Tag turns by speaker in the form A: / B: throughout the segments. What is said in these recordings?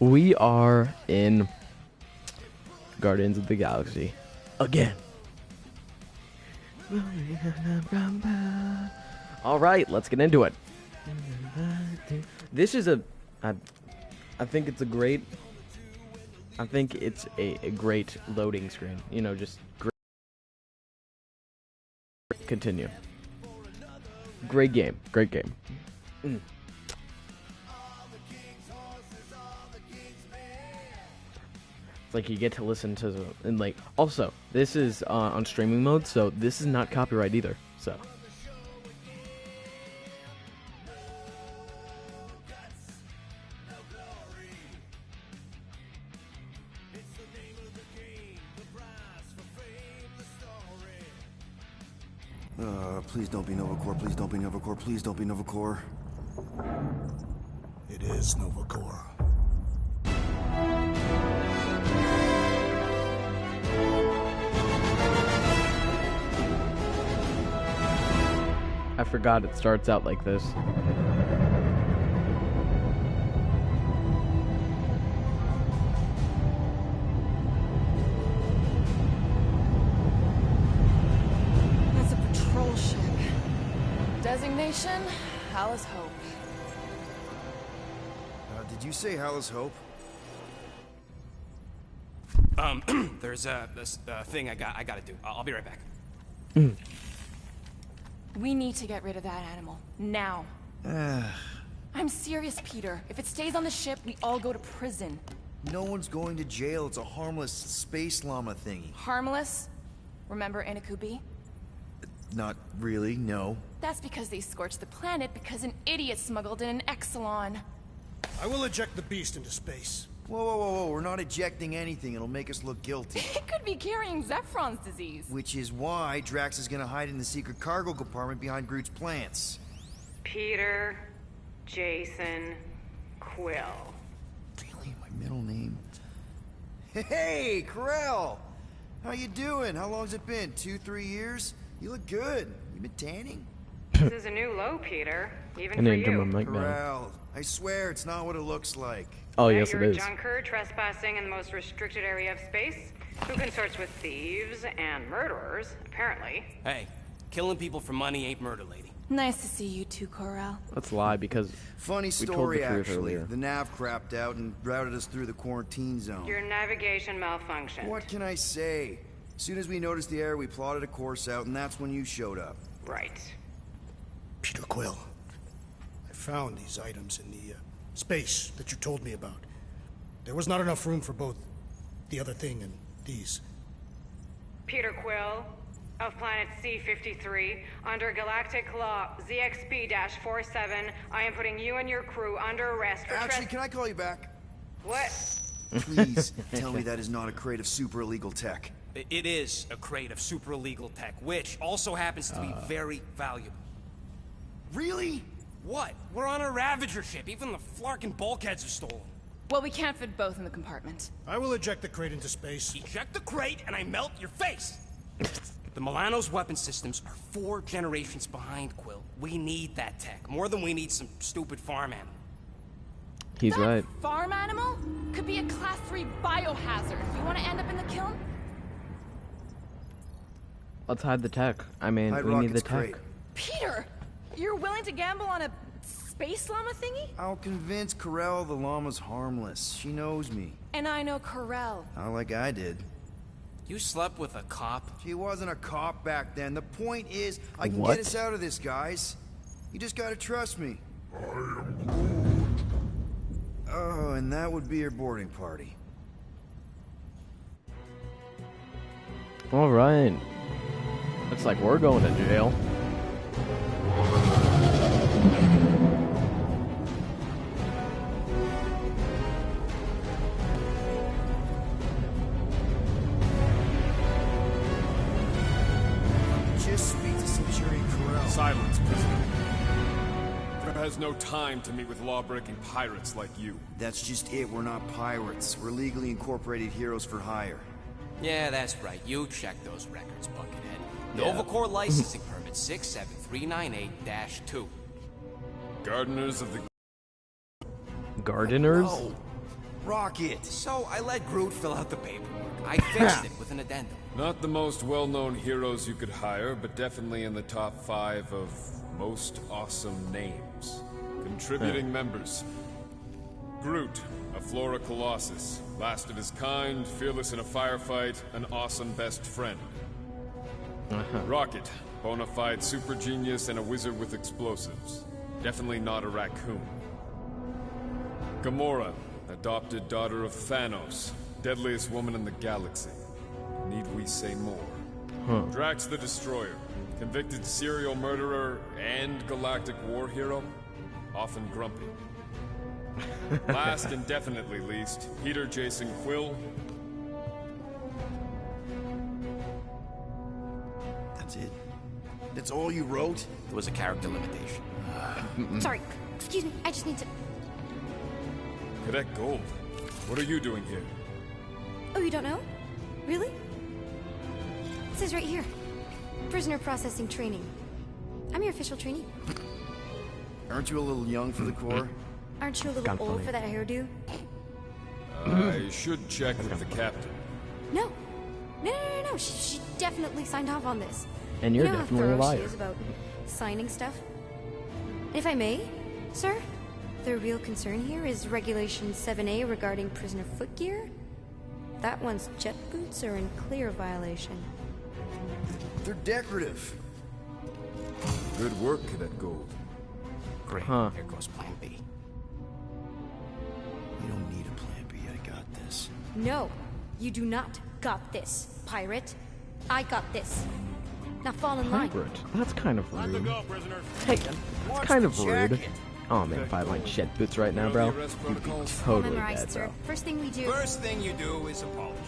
A: We are in Guardians of the Galaxy again. All right, let's get into it. This is I think it's a great. I think it's a great loading screen. You know, just great. Continue. Great game. Great game. It's like you get to listen to and like also this is on streaming mode, so this is not copyright either. So
B: please don't be Novacore, please don't be Novacore, please don't be Novacore.
C: It is Novacore.
A: I forgot it starts out like this.
D: That's a patrol ship. Designation, Hal's Hope.
B: Did you say Hal's Hope?
E: There's this thing I gotta do. I'll be right back.
D: We need to get rid of that animal. Now. I'm serious, Peter. If it stays on the ship, we all go to prison.
B: No one's going to jail. It's a harmless space llama thingy.
D: Harmless? Remember Inakubi?
B: Not really, no.
D: That's because they scorched the planet because an idiot smuggled in an Exelon.
C: I will eject the beast into space.
B: Whoa, whoa, whoa, whoa. We're not ejecting anything. It'll make us look guilty.
D: It could be carrying Zephron's disease.
B: Which is why Drax is gonna hide in the secret cargo compartment behind Groot's plants.
F: Peter, Jason, Quill.
B: Really? My middle name? Hey, Corell! How you doing? How long's it been? 2-3 years? You look good. You been tanning?
F: This is a new low, Peter. Even
A: And
F: for
A: then come
F: you.
A: on, Mike, man.
B: Corell, I swear it's not what it looks like.
A: Oh
F: Yeah,
A: yes, it
F: you're
A: is.
F: a junker trespassing in the most restricted area of space, who consorts with thieves and murderers, apparently.
E: Hey, killing people for money ain't murder, lady.
D: Nice to see you too, Corel.
A: Let's lie because
B: Funny
A: told the
B: story,
A: truth
B: actually.
A: earlier.
B: The nav crapped out and routed us through the quarantine zone.
F: Your navigation malfunctioned.
B: What can I say? As soon as we noticed the error, we plotted a course out, and that's when you showed up.
F: Right.
C: Peter Quill. I found these items in the space that you told me about. There was not enough room for both the other thing and these.
F: Peter Quill, of planet C-53, under Galactic Law ZXP-47, I am putting you and your crew under arrest for
B: Actually, can I call you back?
F: What?
B: Please tell me that is not a crate of super illegal tech.
E: It is a crate of super illegal tech, which also happens to be very valuable.
B: Really?
E: What? We're on a Ravager ship. Even the Flarkin bulkheads are stolen.
D: Well, we can't fit both in the compartment.
C: I will eject the crate into space.
E: Eject the crate and I melt your face! The Milano's weapon systems are 4 generations behind, Quill. We need that tech, more than we need some stupid farm animal.
A: he's
D: That
A: right.
D: farm animal could be a class 3 biohazard. You want to end up in the kiln?
A: Let's hide the tech. I mean,
B: Hide
A: we need the
B: Rocket's
A: tech.
B: crate.
D: Peter, you're willing to gamble on a space llama thingy?
B: I'll convince Corell the llama's harmless. She knows me.
D: And I know Corel.
B: Not like I did.
E: You slept with a cop?
B: She wasn't a cop back then. The point is, I can
A: What?
B: get us out of this, guys. You just gotta trust me. Oh, and that would be your boarding party.
A: All right. Looks like we're going to jail.
B: Just speak to Centurion Corell.
G: Silence, prisoner. There has no time to meet with law-breaking pirates like you.
B: That's just it. We're not pirates. We're legally incorporated heroes for hire.
E: Yeah, that's right. You check those records, Buckethead. Novacore licensing permit 67398-2.
G: Gardeners of the...
A: Gardeners?
B: Whoa. Rocket!
E: So I let Groot fill out the paperwork. I fixed it with an addendum.
G: Not the most well-known heroes you could hire, but definitely in the top 5 of most awesome names. Contributing members. Groot, a Flora Colossus, last of his kind, fearless in a firefight, an awesome best friend. Rocket, bona fide super genius and a wizard with explosives. Definitely not a raccoon. Gamora, adopted daughter of Thanos, deadliest woman in the galaxy. Need we say more? Drax the Destroyer, convicted serial murderer and galactic war hero, often grumpy. Last and definitely least, Peter Jason Quill.
B: That's it? That's all you wrote?
E: There was a character limitation.
H: Sorry, excuse me, I just need to...
G: Cadet Gold, what are you doing here?
H: Oh, you don't know? Really? It says right here. Prisoner processing training. I'm your official trainee.
B: Aren't you a little young for the Corps?
H: Aren't you a little old for that hairdo?
G: I should check with the captain.
H: No. No. She definitely signed off on this.
A: And you're
H: you know
A: definitely a
H: how thorough
A: liar.
H: she is about signing stuff. And if I may, sir, the real concern here is Regulation 7A regarding prisoner footgear. That one's jet boots are in clear violation.
B: They're decorative.
G: Good work, Cadet Gold.
E: Great.
A: Huh.
E: Here goes Plan B.
B: You don't need a plan B, I got this.
H: No, you do not got this, pirate. I got this. Now fall in line.
A: Pirate? That's kind of rude.
E: prisoners.
A: Hey, that's kind of rude. Oh man, if I had my jet boots right now, bro, you'd be totally
H: Memorized,
A: dead,
H: sir.
A: bro.
H: First thing we do.
E: First thing you do is apologize.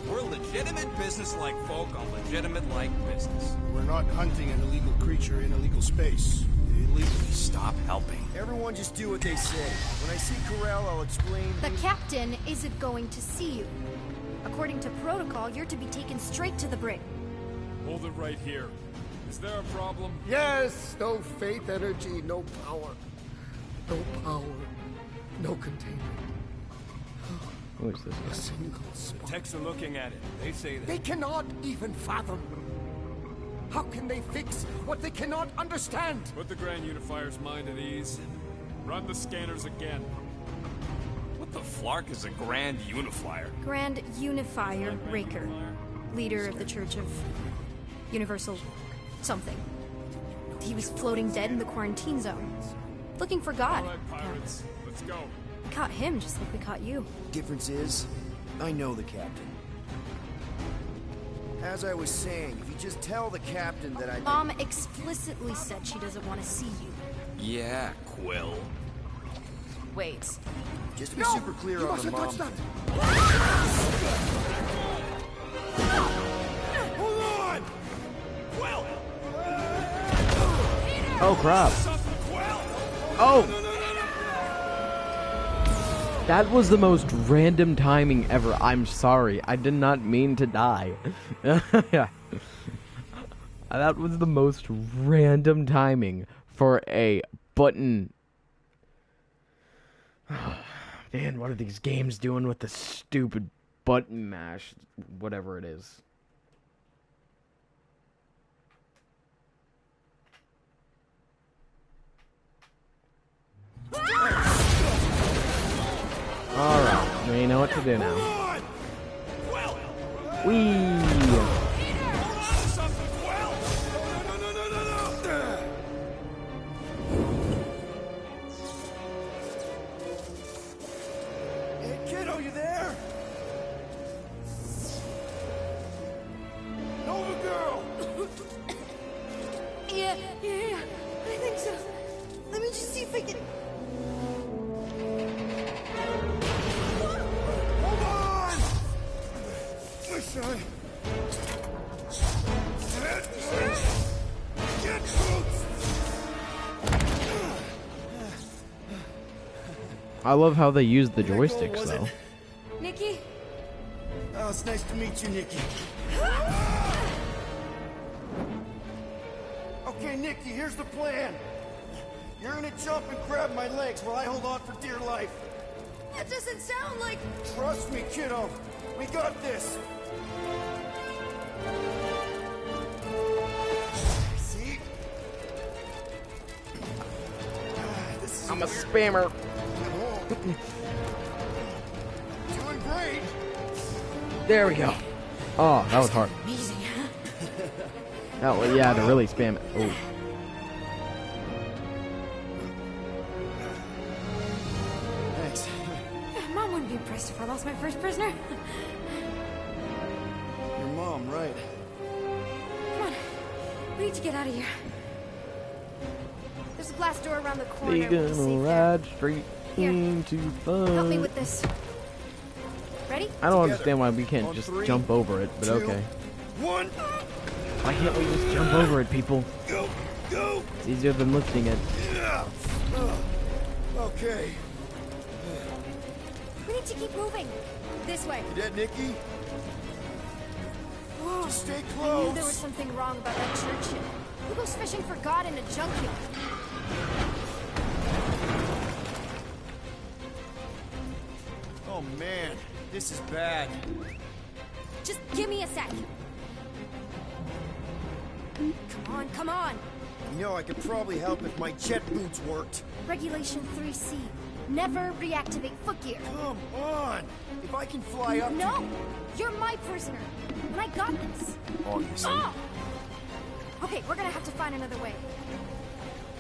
E: We're legitimate business-like folk on legitimate-like business.
C: We're not hunting an illegal creature in illegal space. Illegally.
E: Stop helping.
B: Everyone just do what they say. When I see Corell, I'll explain...
H: The captain isn't going to see you. According to protocol, you're to be taken straight to the brig.
G: Hold it right here. Is there a problem?
I: Yes, no faith energy, no power. No power, no containment.
A: Who is this
I: A
A: guy?
I: single spark.
E: Techs are looking at it. They say that.
I: They cannot even fathom. How can they fix what they cannot understand?
G: Put the Grand Unifier's mind at ease. Run the scanners again.
E: What the flark is a Grand Unifier?
H: Grand Unifier Raker, leader of the Church of Universal something. He was floating dead in the quarantine zone, looking for God.
G: All right, pirates. Let's go.
H: We caught him just like we caught you.
B: Difference is, I know the captain. As I was saying, if you just tell the captain that I...
H: Mom explicitly said she doesn't want to see you.
E: Yeah, Quill.
H: Wait.
B: Just to be super clear
I: You
B: on the
I: mustn't
B: mom
I: touch that.
B: thing.
E: Hold on! Quill!
A: Oh crap!
E: Quill!
A: Oh! That was the most random timing ever. I'm sorry. I did not mean to die. Yeah. That was the most random timing for a button. Man, what are these games doing with the stupid button mash? Whatever it is. Alright, we know what to do now. Whee!
B: Hey, kiddo, you there? Nova girl!
H: Yeah, I think so. Let me just see if I can...
B: Hold on! My son! Get boots!
A: I love how they use the
B: How cold
A: joysticks,
B: was it?
A: though.
H: Nikki?
B: Oh, it's nice to meet you, Nikki. Okay, Nikki, here's the plan. You're gonna jump and grab my legs while I hold on for dear life.
H: That doesn't sound like...
B: Trust me, kiddo. We got this. See? This is
A: I'm a spammer.
B: Doing great.
A: There we go. Oh, that was hard.
H: Amazing, huh?
A: Oh, well, yeah, to really spam it. Oh.
B: Thanks.
H: Mom wouldn't be impressed if I lost my first prisoner.
B: Your mom, right?
H: Come on. We need to get out of here. There's a glass door around the corner.
A: We
H: We'll be
A: gonna
H: safe there.
A: ride straight
H: Here.
A: into fun.
H: Help me with this. Ready?
A: I don't understand why we can't
B: On
A: just
B: 3,
A: jump over it, but
B: 2,
A: okay.
B: 1.
A: Why can't we just jump over it, people?
B: Go, go.
A: It's easier than lifting it.
B: Yeah. Okay.
H: We need to keep moving. This way.
B: You dead, Nikki?
H: Whoa.
B: Just stay
H: I knew
B: close.
H: there was something wrong about that church. Who goes fishing for God in a junkyard?
B: Oh man, this is bad.
H: Just give me a sec. Come on, come on.
B: You know, I could probably help if my jet boots worked.
H: Regulation 3C. Never reactivate footgear.
B: Come on! If I can fly up
H: No!
B: to...
H: You're my prisoner. And I got this.
B: Obviously.
H: Oh! Okay, we're gonna have to find another way.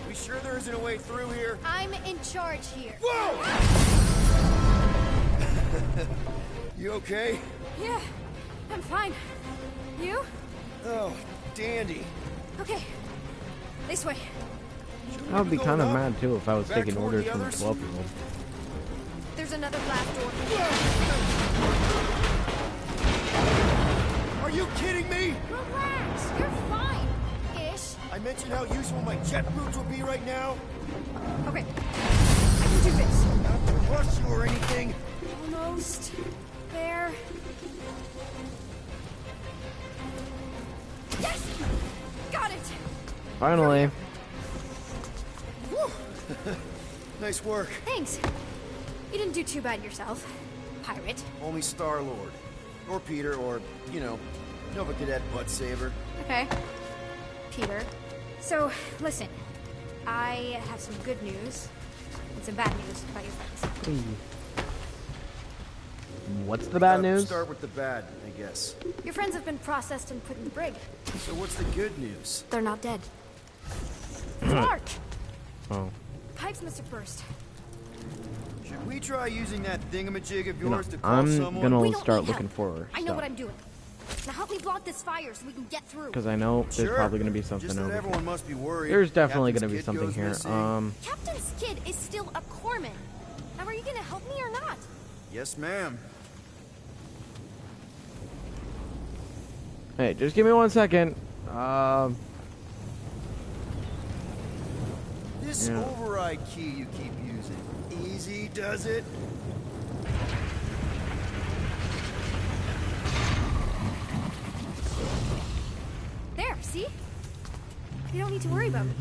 B: We sure there isn't a way through here?
H: I'm in charge here.
B: Whoa! You okay?
H: Yeah, I'm fine. You?
B: Oh, dandy.
H: Okay. This way.
A: I would be kind of mad too if I was
B: Back
A: taking
B: toward
A: orders
B: the
A: from
B: others?
A: 12-year-old.
H: There's another glass door.
B: Are you kidding me?
H: Relax. You're fine. Ish.
B: I mentioned how useful my jet boots would be right now.
H: Okay. I can do this.
B: Not to rush you or anything.
H: Almost. There. Yes! Got it!
A: Finally.
B: Whew. Nice work.
H: Thanks. You didn't do too bad yourself, pirate.
B: Only Star-Lord. Or Peter, or, you know, Nova Cadet Butt Saver.
H: Okay. Peter. So, listen. I have some good news and some bad news about your friends.
A: What's the bad news?
B: Start with the bad, I guess.
H: Your friends have been processed and put in the brig.
B: So what's the good news?
H: They're not dead. Clark!
A: Oh.
H: Pipes must have burst.
B: Should we try using that thingamajig of
A: You know,
B: yours to call
A: I'm
B: someone?
A: gonna
H: We don't
A: start
H: need
A: looking
H: help.
A: for
H: I know
A: stuff.
H: what I'm doing. Now help me block this fire so we can get through.
A: Because I know there's
B: Sure.
A: probably gonna be something
B: Just that
A: over here.
B: everyone must be worried.
A: There's definitely
B: Captain's
A: gonna be
B: kid
A: something
B: goes
A: here.
B: missing.
H: Captain Skid is still a corpsman. Now are you gonna help me or not?
B: Yes, ma'am.
A: Hey, just give me 1 second.
B: This
A: Yeah.
B: override key you keep using, easy does it?
H: There, see? You don't need to worry about it.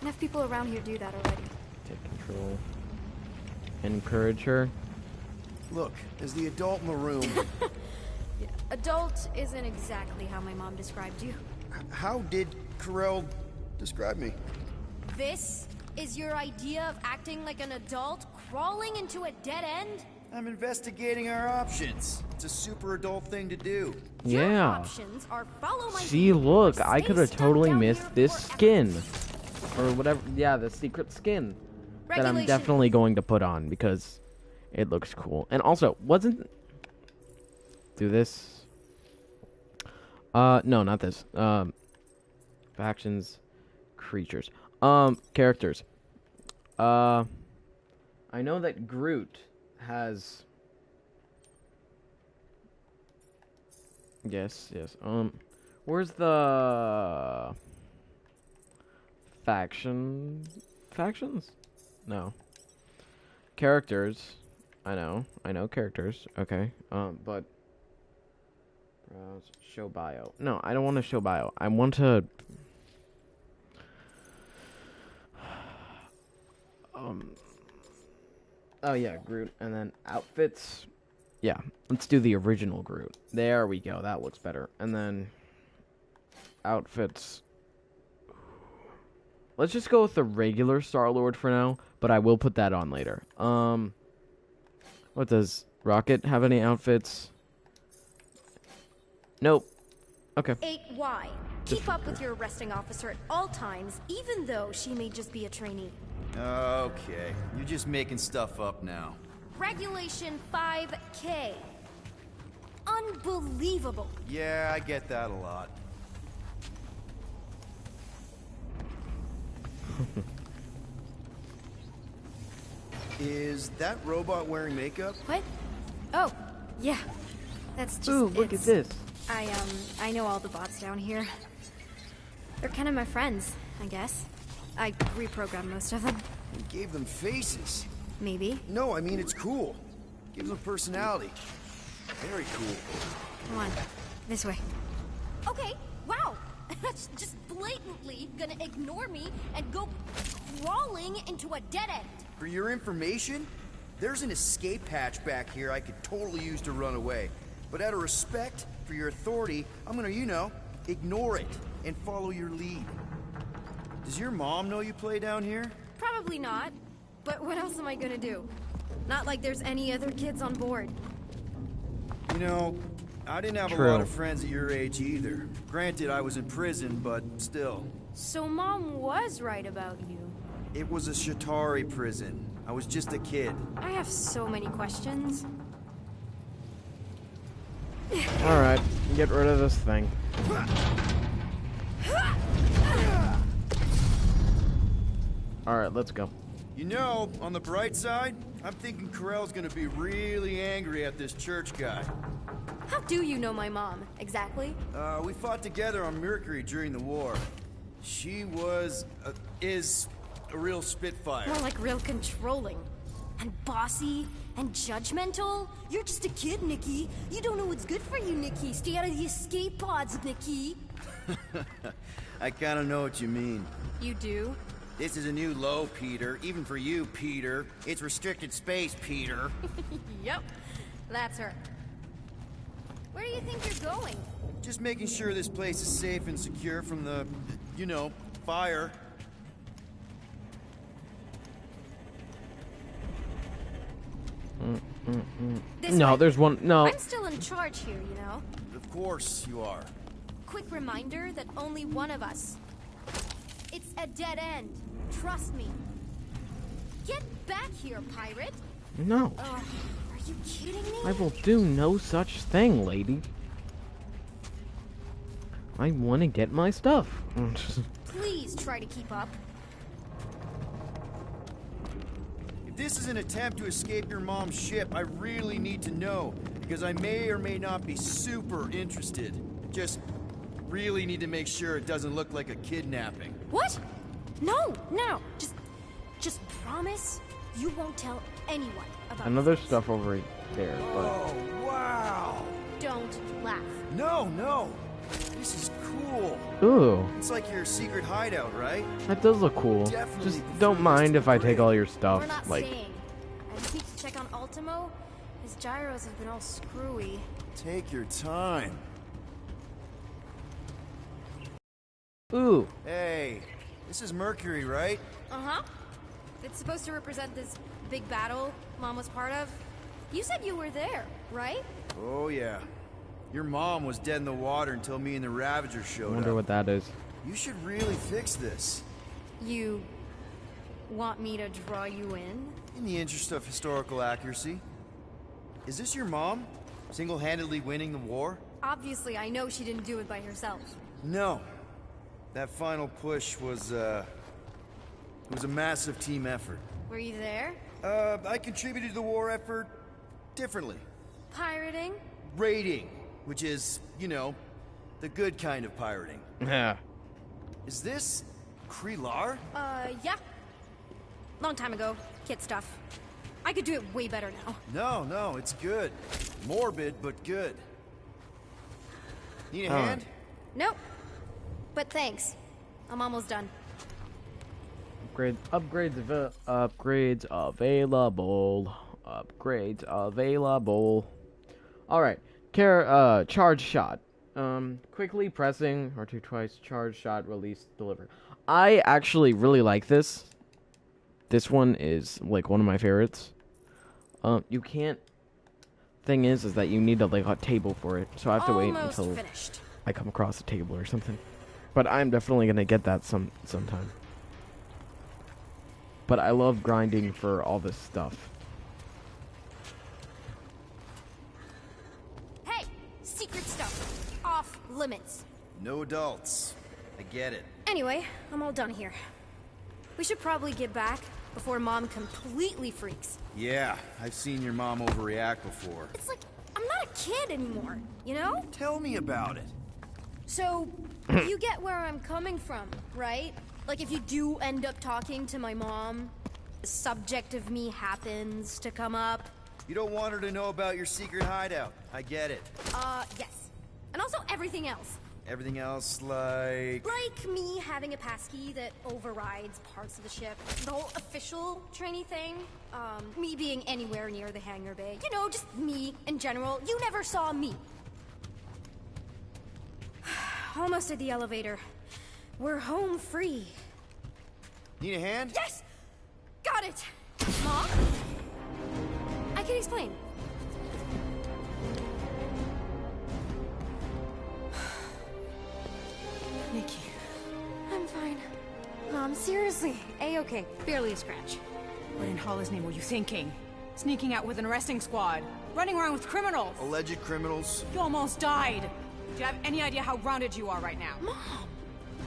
H: Enough people around here do that already.
A: Take control. Encourage her.
B: Look, as the adult in the room,
H: Yeah. Adult isn't exactly how my mom described you.
B: how did Carell describe me?
H: This is your idea of acting like an adult crawling into a dead end?
B: I'm investigating our options. It's a super adult thing to do.
H: Your
A: Yeah.
H: options are follow my
A: See,
H: lead
A: look,
H: or
A: I
H: stay
A: could have
H: stuck
A: totally
H: down
A: missed
H: here
A: this
H: forever.
A: skin. Or whatever. Yeah, the secret skin. That I'm
H: Regulation-
A: definitely going to put on because it looks cool. And also, wasn't... Do this. No, not this. Factions. Creatures. Characters. I know that Groot has... Yes. Where's the... Factions? No. Characters. I know characters. Okay. But... Browse. Show bio. No, I don't want to show bio. I want to... Oh yeah, Groot, and then outfits. Yeah, let's do the original Groot. There we go. That looks better. And then outfits. Let's just go with the regular Star-Lord for now, but I will put that on later. What does Rocket have any outfits? Nope. Okay.
H: 8Y. Keep up with your arresting officer at all times, even though she may just be a trainee.
B: Okay, you're just making stuff up now.
H: Regulation 5K. Unbelievable.
B: Yeah, I get that a lot. Is that robot wearing makeup?
H: What? Oh, yeah. That's just
A: Ooh, look at this.
H: I know all the bots down here. They're kind of my friends, I guess. I reprogrammed most of them.
B: You gave them faces.
H: Maybe.
B: No, I mean it's cool. Gives them personality. Very cool.
H: Come on, this way. Okay, wow. That's just blatantly gonna ignore me and go crawling into a dead end.
B: For your information, there's an escape hatch back here I could totally use to run away. But out of respect for your authority, I'm gonna, you know, ignore it and follow your lead. Does your mom know you play down here?
H: Probably not. But what else am I gonna do? Not like there's any other kids on board.
B: You know, I didn't have
A: True.
B: a lot of friends at your age either. Granted, I was in prison, but still.
H: So Mom was right about you.
B: It was a Shatari prison. I was just a kid.
H: I have so many questions.
A: Alright, get rid of this thing. Alright, let's go.
B: You know, on the bright side, I'm thinking Corell's gonna be really angry at this church guy.
H: How do you know my mom, exactly?
B: We fought together on Mercury during the war. She is a real spitfire.
H: More like real controlling. And bossy and judgmental. You're just a kid, Nikki. You don't know what's good for you, Nikki. Stay out of the escape pods, Nikki.
B: I kinda know what you mean.
H: You do?
B: This is a new low, Peter. Even for you, Peter. It's restricted space, Peter.
H: Yep. That's her. Where do you think you're going?
B: Just making sure this place is safe and secure from the, you know, fire.
H: This
A: No,
H: way.
A: there's one. No.
H: I'm still in charge here, you know?
B: Of course you are.
H: Quick reminder that only one of us. It's a dead end. Trust me. Get back here, pirate.
A: No.
H: Are you kidding me?
A: I will do no such thing, lady. I want to get my stuff.
H: Please try to keep up.
B: If this is an attempt to escape your mom's ship, I really need to know, because I may or may not be super interested. Just really need to make sure it doesn't look like a kidnapping.
H: What? No. Just promise you won't tell anyone about
A: Another
H: this.
A: stuff over there, but
B: Oh, wow!
H: Don't laugh.
B: No! This is cool.
A: ooh,
B: It's like your secret hideout, right?
A: that does look cool.
B: Definitely
A: Just
B: prefer
A: don't
B: this
A: mind
B: to
A: if I
B: the
A: take
B: brig.
A: all your stuff.
H: We're not
A: Like,
H: staying. I just need to check on Ultimo. His gyros have been all screwy.
B: Take your time.
A: ooh,
B: Hey, this is Mercury, right?
H: Uh-huh. It's supposed to represent this big battle Mom was part of. You said you were there, right?
B: Oh, yeah. Your mom was dead in the water until me and the Ravager
A: I
B: showed
A: wonder
B: up.
A: what that is.
B: You should really fix this.
H: You want me to draw you in?
B: In the interest of historical accuracy. Is this your mom? Single-handedly winning the war?
H: Obviously, I know she didn't do it by herself.
B: No. That final push was, it was a massive team effort.
H: Were you there?
B: I contributed to the war effort differently.
H: Pirating?
B: Raiding, which is, you know, the good kind of pirating.
A: Yeah.
B: Is this Krelar?
H: Yeah. Long time ago. Kid stuff. I could do it way better now.
B: No, it's good. Morbid, but good. Need a hand?
H: Nope. But thanks. I'm almost done.
A: upgrades available. Upgrades available. Alright. Charge shot. Quickly pressing R2 twice, charge shot, release, deliver. I actually really like this. This one is like one of my favorites. You can't. Thing is that you need like a table for it, so I have to wait until I come across a table or something. But I'm definitely gonna get that sometime. But I love grinding for all this stuff.
H: Hey, secret stuff off limits.
B: No adults. I get it.
H: Anyway, I'm all done here. We should probably get back before Mom completely freaks.
B: Yeah, I've seen your mom overreact before.
H: It's like, I'm not a kid anymore, you know?
B: Tell me about it.
H: So, you get where I'm coming from, right? Like if you do end up talking to my mom, the subject of me happens to come up.
B: You don't want her to know about your secret hideout. I get it.
H: Yes. And also everything else.
B: Everything else, like...
H: Like me having a passkey that overrides parts of the ship. The whole official trainee thing. Me being anywhere near the hangar bay. You know, just me in general. You never saw me. Almost at the elevator. We're home free.
B: Need a hand?
H: Yes! Got it! Mom? I can explain.
D: Nikki.
H: I'm fine. Mom, seriously. A-okay. Barely a scratch.
D: What in Hollis' name were you thinking? Sneaking out with an arresting squad? Running around with criminals?
B: Alleged criminals?
D: You almost died! Do you have any idea how grounded you are right now?
H: Mom!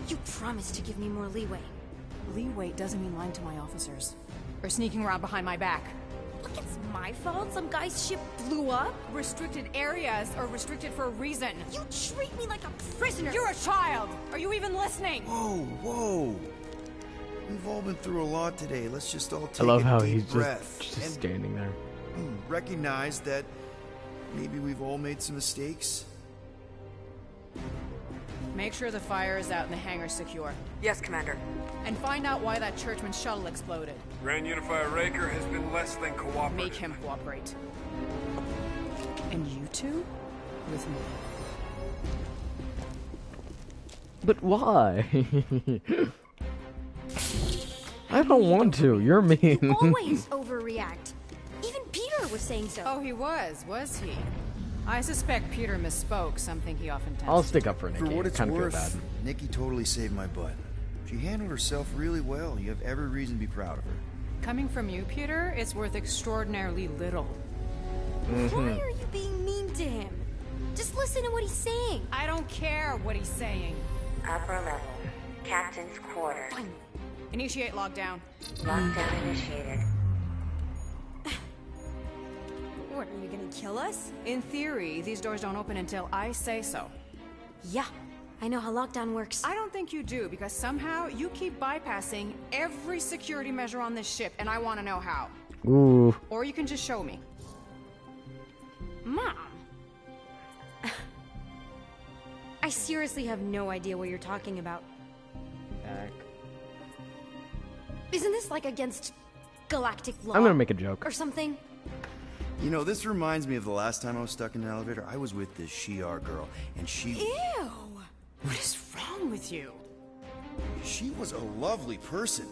H: You promised to give me more leeway.
D: Leeway doesn't mean lying to my officers. Or sneaking around behind my back.
H: Look, it's my fault some guy's ship blew up.
D: Restricted areas are restricted for a reason.
H: You treat me like a prisoner.
D: You're a child! Are you even listening?
B: Whoa. We've all been through a lot today. Let's just all take
A: I love
B: a
A: how
B: deep
A: he's
B: breath
A: just
B: and
A: standing there.
B: recognize that maybe we've all made some mistakes.
D: Make sure the fire is out and the hangar's secure.
F: Yes, Commander.
D: And find out why that churchman's shuttle exploded.
J: Grand Unifier Raker has been less than cooperative.
D: Make him cooperate. And you two? With me.
A: But why? I don't want to. You're mean.
H: You always overreact. Even Peter was saying so.
D: Oh, he was he? I suspect Peter misspoke, something he often tends
A: I'll
D: to
A: stick
D: do.
A: up for Nikki.
B: For what it's
A: Kinda feel
B: worth,
A: bad.
B: Nikki totally saved my butt. She handled herself really well. You have every reason to be proud of her.
D: Coming from you, Peter, it's worth extraordinarily little.
H: Why are you being mean to him? Just listen to what he's saying.
D: I don't care what he's saying.
K: Upper level. Captain's quarters.
H: Finally.
D: Initiate lockdown.
K: Lockdown initiated.
H: What, are you gonna kill us?
D: In theory, these doors don't open until I say so.
H: Yeah, I know how lockdown works.
D: I don't think you do, because somehow you keep bypassing every security measure on this ship, and I want to know how.
A: Ooh.
D: Or you can just show me.
H: Mom! I seriously have no idea what you're talking about.
A: Back.
H: Isn't this like against galactic law?
A: I'm gonna make a joke.
H: Or something?
B: You know, this reminds me of the last time I was stuck in an elevator. I was with this Shi'ar girl, and she...
D: Ew! What is wrong with you?
B: She was a lovely person.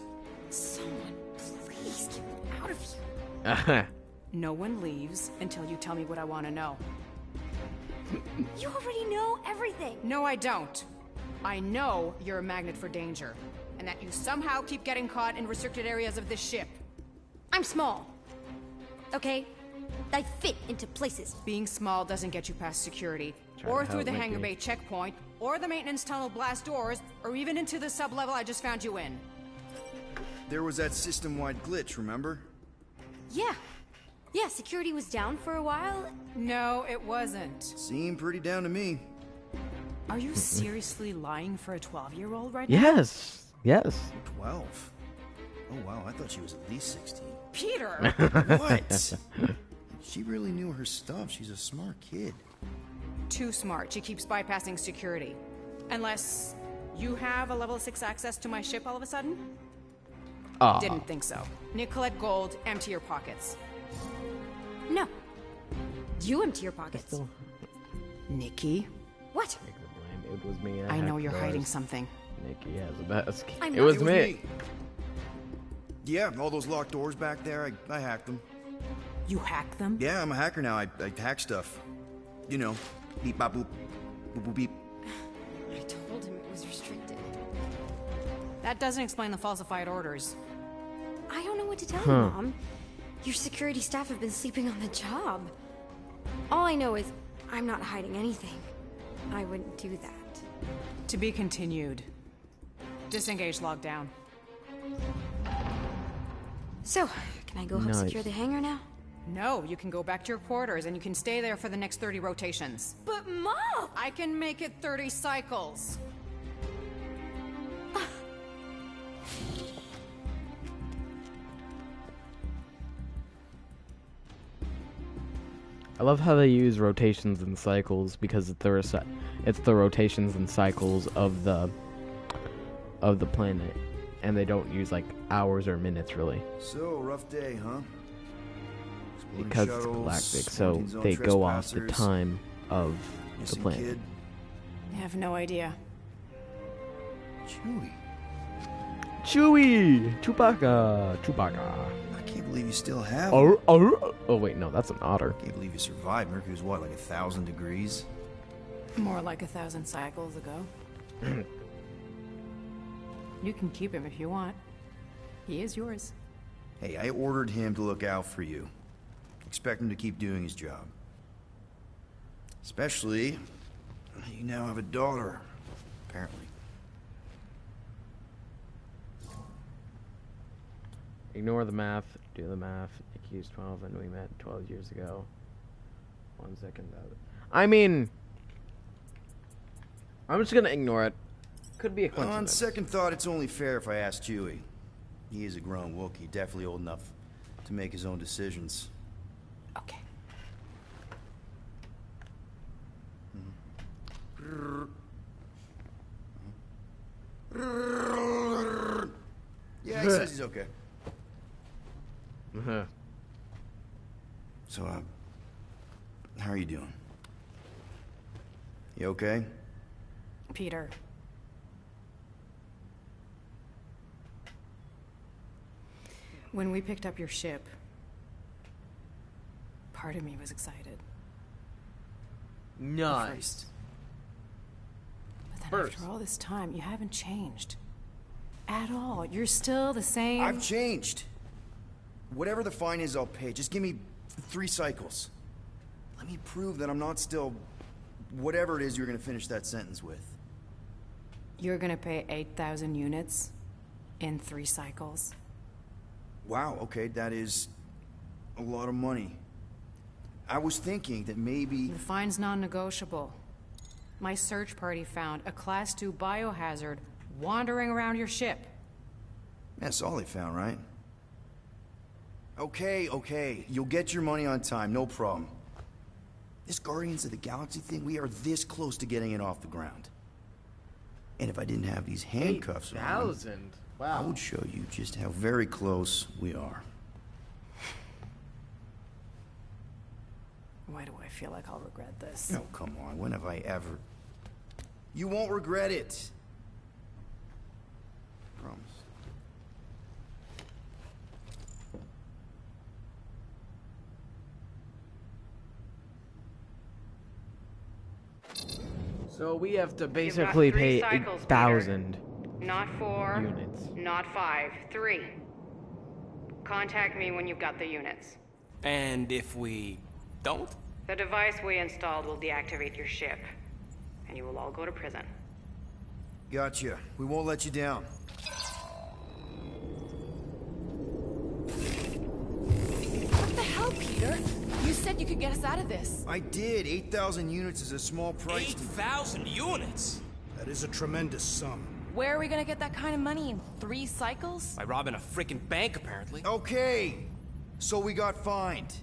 H: Someone, please get me out of here.
D: No one leaves until you tell me what I want to know.
H: You already know everything.
D: No, I don't. I know you're a magnet for danger, and that you somehow keep getting caught in restricted areas of this ship.
H: I'm small. Okay? I fit into places.
D: Being small doesn't get you past security,
A: Try
D: or
A: to
D: through
A: help
D: the hangar
A: Nikki.
D: bay checkpoint, or the maintenance tunnel blast doors, or even into the sub-level I just found you in.
B: There was that system-wide glitch, remember?
H: Yeah. Yeah, security was down for a while.
D: No, it wasn't.
B: Seemed pretty down to me.
D: Are you seriously lying for a 12-year-old right now?
A: Yes. Yes.
B: 12? Oh, wow, I thought she was at least 16.
D: Peter!
B: What? She really knew her stuff. She's a smart kid.
D: Too smart. She keeps bypassing security. Unless you have a level 6 access to my ship all of a sudden?
F: Didn't think so. Nicolette Gold, empty your pockets.
H: No. You empty your pockets.
F: Nikki?
H: What?
A: Take the blame. It was me.
F: I know
A: hacked
F: you're
A: the
F: hiding
A: doors.
F: something.
A: Nikki has a mask.
H: I'm
A: It
H: not-
A: was
B: It was
A: me.
B: me. Yeah, all those locked doors back there, I hacked them.
F: You hacked them?
B: Yeah, I'm a hacker now. I hack stuff. You know, beep, bop, boop, boop, boop, beep.
H: I told him it was restricted.
F: That doesn't explain the falsified orders.
H: I don't know what to tell you, Mom. Your security staff have been sleeping on the job. All I know is I'm not hiding anything. I wouldn't do that.
F: To be continued. Disengage lockdown.
H: So, can I go help
A: Nice.
H: secure the hangar now?
F: No, you can go back to your quarters and you can stay there for the next 30 rotations.
H: But Mom!
F: I can make it 30 cycles.
A: I love how they use rotations and cycles because it's the rotations and cycles of the planet, and they don't use like hours or minutes really
B: So, rough day, huh? Exploding
A: because it's
B: shuttles,
A: galactic. So
B: quarantine zone
A: they go off the
B: trespassers,
A: time of the
B: missing
A: planet.
B: kid.
F: I have no idea.
B: Chewie.
A: Chewie, Chewbacca.
B: I can't believe you still have
A: Oh,
B: him.
A: oh wait, no, that's an otter.
B: Can't believe you survived. Mercury's what, like 1,000 degrees?
F: More like 1,000 cycles ago. You can keep him if you want. He is yours.
B: Hey, I ordered him to look out for you. Expect him to keep doing his job. Especially, you now have a daughter, apparently.
A: Ignore the math, do the math. Nikki's 12 and we met 12 years ago. 1 second. I mean, I'm just gonna ignore it. Could be a
B: On
A: coincidence.
B: second thought, it's only fair if I ask Chewie. He is a grown Wookiee, definitely old enough to make his own decisions.
F: Okay.
B: Yeah, he says he's okay.
A: Uh-huh.
B: So, how are you doing? You okay?
F: Peter. When we picked up your ship, part of me was excited. At
A: Nice.
F: first. But then
A: First.
F: after all this time, you haven't changed. At all. You're still the same.
B: I've changed. Whatever the fine is, I'll pay. Just give me 3 cycles. Let me prove that I'm not still whatever it is you're gonna finish that sentence with.
F: You're gonna pay 8,000 units in 3 cycles.
B: Wow, okay, that is a lot of money. I was thinking that maybe...
F: The fine's non-negotiable. My search party found a Class 2 biohazard wandering around your ship.
B: That's all they found, right? Okay, you'll get your money on time, no problem. This Guardians of the Galaxy thing, we are this close to getting it off the ground. And if I didn't have these handcuffs on,
A: 8,000.
B: I
A: Wow.
B: would show you just how very close we are.
F: Why do I feel like I'll regret this?
B: Oh, come on, when have I ever... You won't regret it. Promise.
A: So we have to
F: You've got
A: basically
F: 3
A: pay
F: cycles,
A: 8,000
F: Peter. Not 4.
A: units.
F: Not 5. 3. Contact me when you've got the units.
E: And if we don't?
F: The device we installed will deactivate your ship, and you will all go to prison.
B: Gotcha. We won't let you down.
D: What the hell, Peter? You said you could get us out of this.
B: I did. 8,000 units is a small price.
E: 8,000 units?
C: That is a tremendous sum.
D: Where are we gonna get that kind of money in 3 cycles?
E: By robbing a freaking bank, apparently.
B: Okay, so we got fined.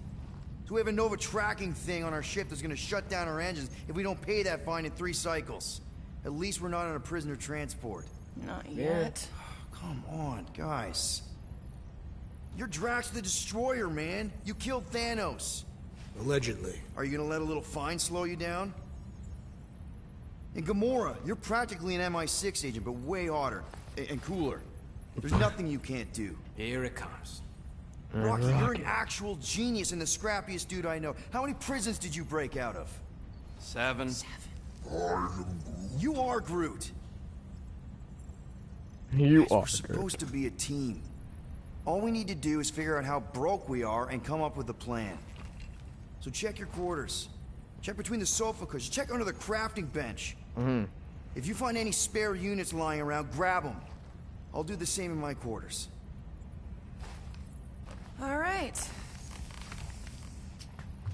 B: So we have a Nova tracking thing on our ship that's gonna shut down our engines if we don't pay that fine in 3 cycles. At least we're not on a prisoner transport.
D: Not yet.
B: Come on, guys. You're Drax the Destroyer, man. You killed Thanos.
C: Allegedly.
B: Are you gonna let a little fine slow you down? And Gamora, you're practically an MI6 agent, but way hotter and cooler. There's nothing you can't do.
E: Here it comes.
B: Rocky, you're an actual genius and the scrappiest dude I know. How many prisons did you break out of?
E: 7.
B: You are Groot.
A: You
B: We're
A: are.
B: supposed to be a team. All we need to do is figure out how broke we are and come up with a plan. So check your quarters. Check between the sofa cushions. Check under the crafting bench. If you find any spare units lying around, grab them. I'll do the same in my quarters.
D: All right.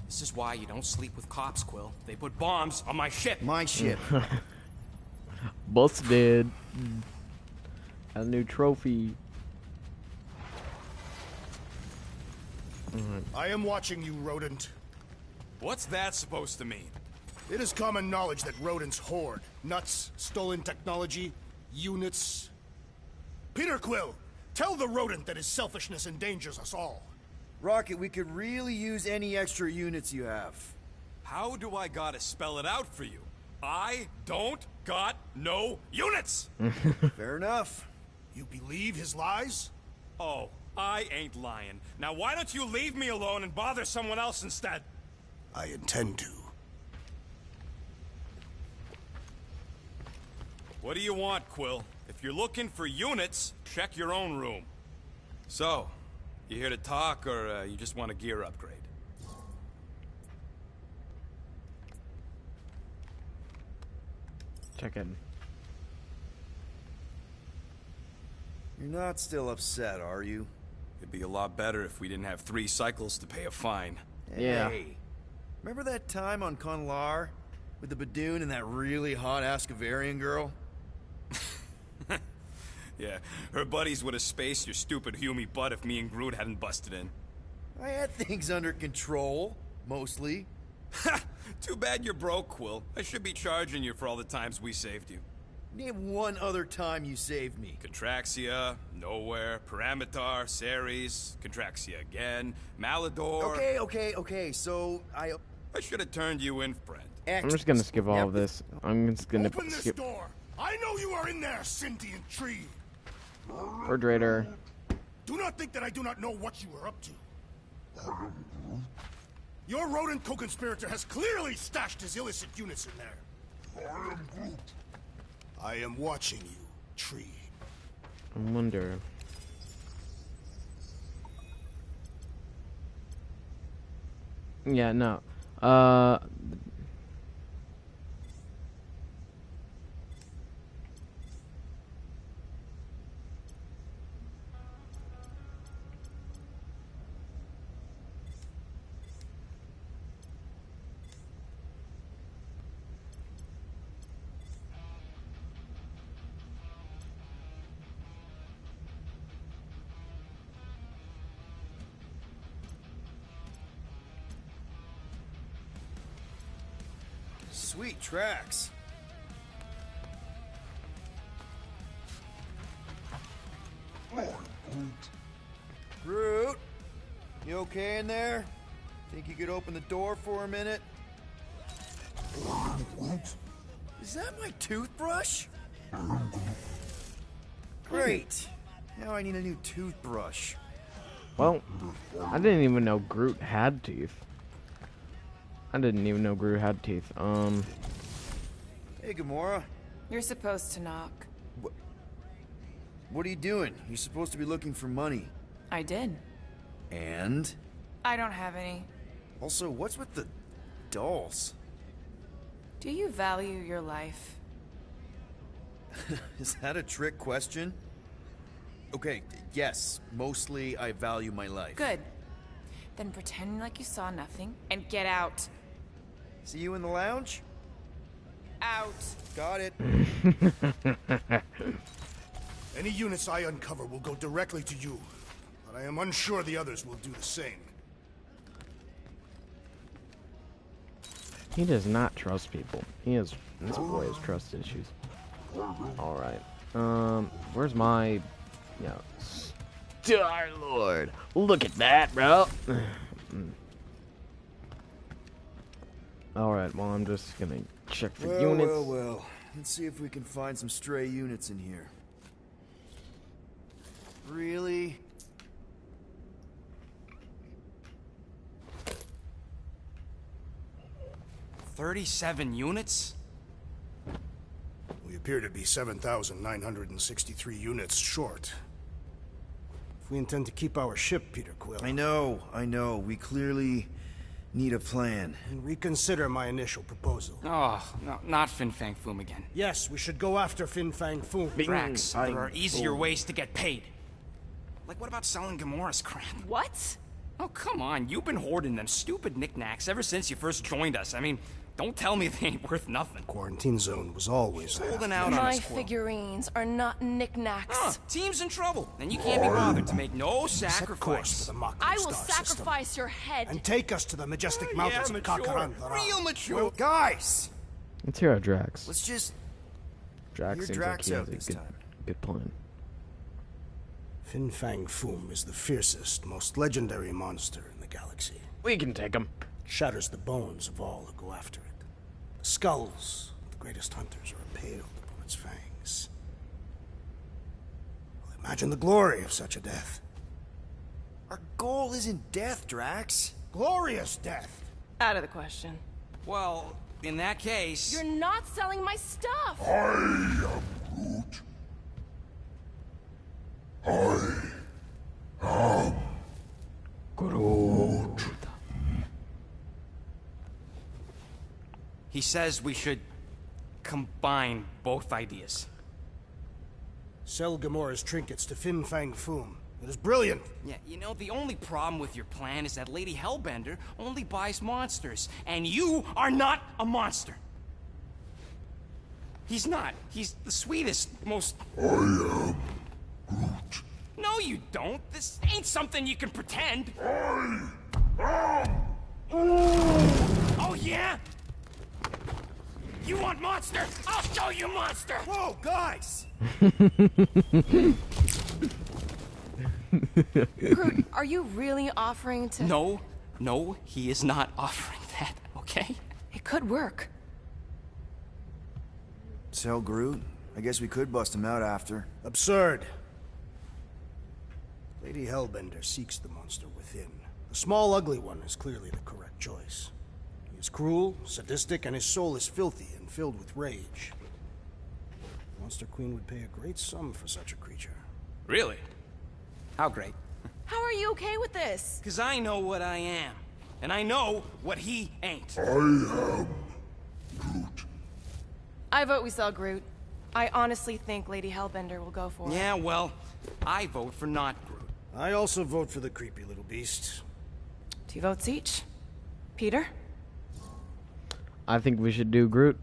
E: This is why you don't sleep with cops, Quill. They put bombs on my ship.
B: My ship.
A: Busted. A new trophy.
C: I am watching you, rodent.
J: What's that supposed to mean?
C: It is common knowledge that rodents hoard nuts, stolen technology, units. Peter Quill, tell the rodent that his selfishness endangers us all.
B: Rocket, we could really use any extra units you have.
J: How do I gotta spell it out for you? I don't got no units!
B: Fair enough.
C: You believe his lies?
J: Oh, I ain't lying. Now why don't you leave me alone and bother someone else instead?
C: I intend to.
J: What do you want, Quill? If you're looking for units, check your own room. So, you here to talk, or you just want a gear upgrade?
A: Check in.
B: You're not still upset, are you?
J: It'd be a lot better if we didn't have 3 cycles to pay a fine.
A: Yeah.
B: Hey, remember that time on Conlar? With the Badoon and that really hot Ascavarian girl?
J: Yeah, her buddies would have spaced your stupid Humy butt if me and Groot hadn't busted in.
B: I had things under control, mostly.
J: Ha! Too bad you're broke, Quill. I should be charging you for all the times we saved you.
B: Name one other time you saved me.
J: Contraxia, Nowhere, Paramitar, Ceres, Contraxia again, Malador...
B: Okay, so I
J: should have turned you in, friend.
A: I'm just gonna skip all of this. I'm just gonna
C: Open this
A: skip
C: door! I know you are in there, sentient tree!
A: refrigerator.
C: Do not think that I do not know what you are up to. Your rodent co-conspirator has clearly stashed his illicit units in there. I am Groot. I am watching you, tree.
A: I wonder. Yeah, no.
B: Sweet tracks. Groot, you okay in there? Think you could open the door for a minute? Is that my toothbrush? Great. Now I need a new toothbrush.
A: Well, I didn't even know Groot had teeth. I didn't even know Groot had teeth.
B: Hey, Gamora.
D: You're supposed to knock.
B: What are you doing? You're supposed to be looking for money.
D: I did.
B: And?
D: I don't have any.
B: Also, what's with the dolls?
D: Do you value your life?
B: Is that a trick question? Okay, yes. Mostly I value my life.
D: Good. Then pretend like you saw nothing and get out.
B: See you in the lounge?
D: Out.
B: Got it.
C: Any units I uncover will go directly to you, but I am unsure the others will do the same.
A: He does not trust people. This boy has trust issues. Alright. Where's my... Yeah. Star Lord. Look at that, bro. Alright, well, I'm just gonna check for units.
B: Well. Let's see if we can find some stray units in here. Really?
E: $37 units?
C: We appear to be 7,963 units short. If we intend to keep our ship, Peter Quill...
B: I know. We clearly need a plan.
C: And reconsider my initial proposal.
E: Oh, no, not Fin Fang Foom again.
C: Yes, we should go after Fin Fang Foom.
E: Drax, there are easier ways to get paid. Like, what about selling Gamora's crap?
D: What?
E: Oh, come on. You've been hoarding them stupid knickknacks ever since you first joined us. I mean, don't tell me they ain't worth nothing.
C: Quarantine zone was always
E: holding out on
D: My
E: us, Quill.
D: figurines are not knickknacks.
E: Team's in trouble, and you can't be bothered to make no sacrifice.
D: I will sacrifice your head.
C: And take us to the majestic mountains of Kakaran.
E: Real mature.
B: Well, guys!
A: Let's hear our Drax.
B: Let's just...
A: Drax
B: hear
A: seems
B: Drax
A: like
B: out
A: he
B: this
A: has a
B: time.
A: good plan.
C: Fin Fang Foom is the fiercest, most legendary monster in the galaxy.
A: We can take him.
C: Shatters the bones of all who go after it. The skulls of the greatest hunters are impaled upon its fangs. Well, imagine the glory of such a death.
B: Our goal isn't death, Drax.
C: Glorious death!
D: Out of the question.
E: Well, in that case...
D: You're not selling my stuff!
A: Groot.
E: He says we should combine both ideas.
C: Sell Gamora's trinkets to Fin Fang Foom. It is brilliant.
E: Yeah, you know, the only problem with your plan is that Lady Hellbender only buys monsters, and you are not a monster. He's not. He's the sweetest, most...
L: I am Groot.
E: No, you don't. This ain't something you can pretend.
L: I am...
E: Oh, yeah? You want monster? I'll show you monster!
B: Whoa, guys!
D: Groot, are you really offering to...
E: No, he is not offering that, okay?
D: It could work.
B: Sell Groot? I guess we could bust him out after.
C: Absurd. Lady Hellbender seeks the monster within. The small, ugly one is clearly the correct choice. He is cruel, sadistic, and his soul is filthy and filled with rage. Monster Queen would pay a great sum for such a creature.
E: Really? How great?
D: How are you okay with this?
E: Because I know what I am. And I know what he ain't.
L: I am Groot.
D: I vote we sell Groot. I honestly think Lady Hellbender will go for it.
E: Yeah, well, I vote for not Groot.
C: I also vote for the creepy little beast.
D: 2 votes each. Peter?
A: I think we should do Groot.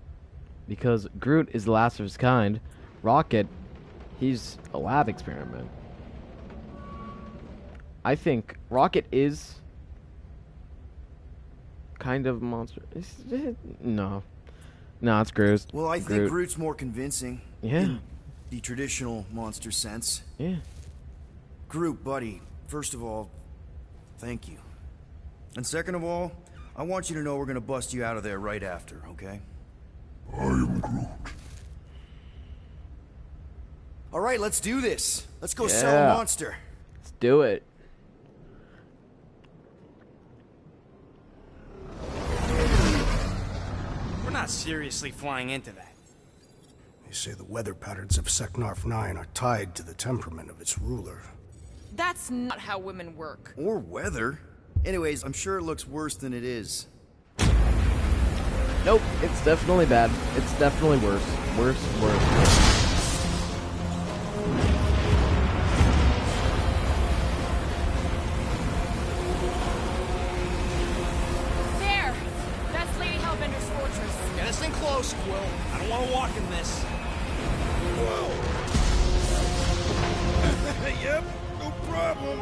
A: Because Groot is the last of his kind. Rocket, he's a lab experiment. I think Rocket is kind of a monster. No, it's Groot.
B: Well, I think Groot's more convincing.
A: Yeah.
B: In the traditional monster sense.
A: Yeah.
B: Groot, buddy, first of all, thank you. And second of all, I want you to know we're gonna bust you out of there right after, okay?
L: I am Groot.
B: Alright, let's do this. Let's go sell a monster.
A: Let's do it.
E: We're not seriously flying into that.
C: They say the weather patterns of Seknarf 9 are tied to the temperament of its ruler.
D: That's not how women work.
B: Or weather. Anyways, I'm sure it looks worse than it is.
A: Nope, it's definitely bad. It's definitely worse. Worse.
D: There! That's Lady Hellbender's fortress.
E: Get us in close, Quill. I don't want to walk in this.
C: Whoa! Yep, no problem.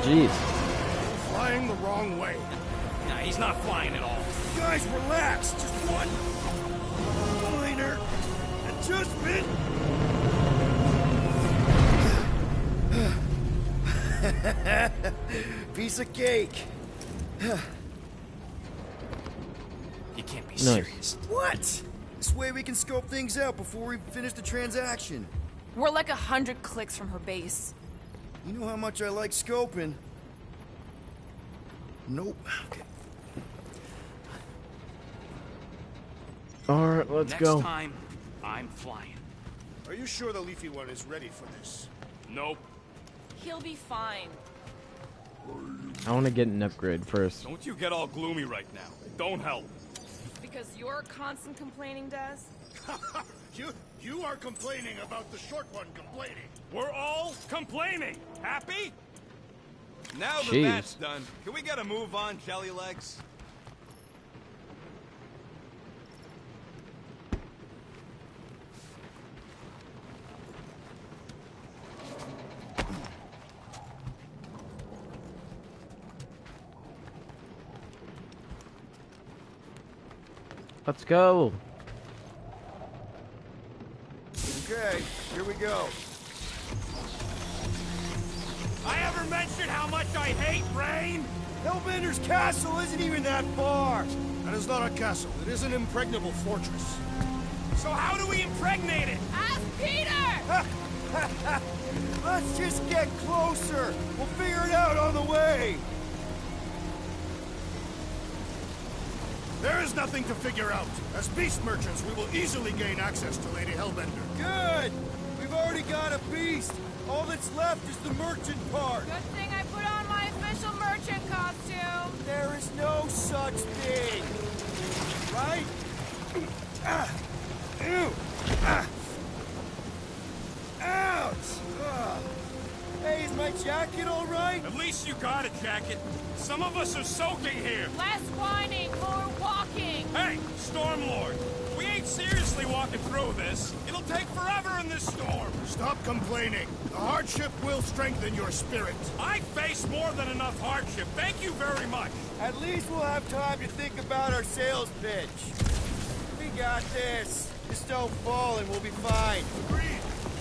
A: Jeez.
C: Flying the wrong way.
E: Nah, he's not flying at all.
B: Guys, relax. Just one minor adjustment. Piece of cake.
E: You can't be
A: Nice.
E: serious.
B: What? This way we can scope things out before we finish the transaction.
D: We're like 100 clicks from her base.
B: You know how much I like scoping. Nope. Okay.
A: Alright, let's
E: Next
A: go.
E: time, I'm flying.
C: Are you sure the leafy one is ready for this?
E: Nope.
D: He'll be fine.
A: I want to get an upgrade first.
J: Don't you get all gloomy right now. It don't help.
D: Because you're constant complaining, Des?
C: You are complaining about the short one complaining.
J: We're all complaining. Happy? Now
A: Jeez.
J: the mat's done. Can we get a move on, Jelly Legs?
A: Let's go.
B: Okay, here we go.
J: I ever mentioned how much I hate rain?
B: Hellbender's castle isn't even that far.
C: That is not a castle. It is an impregnable fortress.
J: So how do we impregnate it?
D: Ask Peter!
B: Let's just get closer. We'll figure it out on the way.
C: There is nothing to figure out. As beast merchants, we will easily gain access to Lady Hellbender.
B: Good. We've already got a beast. All that's left is the merchant part.
D: Good thing I put on my official merchant costume.
B: There is no such thing. Right? Ew. Ouch. Hey, is my jacket all right?
J: At least you got a jacket. Some of us are soaking here.
D: Less whining, more walking.
J: Hey, Stormlord. We ain't seriously walking through this. It'll take forever in this storm.
C: Stop complaining. The hardship will strengthen your spirit.
J: I face more than enough hardship. Thank you very much.
B: At least we'll have time to think about our sales pitch. We got this. Just don't fall and we'll be fine.
C: Agreed.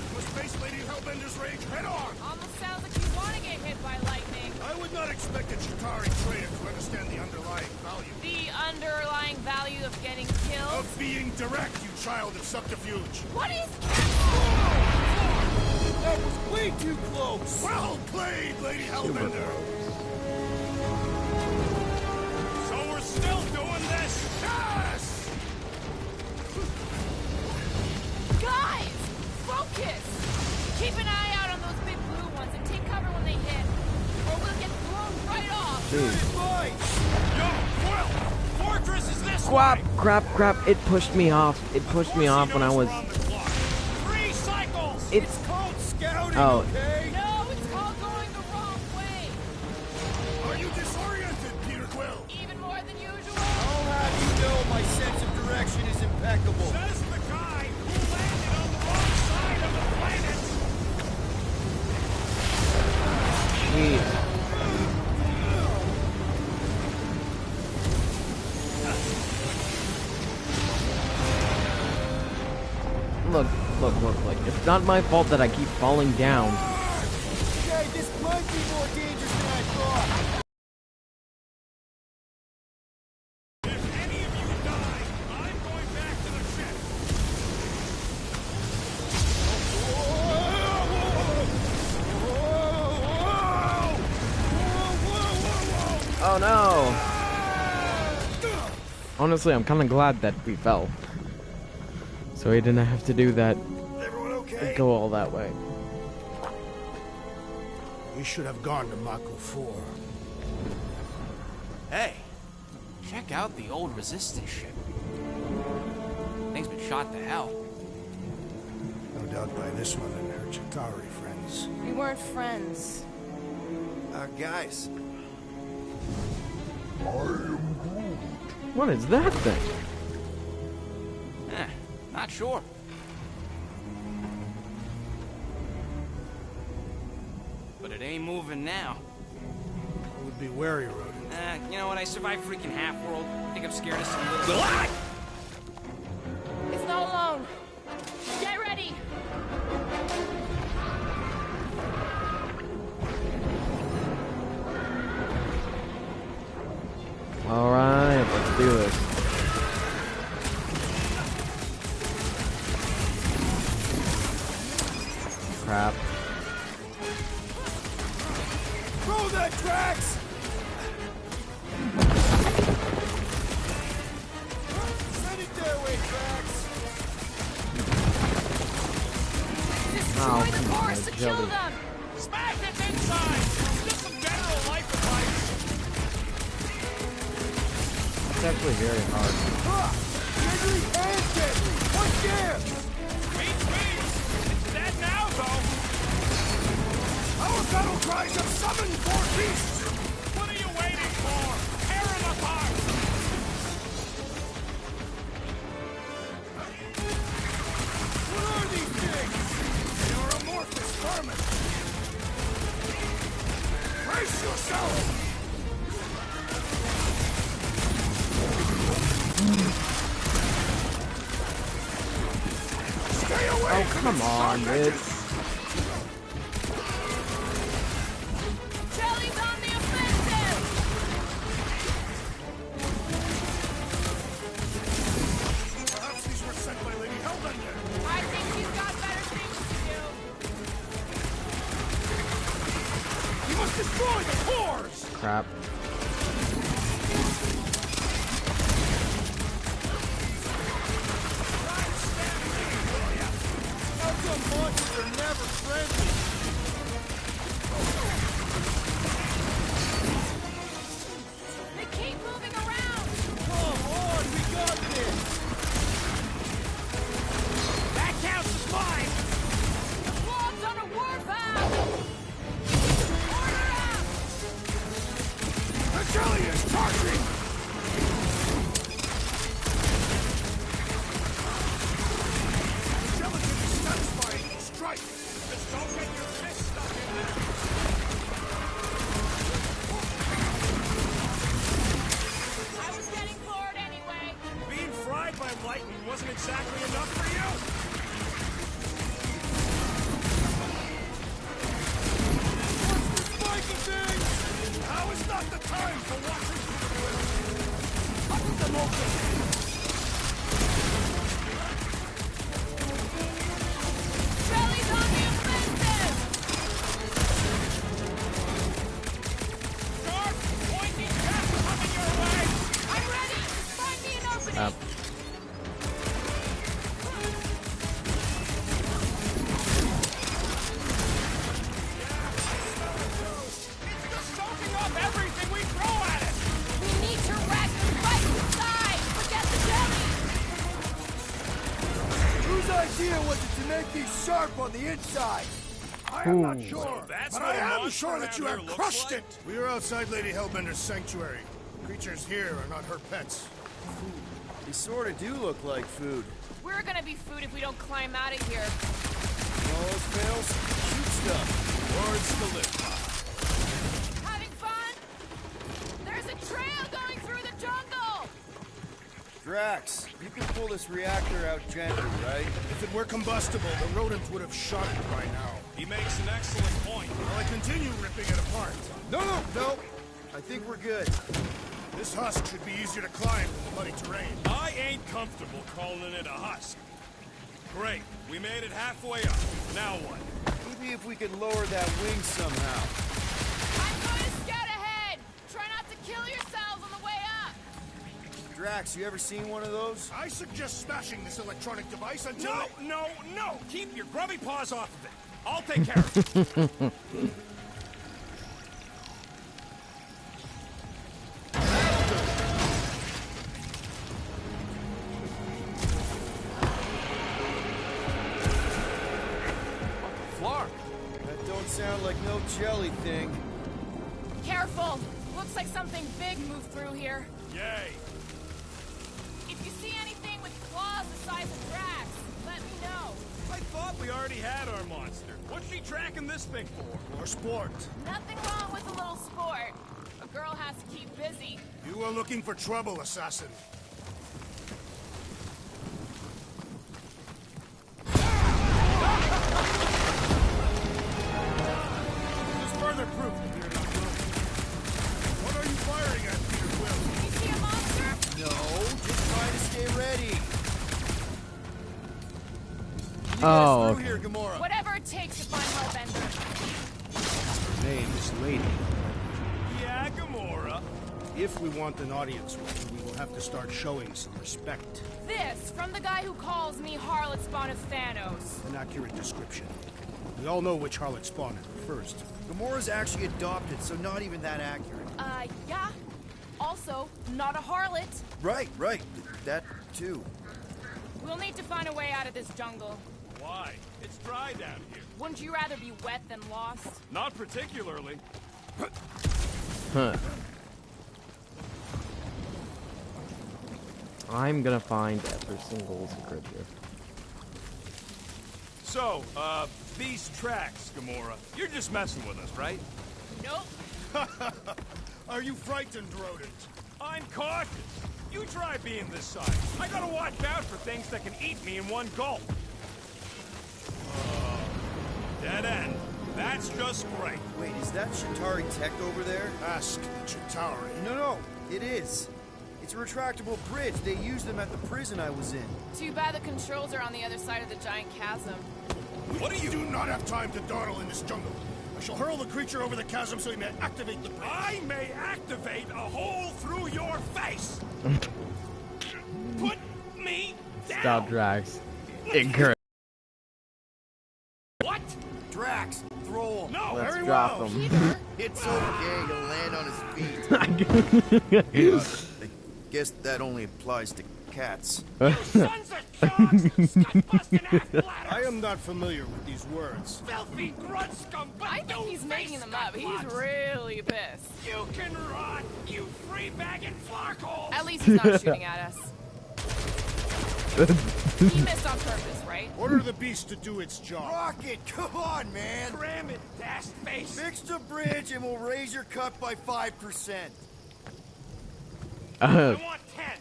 C: We must face Lady Hellbender's rage head on.
D: Almost sounds like you want to get hit by lightning.
C: I would not expect a Chitauri trader to understand the underlying value.
D: The underlying value of getting killed?
C: Of being direct, you child of subterfuge.
D: What is...
B: That was way too close.
C: Well played, Lady Hellbender.
J: So we're still doing this?
C: Yes!
D: Guys! Focus! Keep an eye out on those big blue ones and take cover when they hit. Or we'll get blown right off.
B: Good advice.
J: Yo, Quill! Fortress is this
A: Crap,
J: way!
A: crap. It pushed me off. It pushed me off when I was...
J: 3 cycles!
A: It's
B: called scouting,
A: Oh.
B: okay?
D: No, it's called going the wrong way.
C: Are you disoriented, Peter Quill?
D: Even more than usual.
B: I'll have you know my sense of direction is impeccable.
J: Says the guy who landed on the wrong side of the planet!
A: Jeez. Look. It's not my fault that I keep falling down.
B: Okay, this might be more dangerous than I thought.
J: If any of you die, I'm going back to the ship.
A: Oh no! Honestly, I'm kind of glad that we fell. So he didn't have to do that.
C: Everyone okay?
A: Go all that way.
C: We should have gone to Mako 4.
E: Hey, check out the old Resistance ship. Thing's been shot to hell.
C: No doubt by this one and her Chitauri friends.
D: We weren't friends.
B: Guys.
A: What is that thing?
E: Not sure. But it ain't moving now.
C: I would be wary, Rodent.
E: You know what? I survived freaking Half-World. I think I'm scared of some little...
D: It's not alone. Get ready.
A: do this. Crap.
B: Throw that, Drax! Send it their way, Drax!
D: Destroy the
A: come on,
D: force to kill
A: jelly.
D: them!
E: Smash them inside! Just some general life advice.
A: It's actually very hard.
B: Deadly and deadly! What gives?
E: Beats beats! It's dead now, though.
B: Our battle cries have summoned four beasts!
E: What are you waiting for? Tear them apart!
B: What are these things? They are amorphous vermin! Brace yourself! Stay away
A: Oh,
B: from
A: come
B: its
A: on,
B: sharp
A: bitch.
B: edges.
D: Jelly's on the offensive!
B: Perhaps these were sent by Lady Hellbender.
D: I think he's got better things to do.
B: You must destroy the cores!
A: Crap.
B: How come monsters are never friendly?
D: They keep moving around!
B: Come on, we got this!
E: That counts as mine!
D: The blob's on a warpath! Order up!
B: The jelly is charging! Gelatin is satisfying the strike!
E: Just don't get your fist stuck in there.
D: I was getting bored anyway.
E: Being fried by lightning wasn't exactly enough for you?
B: Spiky thing! Now is not the time for watching Cut them open!
D: Jelly's on the offensive!
E: Sharp, pointy trap coming your way!
D: I'm ready! Find me an opening!
E: It's just soaking up everything we throw at it!
D: We need to wreck the fight inside! Forget the jelly!
B: Whose idea was it to make these sharp on the inside? I am not sure,
E: So that's
B: but
E: what
B: I
E: a
B: am
E: monster
B: sure that you
E: around
B: have
E: here
B: crushed
E: looks
B: it! We are outside Lady Hellbender's sanctuary. Creatures here are not her pets.
M: They sort of do look like food.
D: We're gonna be food if we don't climb out of here.
M: All else fails, shoot stuff.
J: Words to live by.
D: Having fun? There's a trail going through the jungle!
M: Drax, you can pull this reactor out gently, right?
C: If it were combustible, the rodents would have shot it by now.
J: He makes an excellent point.
C: Will I continue ripping it apart?
M: No! I think we're good.
C: This husk should be easier to climb than the muddy terrain.
J: I ain't comfortable calling it a husk. Great, we made it halfway up. Now what?
M: Maybe if we could lower that wing somehow.
D: I'm going to scout ahead! Try not to kill yourselves on the way up!
M: Drax, you ever seen one of those?
C: I suggest smashing this electronic device until
E: No! Keep your grubby paws off of it. I'll take care of it.
J: Flark!
M: That don't sound like no jelly thing.
D: Careful! Looks like something big moved through here.
J: Yay!
D: If you see anything with claws the size of Drax, let me know.
J: I thought we already had our monster. What's she tracking this thing for?
C: more sport.
D: Nothing wrong with a little sport. A girl has to keep busy.
C: You are looking for trouble, assassin. This is further proof that we are not broken. What are you firing at, Peter Quill?
D: You see a monster?
M: No,
A: Oh,
B: through
A: okay.
B: here, Gamora.
D: Whatever it takes to find Hellbender.
C: Her name is Lady.
J: Yeah, Gamora.
C: If we want an audience with her, we will have to start showing some respect.
D: This from the guy who calls me Harlot Spawn of Thanos.
C: An accurate description. We all know which harlot spawn it refers to.
B: Gamora's actually adopted, so not even that accurate.
D: Yeah. Also, not a harlot.
B: Right. That too.
D: We'll need to find a way out of this jungle.
J: Why? It's dry down here.
D: Wouldn't you rather be wet than lost?
J: Not particularly.
A: Huh. I'm gonna find every single secret here.
J: So, these tracks, Gamora. You're just messing with us, right?
D: Nope.
C: Are you frightened, rodent?
J: I'm cautious. You try being this size. I gotta watch out for things that can eat me in one gulp. Dead end. That's just great.
B: Wait, is that Chitauri tech over there?
C: Ask Chitauri.
B: No, it is. It's a retractable bridge. They used them at the prison I was in.
D: Too bad the controls are on the other side of the giant chasm.
C: What do you do not have time to dawdle in this jungle? I shall hurl the creature over the chasm so he may activate the bridge.
J: I may activate a hole through your face. Put me down.
A: Stop, Drax. Encourage.
J: What?
B: Drax, throw him.
J: No,
A: Let's
J: very
A: drop
J: well.
A: him.
B: It's okay. He'll land on his feet. I guess that only applies to cats.
J: You sons of dogs! Scut-busting ass bladders!
C: I am not familiar with these words.
J: Filthy grunt scum!
D: I think he's making them up. He's really pissed.
J: You can rot, you free-bagging flarkholes!
D: At least he's not shooting at us. He missed on purpose, right?
C: Order the beast to do its job.
B: Rocket, come on, man.
J: Cram it, ass face!
B: Fix the bridge and we'll raise your cut by 5%.
J: I want 10!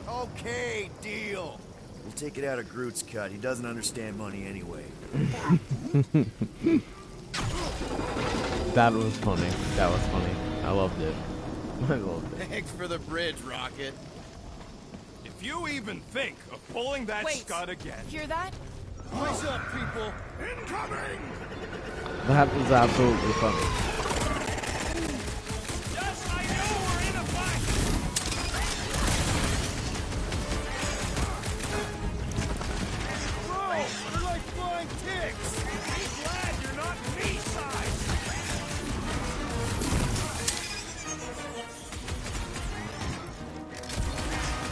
B: Okay, deal. We'll take it out of Groot's cut. He doesn't understand money anyway.
A: That was funny. That was funny. I loved it. I loved it.
B: Thanks for the bridge, Rocket.
J: If you even think of pulling that
D: Wait.
J: scud again...
D: Hear that?
C: Rise up, people. Incoming!
A: That was absolutely funny.
J: Yes, I know we're in a fight!
B: Bro, they're like flying ticks.
J: Be glad you're not me size!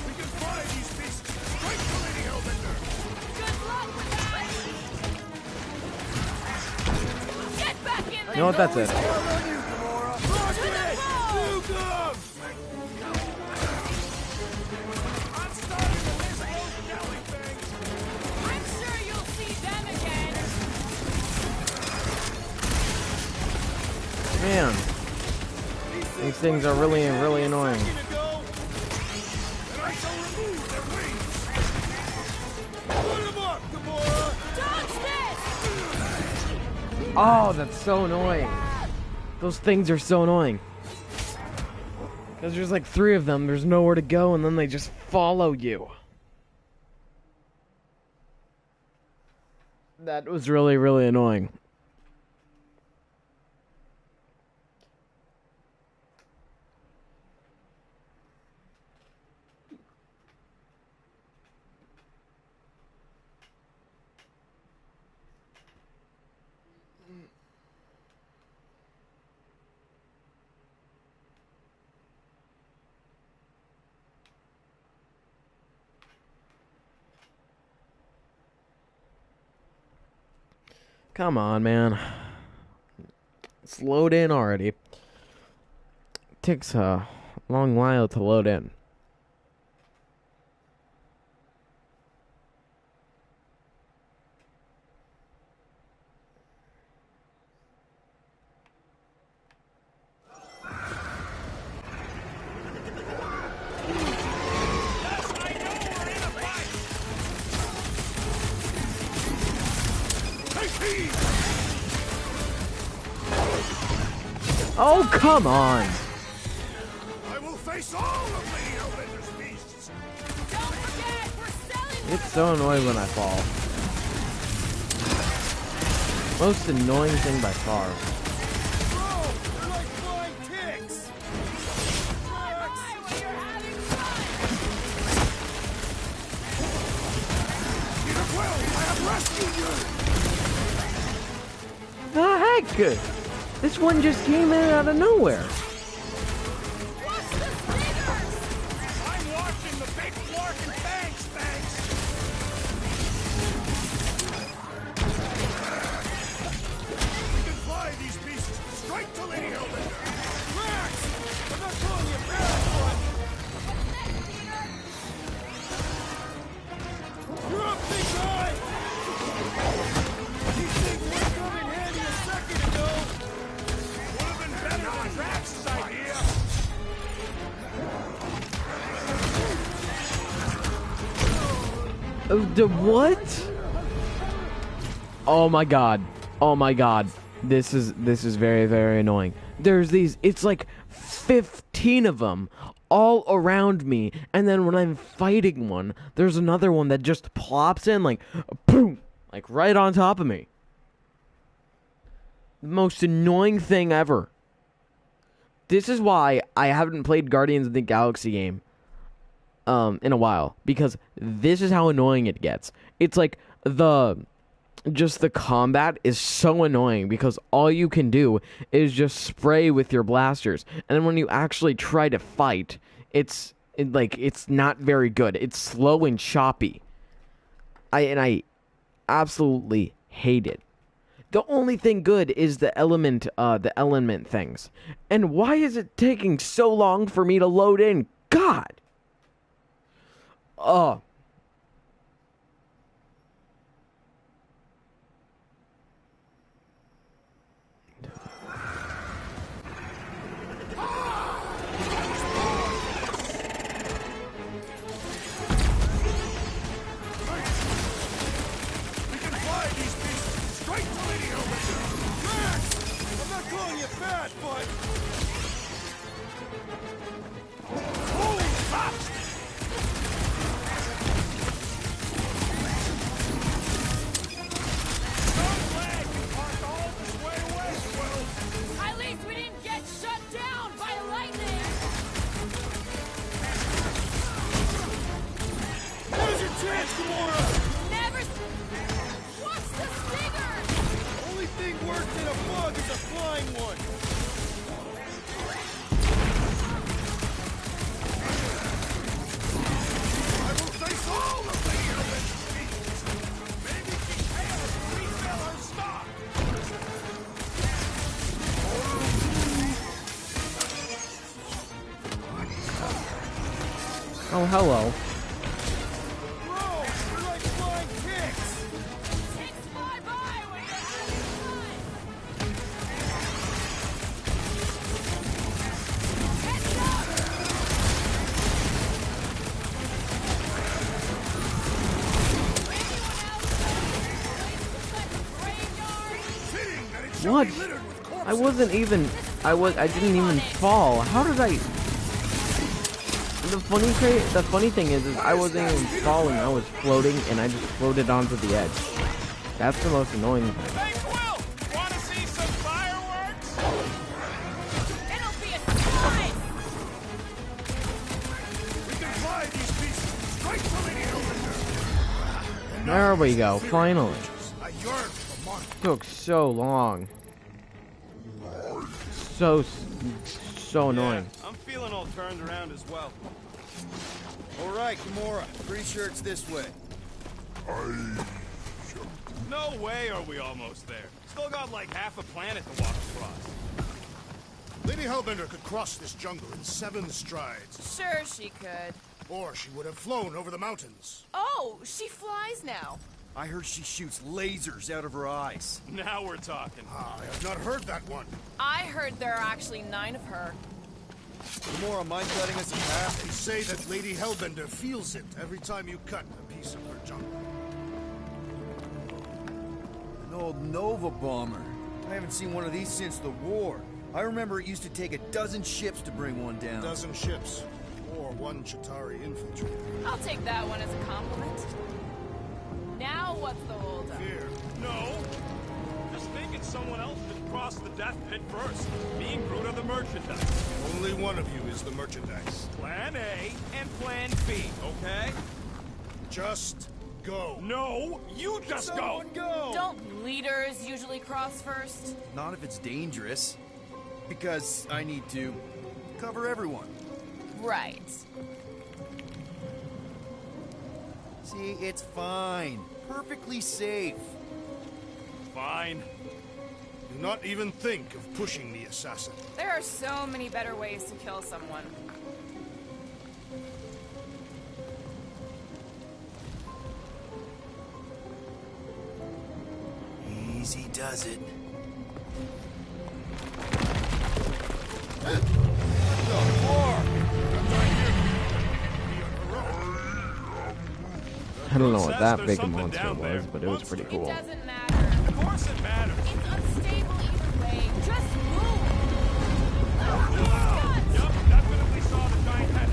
J: We can fly these beasts straight to Lady Hellbender!
D: Good luck with that! Get back in there!
A: You know what? That's it.
B: Well on you, Gamora. Rocket! Nuke 'em!
J: I'm starting to miss those jelly things!
D: I'm sure you'll see them again.
A: Man, these things are really, really annoying.
J: And I shall remove their wings!
B: Put 'em up, Gamora!
D: Dodge this!
A: Oh, that's so annoying. Those things are so annoying. Because there's like 3 of them, there's nowhere to go, and then they just follow you. That was really, really annoying. Come on, man. It's load in already. Takes a long while to load in. Oh, come on!
J: I will face all of Lady Hellbender's beasts!
D: Don't forget, we're selling
A: It's so annoying when I fall. Most annoying thing by far.
B: They're like flying ticks!
L: Peter Quill, I have rescued you!
A: The heck? This one just came in out of nowhere.
J: I'm watching the big Larkin tanks, thanks!
L: We can fly these pieces straight to Lady Hellbender!
B: Max! I'm not calling you bad, but... You're up, big guy! These things would have come in handy a second ago!
J: Would have been better than Drax's idea!
A: The what? Oh my god. Oh my god. This is very, very annoying. There's these, it's like 15 of them all around me, and then when I'm fighting one, there's another one that just plops in like boom, like right on top of me. The most annoying thing ever. This is why I haven't played Guardians of the Galaxy game in a while, because this is how annoying it gets. It's like the combat is so annoying because all you can do is just spray with your blasters, and then when you actually try to fight, it's not very good. It's slow and choppy. I absolutely hate it. The only thing good is the element things. And why is it taking so long for me to load in? God.
L: We can fly these pieces straight to Lady Hellbender!
B: Max! I'm not calling you bad, but...
L: Oh, stop!
J: Don't lag! You parked all this way away, Quill!
D: At least we didn't get shut down by lightning!
B: Now's your chance, Gamora!
D: Never... What's the stinger?
B: Only thing worse than a bug is a flying one!
L: I will face all of Lady Hellbender's beasts!
J: Maybe she's able to refill her stock!
A: Oh, hello.
B: Bro, you're like flying ticks!
D: Ticks fly by when you're having fun! Heads up! Anyone else know this place looks like a graveyard?
L: Fitting that it should
A: What?
L: be littered with corpses!
A: I didn't even fall. How did I? The funny thing is I wasn't even falling. I was floating, and I just floated onto the edge. That's the most annoying thing.
J: Hey, Quill! Wanna see some fireworks?
D: It'll be a surprise!
L: We can fly these pieces straight to Lady Hellbender!
A: There we go. Finally.
L: I yearn for the month.
A: Took so long. So annoying.
J: Yeah, I'm feeling all turned around as well.
B: Alright, Gamora. Pretty sure it's this way.
J: No way are we almost there. Still got like half a planet to walk across.
L: Lady Hellbender could cross this jungle in 7 strides.
D: Sure she could.
L: Or she would have flown over the mountains.
D: Oh, she flies now.
B: I heard she shoots lasers out of her eyes.
J: Now we're talking.
L: I have not heard that one.
D: I heard there are actually 9 of her.
B: Gamora, mind cutting us a path?
L: They say that Lady Hellbender feels it every time you cut a piece of her jungle.
B: An old Nova bomber. I haven't seen one of these since the war. I remember it used to take 12 ships to bring one down.
L: 12 ships. Or 1 Chitauri infiltrator.
D: I'll take that one as a compliment. Now what's the holdup?
L: Fear.
J: No. Just was thinking someone else should cross the death pit first. Me and Groot are the merchandise.
L: Only one of you is the merchandise.
J: Plan A and Plan B, okay?
L: Just go.
J: No, you just
B: Someone
J: go.
D: Don't leaders usually cross first?
B: Not if it's dangerous. Because I need to cover everyone.
D: Right.
B: See, it's fine. Perfectly safe.
J: Fine.
L: Do not even think of pushing the assassin.
D: There are so many better ways to kill someone.
B: Easy does it.
A: I don't know what that big a monster was, but it was pretty cool.
D: It doesn't matter.
J: Of course it matters.
D: It's unstable either way. Just move.
J: Yup, definitely saw the giant head.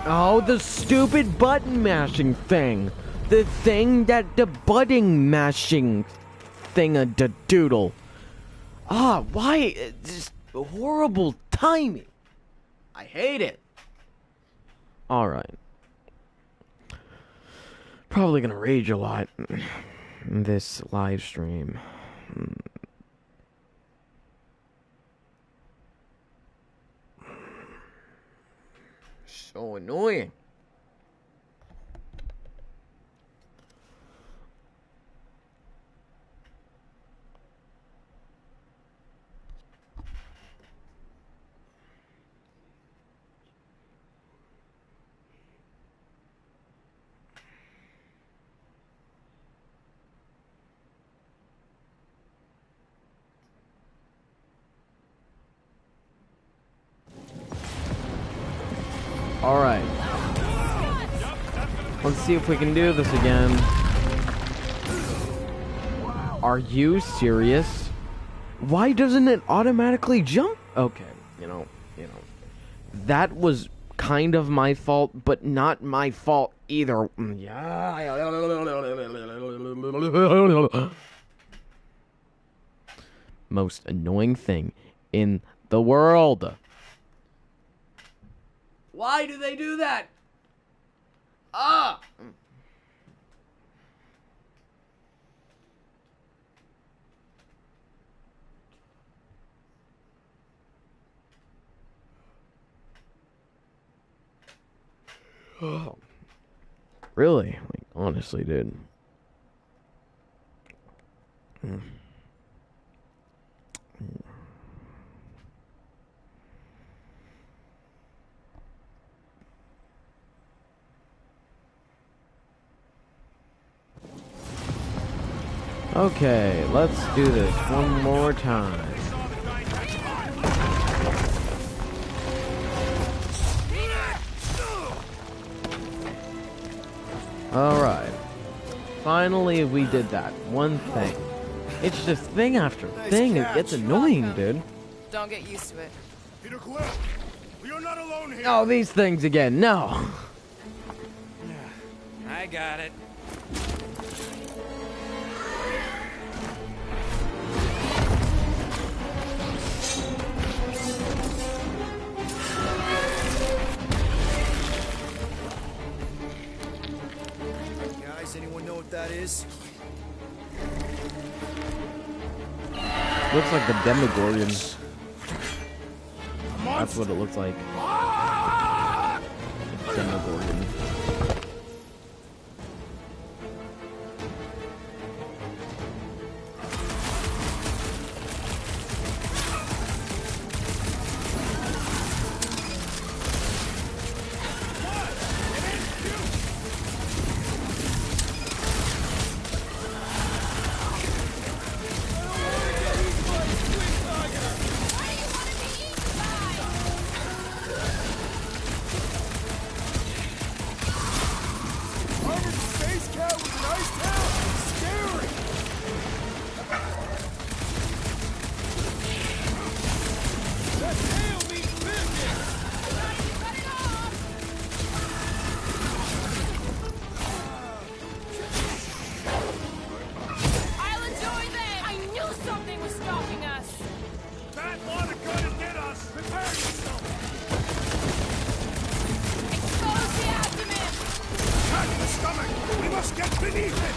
A: Oh, the stupid button mashing thing. The thing that the button mashing thing-a-doodle. Ah, why? Just horrible timing. I hate it. Alright. Probably gonna rage a lot in this live stream. So annoying. Alright. Let's see if we can do this again. Are you serious? Why doesn't it automatically jump? Okay, you know. That was kind of my fault, but not my fault either. Yeah. Most annoying thing in the world. Why do they do that? Ah! Oh. Really? Like, honestly, dude. Okay, let's do this one more time. Alright. Finally, we did that. One thing. It's just thing after thing. It gets annoying, dude.
D: Don't get used to it.
L: Peter Quill, we are not alone here.
A: Oh, these things again. No.
E: I got it.
B: Guys, anyone know what that is?
A: Looks like the Demogorgon. That's what it looks like. Demogorgon.
L: Beneath it!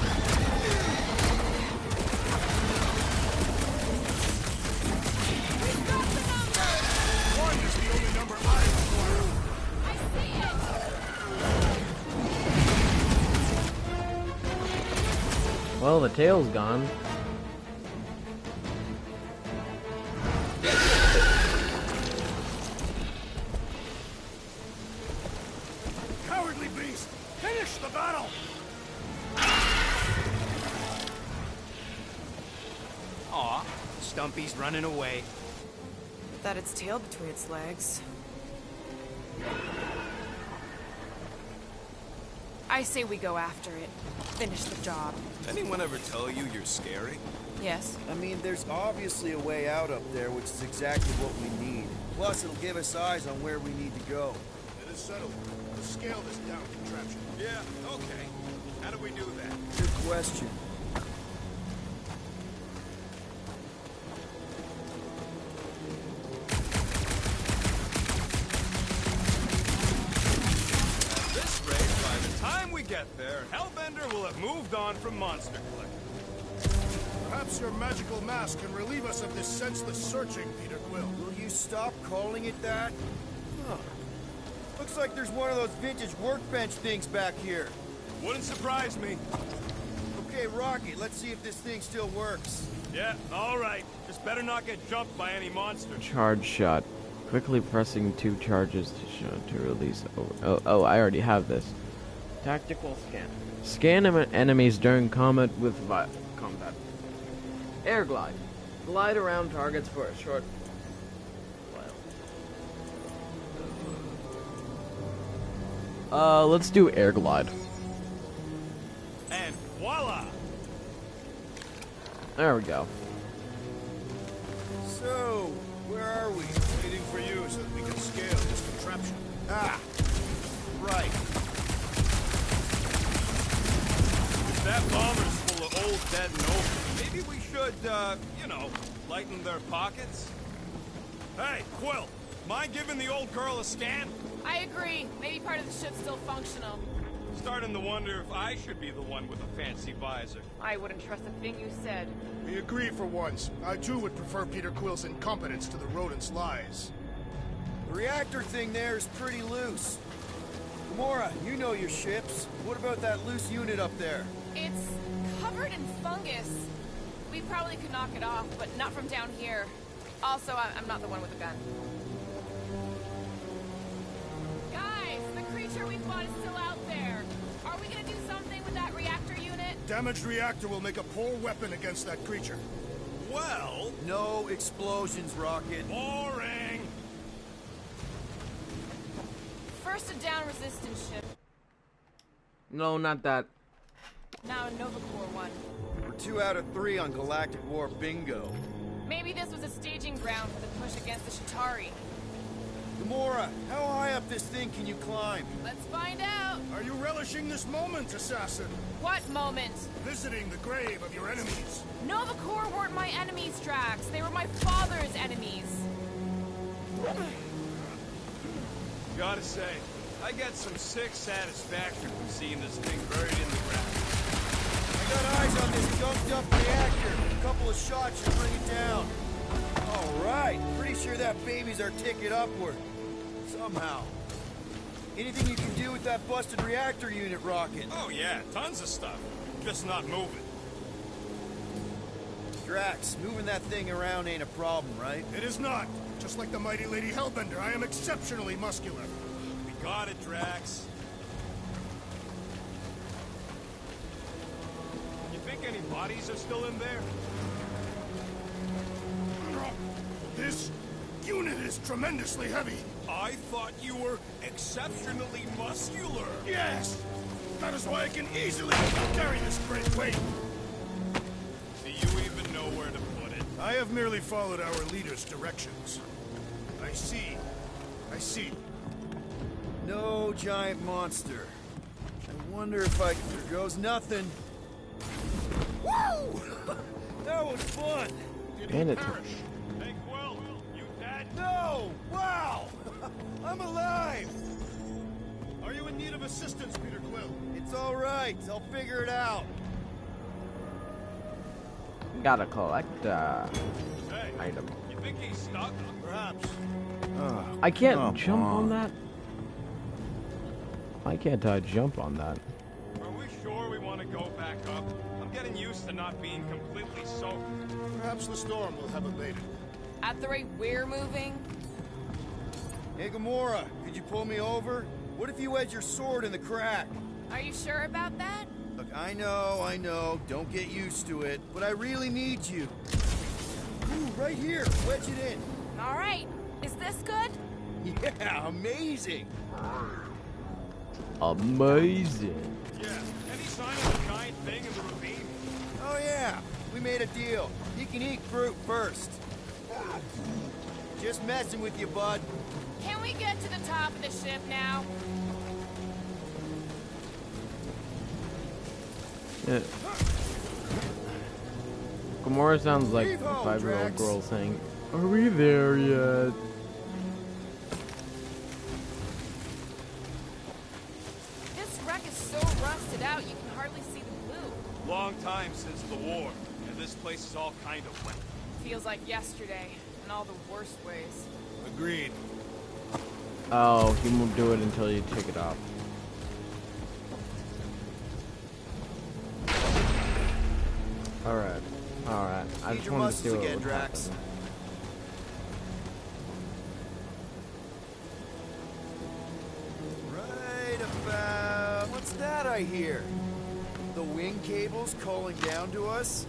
D: We've got the number!
L: One is the only number I require.
D: I see it!
A: Well, the tail's gone.
L: Cowardly beast! Finish the battle!
E: Aw, Stumpy's running away.
N: That its tail between its legs. I say we go after it. Finish the job.
J: Anyone ever tell you you're scary?
N: Yes.
B: I mean, there's obviously a way out up there, which is exactly what we need. Plus, it'll give us eyes on where we need to go.
L: It is settled. Let's scale this down contraption.
J: Yeah, okay. How do we do that?
B: Good question.
J: At this rate, by the time we get there, Hellbender will have moved on from Monster Click.
L: Perhaps your magical mask can relieve us of this senseless searching, Peter Quill.
B: Will you stop calling it that? Huh. Looks like there's one of those vintage workbench things back here.
J: Wouldn't surprise me.
B: Okay, Rocky, let's see if this thing still works.
J: Yeah, all right. Just better not get jumped by any monster.
A: Charge shot. Quickly pressing 2 charges to release. Oh, I already have this. Tactical scan. Scan enemies during combat with combat. Air glide. Glide around targets for a short while. Let's do air glide.
J: And voila!
A: There we go.
B: So, where are we?
L: Waiting for you so that we can scale this contraption.
B: Ah, right.
J: If that bomber's full of old dead nobles, maybe we should, you know, lighten their pockets? Hey, Quill, mind giving the old girl a scan?
D: I agree. Maybe part of the ship's still functional.
J: Starting to wonder if I should be the one with a fancy visor.
N: I wouldn't trust a thing you said.
L: We agree for once. I too would prefer Peter Quill's incompetence to the rodent's lies.
B: The reactor thing there is pretty loose. Gamora, you know your ships. What about that loose unit up there?
D: It's covered in fungus. We probably could knock it off, but not from down here. Also, I'm not the one with a gun. Guys, the creature we fought is still out there. Are we gonna do something with that reactor unit?
L: Damaged reactor will make a poor weapon against that creature.
J: Well...
B: No explosions, Rocket.
J: Boring!
D: First a down resistance ship.
A: No, not that.
D: Now a Nova Corps one.
B: We're 2 out of 3 on Galactic War bingo.
D: Maybe this was a staging ground for the push against the Shatari.
B: Gamora, how high up this thing can you climb?
D: Let's find out.
L: Are you relishing this moment, assassin?
D: What moment?
L: Visiting the grave of your enemies.
D: Nova Corps weren't my enemies, Drax. They were my father's enemies.
J: Gotta say, I get some sick satisfaction from seeing this thing buried in the ground.
B: I got eyes on this gunked up reactor. A couple of shots should bring it down. All right. Pretty sure that baby's our ticket upward. Somehow. Anything you can do with that busted reactor unit, Rocket?
J: Oh yeah, tons of stuff. Just not moving.
B: Drax, moving that thing around ain't a problem, right?
L: It is not. Just like the mighty Lady Hellbender, I am exceptionally muscular.
J: We got it, Drax. You think any bodies are still in there?
L: This unit is tremendously heavy.
J: I thought you were exceptionally muscular.
L: Yes! That is why I can easily carry this great weight.
J: Do you even know where to put it?
L: I have merely followed our leader's directions. I see. I see.
B: No giant monster. I wonder if I can... There goes nothing. Woo! That was fun.
L: Did he perish?
J: Hey, Quill, you dead?
B: No! Wow! I'm alive!
J: Are you in need of a
L: assistance, Peter Quill.
B: It's all right. I'll figure it out.
A: Gotta collect,
J: Hey,
A: item.
J: you think he's stuck?
L: Perhaps.
A: I can't jump on that? Why can't I jump on that?
J: Are we sure we want to go back up? I'm getting used to not being completely soaked.
L: Perhaps the storm will have abated.
N: At the rate we're moving,
B: Hey, Gamora, could you pull me over? What if you wedge your sword in the crack?
N: are you sure about that?
B: Look, I know. Don't get used to it. But I really need you. Ooh, right here. Wedge it in.
N: All right. Is this good?
B: Yeah, amazing.
A: Amazing.
J: Yeah, any sign of the giant thing in the ravine?
B: Oh, yeah. We made a deal. You can eat fruit first. Just messing with you, bud.
N: Can we get to the top of the ship now?
A: Yeah. Gamora sounds like
B: Leave
A: a
B: home,
A: 5-year-old
B: Drax.
A: girl saying, "Are we there yet?"
N: This wreck is so rusted out you can hardly see the blue.
J: Long time since the war, and this place is all kind of wet.
N: Feels like yesterday, in all the worst ways.
L: Agreed.
A: Oh, he won't do it until you take it off. Alright. I
B: Feed
A: just
B: your
A: wanted to see
B: muscles
A: what
B: again,
A: would
B: Drax.
A: happen.
B: Right about... What's that I hear? The wing cables calling down to us?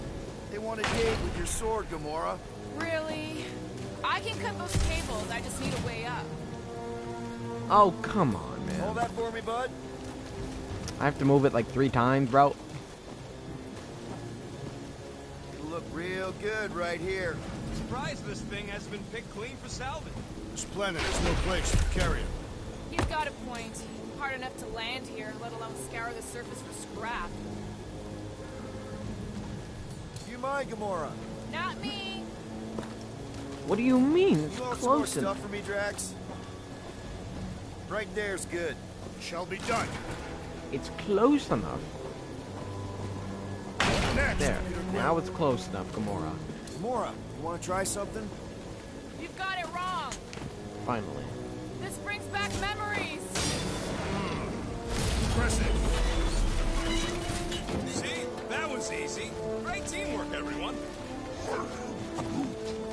B: They want a date with your sword, Gamora.
N: Really? I can cut those cables, I just need a way up.
A: Oh, come on, man.
B: Hold that for me, bud.
A: I have to move it like 3 times, bro.
B: It'll look real good right here.
J: Surprised this thing hasn't been picked clean for salvage.
L: This planet is no place to carry it.
N: He's got a point. Hard enough to land here, let alone scour the surface for scrap.
B: Do you mind, Gamora?
N: Not me.
A: What do you mean? It's
B: You want some more
A: close enough.
B: stuff for me, Drax? Right there's good.
L: Shall be done.
A: It's close enough.
L: Next,
A: There.
L: Peter Quill.
A: Now it's close enough, Gamora.
B: Gamora, you want to try something?
N: You've got it wrong.
A: Finally.
N: This brings back memories.
L: Impressive.
J: See? That was easy. Great teamwork, everyone.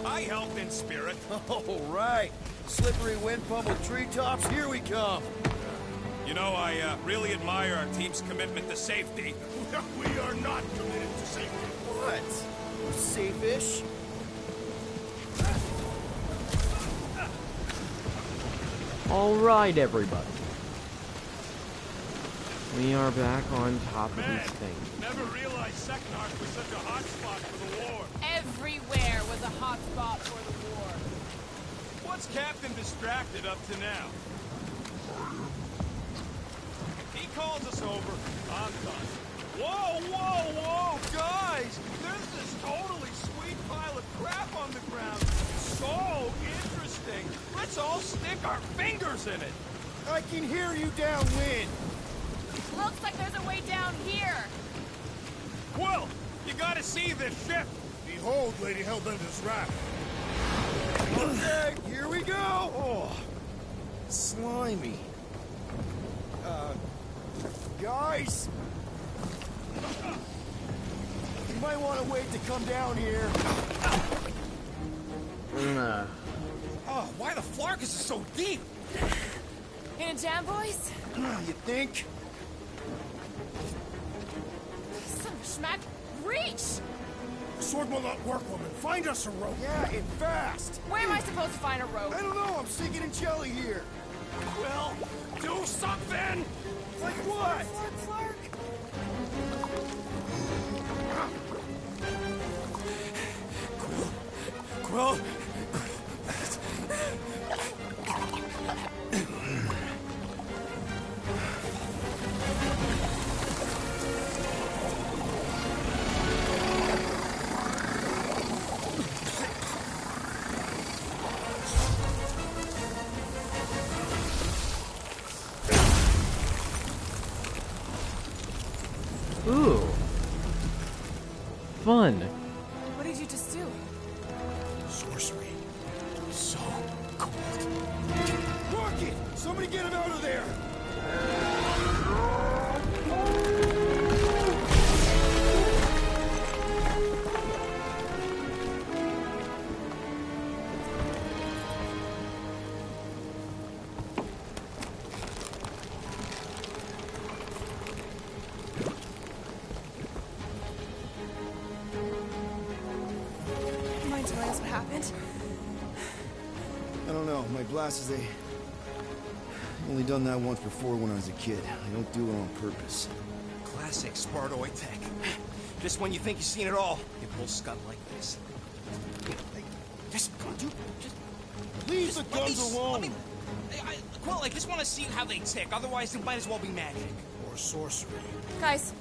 J: I helped in spirit.
B: All right. Slippery wind-pummeled treetops, here we come.
J: You know, I really admire our team's commitment to safety.
L: We are not committed to safety.
B: What? Safe-ish?
A: Alright, everybody. We are back on top of
J: Man,
A: these things.
J: never realized Seknarf was such a hot spot for the war.
N: Everywhere was a hot spot for the war.
J: What's Captain Distracted up to now? He calls us over, I'm done. Whoa, guys! There's this totally sweet pile of crap on the ground. So interesting. Let's all stick our fingers in it.
B: I can hear you downwind.
N: Looks like there's a way down here.
J: Quill, you gotta see this ship.
L: Behold Lady Hellbender's wrath.
B: Okay, here we go. Oh, slimy. Guys? You might want to wait to come down here.
J: Oh, why the Flarkus is so deep?
N: In a jam, boys?
B: You think?
N: Son of a schmack. Reach!
L: The sword will not work, woman. Find us a rope.
B: Yeah, and fast.
N: Where am I supposed to find a rope?
B: I don't know. I'm sinking in jelly here.
J: Quill, do something!
B: Like what?
J: Quill?
A: fun.
N: What did you just do?
C: Sorcery.
E: So cool.
J: Rocket! Somebody get him out of there!
N: Mind telling us what happened?
B: I don't know. My glasses, I've only done that once before when I was a kid. I don't do it on purpose.
E: Classic Spartoid tech. Just when you think you've seen it all, you pull scud like this. Just, come on, dude. Just
J: Leave the guns alone!
E: Quill, I just want to see how they tick. Otherwise, it might as well be magic.
C: Or sorcery.
N: Guys,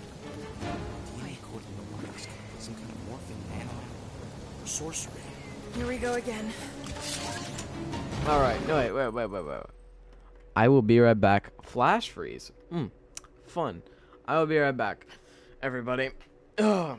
E: DNA code in the box. Some kind of morphing animal.
C: Or sorcery.
N: here we go again.
A: Alright, no, wait. I will be right back. Flash freeze. Fun. I will be right back, everybody. Ugh.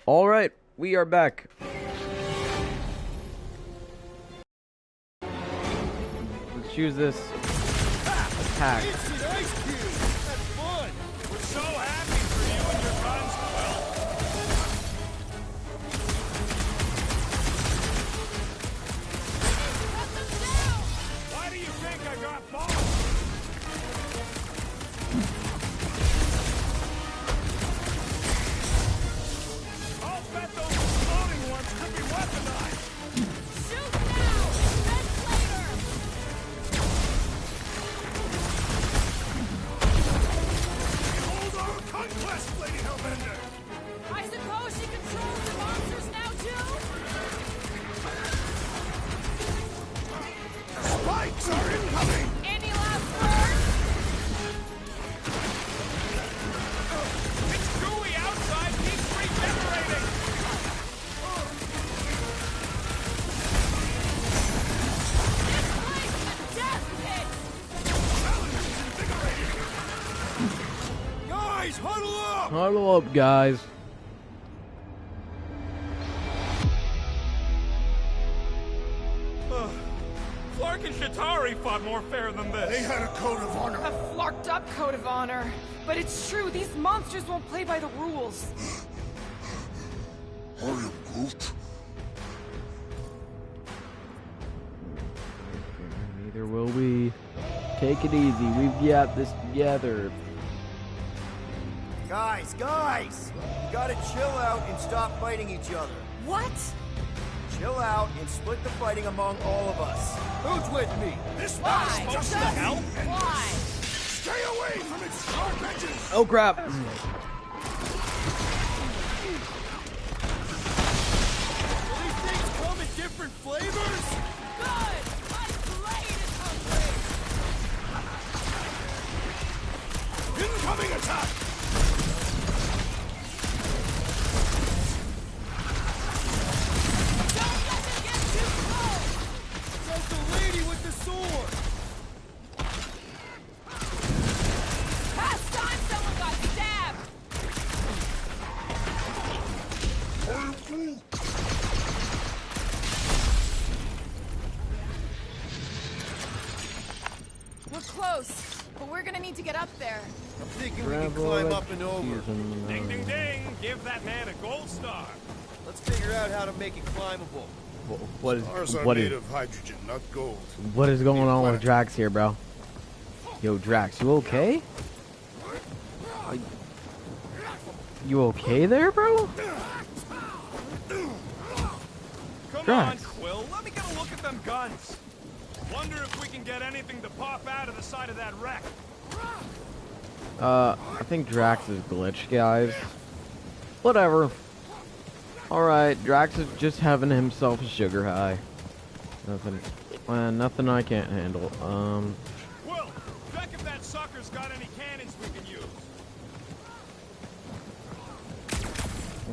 A: All right, we are back. let's use this attack.
J: Instant ice cube! That's fun! We're so happy for you and your guns, Quill. Why do you think I got bombs? I'll bet those exploding ones could be weaponized.
D: Shoot now! Vent later!
L: Hold our conquest, Lady Hellbender!
D: I suppose she controls the monsters now too?
L: Spikes are incoming!
D: Any last words?
J: It's gooey outside, keeps regenerating.
D: This place is a death pit!
J: Guys, huddle up!
A: Huddle up, guys.
J: Clark and Shatari fought more fair than this.
L: They had a code of honor.
N: A flarked up code of honor. But it's true, these monsters won't play by the rules.
L: I am Groot.
A: Neither will we. Take it easy. We've got this together.
B: Guys, you gotta chill out and stop fighting each other.
D: What?
B: Chill out and split the fighting among all of us. Who's with me?
L: This
D: Why?
L: one's supposed to
D: Just
L: help.
D: why?
L: Stay away from its sharp edges.
A: Oh crap!
J: Will these things come in different flavors?
D: Good! My blade is hungry!
L: Incoming attack!
D: Don't let them get too close!
J: Says the lady with the sword.
D: Past time someone got stabbed!
N: We're close, but we're gonna need to get up there.
B: I'm thinking we can climb up and over.
J: Ding, ding, ding. Give that man a gold star.
B: Let's figure out how to make it climbable.
A: What
L: Stars are
A: what
L: made
A: is
L: of hydrogen, not gold.
A: what is going on with Drax here, bro? Yo, Drax, you okay? You okay there, bro?
J: Come
A: Drax.
J: on, Quill. Let me get a look at them guns. Wonder if we can get anything to pop out of the side of that wreck.
A: I think Drax is glitched, guys. Whatever. Alright, Drax is just having himself a sugar high. Nothing I can't handle.
J: Quill, check if that sucker's got any cannons we can use.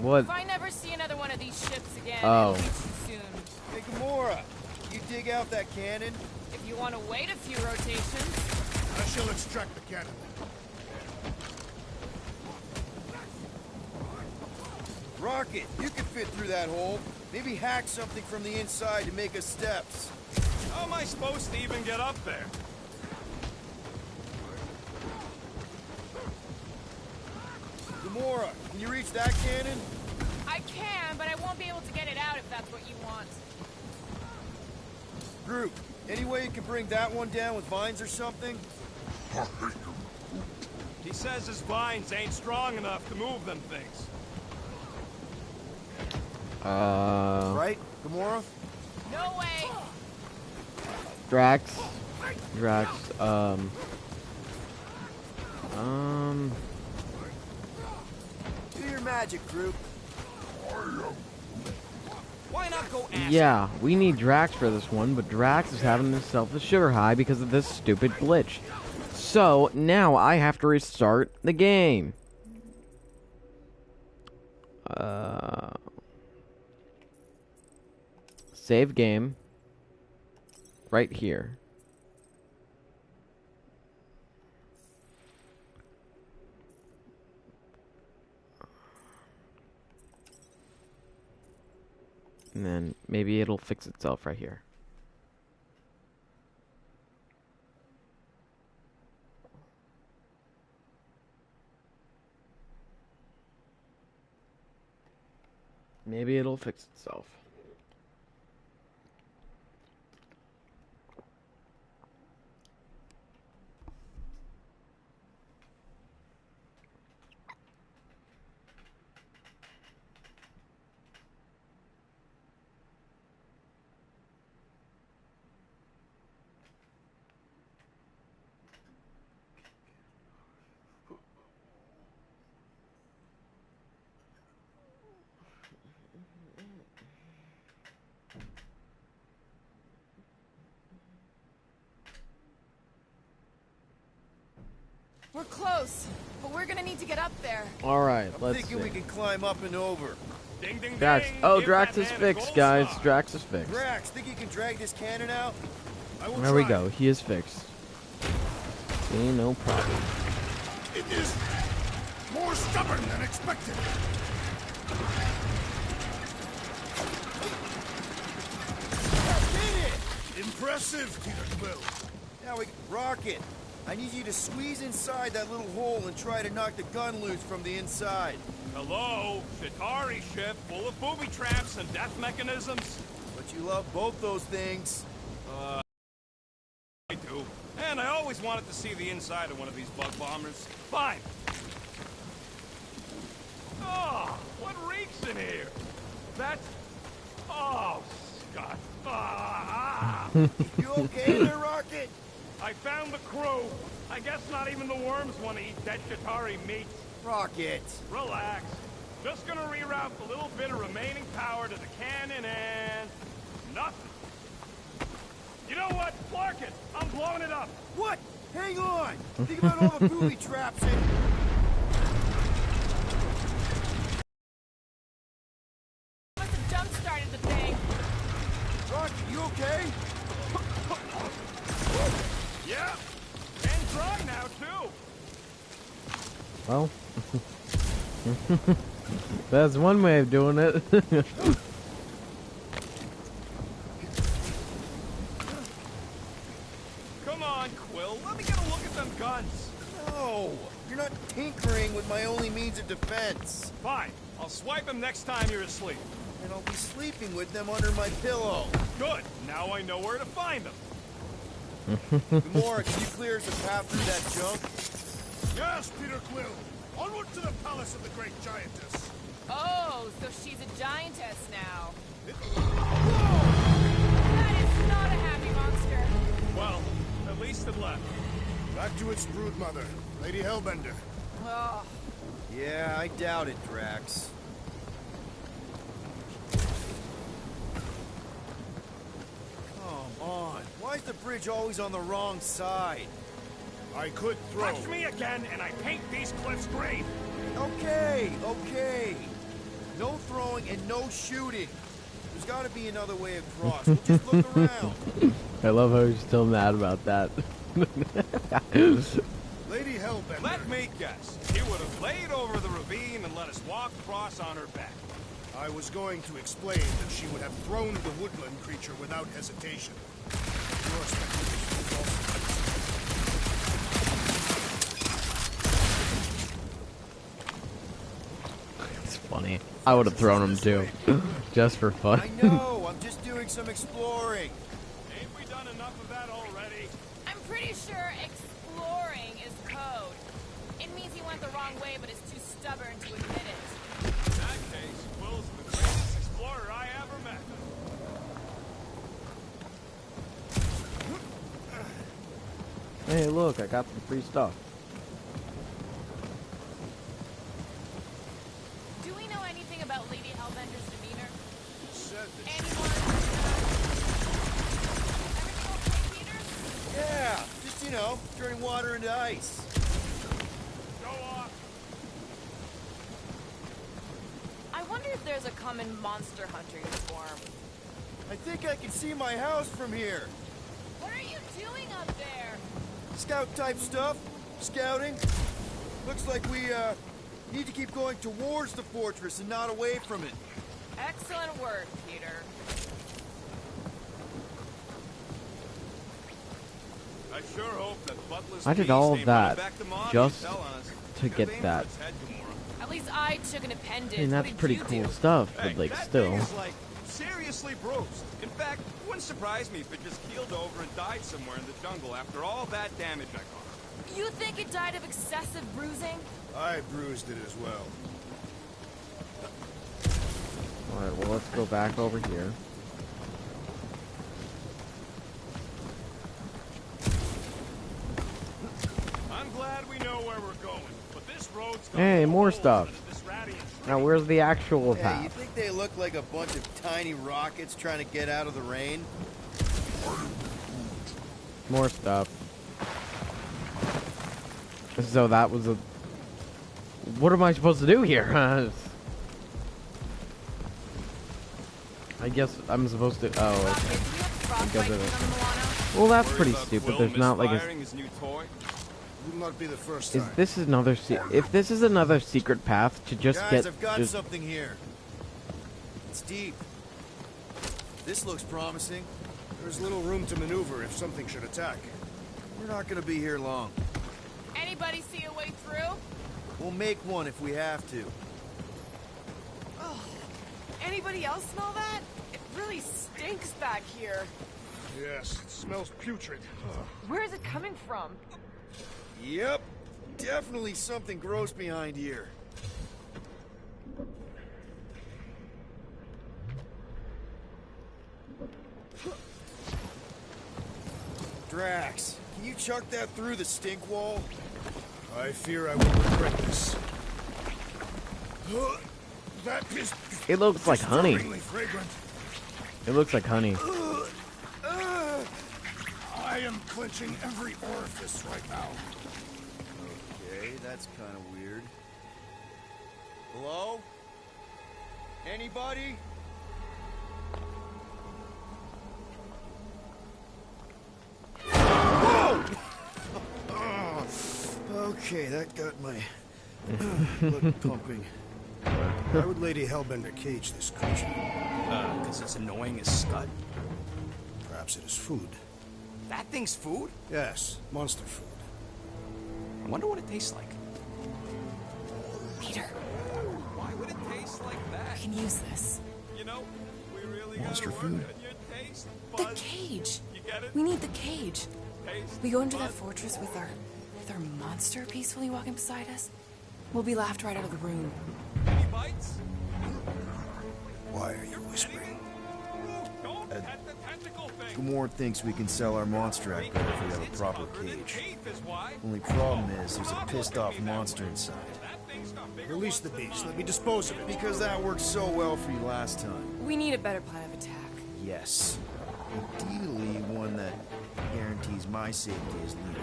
A: What?
N: If I never see another one of these ships again,
A: Oh.
N: it'll be too soon.
B: Hey, Gamora, you dig out that cannon?
N: If you want to wait a few rotations,
L: I shall extract the cannon.
B: Rocket, you can fit through that hole. Maybe hack something from the inside to make us steps.
J: How am I supposed to even get up there?
B: Gamora, can you reach that cannon?
N: I can, but I won't be able to get it out if that's what you want.
B: Groot, any way you can bring that one down with vines or something?
J: He says his vines ain't strong enough to move them things.
B: Right, Gamora?
N: No way!
A: Drax.
B: Do your magic, Groot.
J: Why not go ask?
A: Yeah, we need Drax for this one, but Drax is having himself a sugar high because of this stupid glitch. So, now I have to restart the game. Save game. Right here. And then maybe it'll fix itself right here. Maybe it'll fix itself.
N: We're close, but we're gonna need to get up there.
A: Alright, let's
B: Thinking
A: see.
B: we can climb up and over.
J: Ding, ding,
A: Drax.
J: ding.
A: Oh,
J: Give
A: Drax
J: that
A: is
J: man a
A: fixed,
J: gold
A: guys.
J: star.
A: Drax is fixed.
B: Drax, think you can drag this cannon out? I will
A: There we
B: try.
A: go. He is fixed. See, no problem.
L: It is more stubborn than expected.
B: Did it!
L: Impressive, Peter Quill.
B: Now we Rocket. I need you to squeeze inside that little hole and try to knock the gun loose from the inside.
J: Hello, Chitauri ship full of booby traps and death mechanisms.
B: But you love both those things.
J: I do. And I always wanted to see the inside of one of these bug bombers. Fine. Oh, what reeks in here? That's... Oh, Scott.
B: You okay there, Rocket?
J: I found the crew. I guess not even the worms want to eat dead Chitauri meat.
B: Rocket.
J: Relax. Just gonna reroute the little bit of remaining power to the cannon and... nothing. You know what? Clark it! I'm blowing it up!
B: What? Hang on! Think about all the booby traps and...
N: Must have jump-started the thing.
B: Rocket, you okay?
J: Yeah! And dry now, too!
A: Well, that's one way of doing it.
J: Come on, Quill. Let me get a look at them guns.
B: No! You're not tinkering with my only means of defense.
J: Fine. I'll swipe them next time you're asleep.
B: And I'll be sleeping with them under my pillow.
J: Good. Now I know where to find them.
B: Gamora, can you clear us a path through that junk?
L: Yes, Peter Quill. Onward to the palace of the great giantess.
N: Oh, so she's a giantess now.
B: Whoa!
N: That is not a happy monster.
J: Well, at least it left.
L: Back to its broodmother, Lady Hellbender.
N: Oh,
B: Yeah, I doubt it, Drax. Come on. Why is the bridge always on the wrong side?
L: I could throw.
J: Touch me again, and I paint these cliffs green.
B: Okay, okay. No throwing and no shooting. There's got to be another way across. We'll just look around.
A: I love how he's still mad about that.
L: Lady Hellbender.
J: Let me guess. She would have laid over the ravine and let us walk across on her back.
L: I was going to explain that she would have thrown the woodland creature without hesitation. Your speculation is also...
A: It's funny. I would have thrown him too, just for fun.
B: I know. I'm just doing some exploring.
J: Ain't we done enough of that already?
N: I'm pretty sure exploring is code. It means he went the wrong way, but is too stubborn to admit it.
J: In that case, Will's the greatest explorer I ever met.
A: Hey, look, I got some free stuff.
N: Do we know anything about Lady Hellbender's demeanor?
L: Said that
N: Anyone? Everything okay, Peter?
B: Yeah, just, you know, turning water into ice.
J: Go off.
N: I wonder if there's a common monster hunter uniform.
B: I think I can see my house from here.
N: What are you doing up there?
B: Scout type stuff. Scouting. Looks like we, need to keep going towards the fortress and not away from it.
N: Excellent work, Peter.
J: I sure hope that Butler's
A: I did
J: piece
A: all of
J: ain't running
A: that
J: back to Mommy
A: just
J: and telling us.
A: to get
J: Good aim
A: that.
J: for its head, Gamora.
N: At least I took an appendage.
A: I mean, that's pretty cool stuff, but like
J: that
A: still.
J: thing is like seriously bruised. In fact, it wouldn't surprise me if it just keeled over and died somewhere in the jungle after all that damage I caused.
N: You think it died of excessive bruising?
L: I bruised it as well.
A: Alright, well, let's go back over here.
J: I'm glad we know where we're going, but this road's
A: Hey, more stuff. Now, where's the actual
B: Hey, you
A: path?
B: think they look like a bunch of tiny rockets trying to get out of the rain?
A: More stuff. So that was a... What am I supposed to do here? I guess I'm supposed to... Oh, I guess it is. Well, that's pretty stupid. There's not like a...
L: Will not be the first
A: Is
L: time.
A: this another if this is another secret path to just
B: Guys,
A: get
B: I've got
A: just
B: something here. It's deep. This looks promising.
L: There's little room to maneuver if something should attack.
B: We're not gonna be here long.
N: Anybody see a way through?
B: We'll make one if we have to.
N: Oh, anybody else smell that? It really stinks back here.
L: Yes, it smells putrid.
N: Where is it coming from?
B: Yep. Definitely something gross behind here. Drax, can you chuck that through the stink wall?
L: I fear I will regret this. That is
A: It looks like honey.
L: disturbingly fragrant.
A: It looks like honey.
L: I am clenching every orifice right now.
B: Okay, that's kind of weird. Hello? Anybody? Whoa! Okay, that got my blood pumping.
L: Why would Lady Hellbender cage this creature?
E: Because it's annoying as scud.
L: Perhaps it is food.
E: That thing's food?
L: Yes, monster food.
E: I wonder what it tastes like.
N: Peter,
J: Why would it taste like that?
N: we can use this.
J: You know, we really
B: Monster
J: gotta
B: food.
J: work on your taste
N: The
J: buds.
N: cage.
J: You get it?
N: We need the cage.
J: Taste
N: We go into that
J: buds.
N: fortress with our monster peacefully walking beside us. We'll be laughed right out of the room.
J: Any bites?
L: Why are you whispering?
J: Don't pet the tentacle thing.
B: Gamorrean thinks we can sell our monster act better if we have a proper cage.
J: Teeth is why.
B: Only problem is there's a pissed off monster inside.
L: Release the beast. Let me dispose of it.
B: Because that worked so well for you last time.
N: We need a better plan of attack.
B: Yes. Ideally, one that guarantees my safety as leader.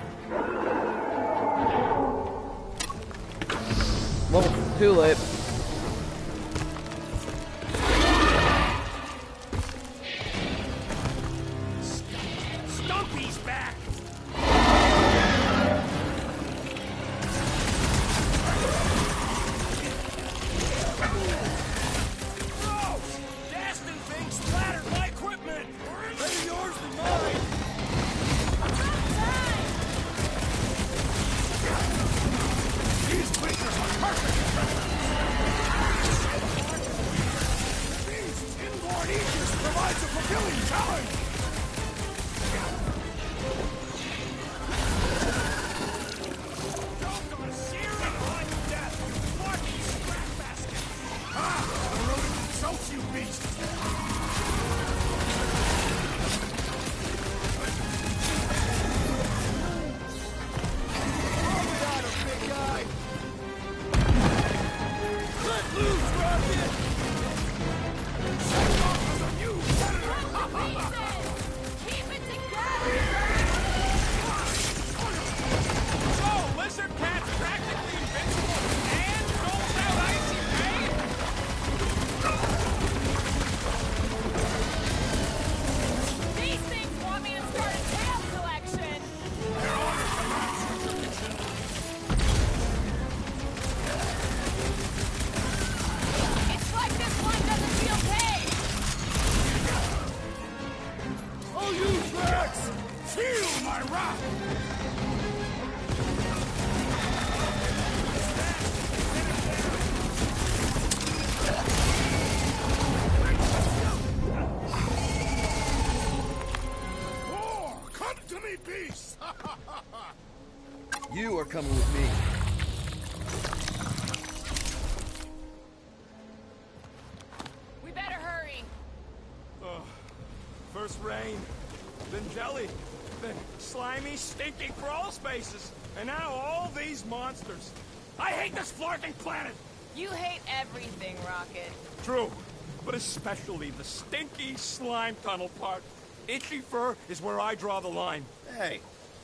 A: Well, too late.
E: Stumpy's back! Gross! Gaston thing splattered my equipment! Better yours than mine! These creatures are perfect! Beast inborn Aegis provides a fulfilling challenge! You beast! Let loose, Rocket! Set off as a new senator!
N: Keep it together!
J: So, Lizard Cat's practically invincible and doles out icy rain?
B: You are coming with me.
N: We better hurry.
J: First rain, then jelly, then slimy, stinky crawl spaces, and now all these monsters. I hate this flarking planet!
N: You hate everything, Rocket.
J: True, but especially the stinky slime tunnel part. Itchy fur is where I draw the line.
B: Hey,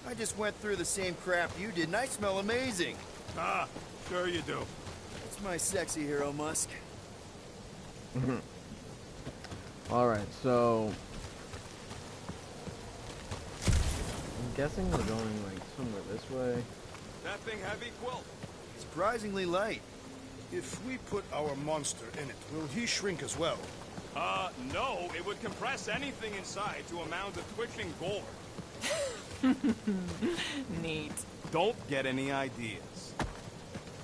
B: I just went through the same crap you did, and I smell amazing.
J: Ah, sure you do.
B: It's my sexy hero, Musk.
A: Alright, so... I'm guessing we're going, like, somewhere this way.
J: That thing heavy, Quill?
B: Surprisingly light.
L: If we put our monster in it, will he shrink as well?
J: No. It would compress anything inside to a mound of twitching gore.
N: Neat.
J: Don't get any ideas.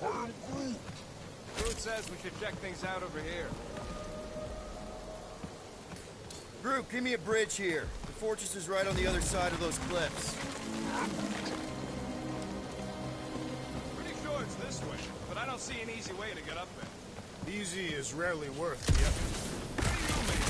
J: Groot says we should check things out over here.
B: Groot, give me a bridge here. The fortress is right on the other side of those cliffs.
J: Pretty sure it's this way, but I don't see an easy way to get up there.
L: Easy is rarely worth the effort.
J: What do you mean?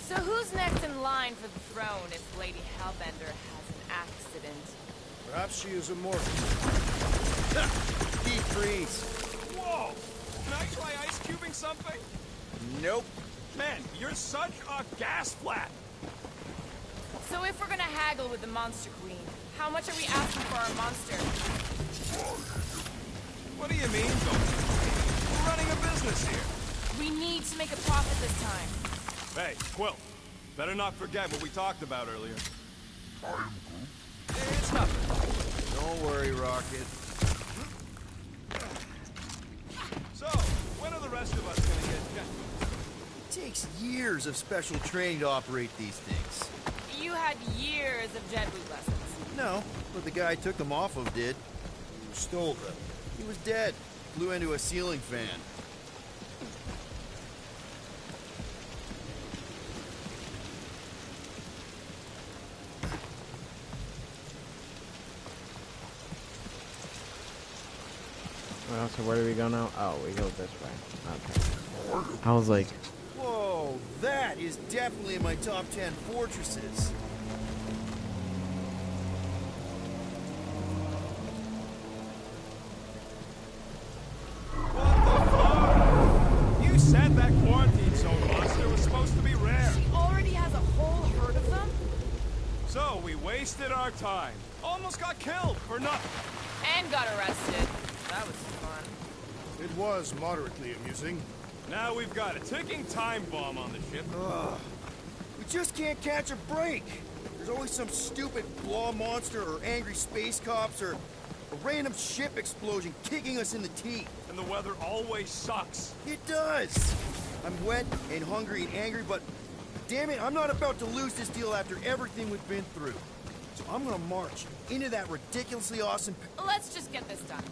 N: So who's next in line for the throne if Lady Hellbender has an accident?
L: Perhaps she is immortal.
B: Deep freeze.
J: Whoa! Can I try ice cubing something?
B: Nope.
J: Man, you're such a gas flat!
N: So if we're gonna haggle with the Monster Queen, how much are we asking for our monster?
J: What do you mean, don't you? We're running a business here.
N: We need to make a profit this time.
J: Hey, Quill. Better not forget what we talked about earlier. It's nothing.
B: Don't worry, Rocket.
J: So, when are the rest of us gonna get jet boots?
B: It takes years of special training to operate these things.
N: You had years of jet boot lessons.
B: No, but the guy I took them off of did.
L: Who stole them?
B: He was dead. Flew into a ceiling fan.
A: Well, so where do we go now? Oh, we go this way. Okay. I was like...
B: Whoa, that is definitely in my top 10 fortresses.
J: You said that quarantine zone monster was supposed to be rare.
N: She already has a whole herd of them?
J: So, we wasted our time. Almost got killed for nothing.
N: And got arrested. That was fun.
L: It was moderately amusing.
J: Now we've got a ticking time bomb on the ship.
B: Ugh. We just can't catch a break. There's always some stupid claw monster or angry space cops or a random ship explosion kicking us in the teeth.
J: And the weather always sucks.
B: It does. I'm wet and hungry and angry, but damn it, I'm not about to lose this deal after everything we've been through. So I'm gonna march into that ridiculously awesome...
N: Let's just get this done.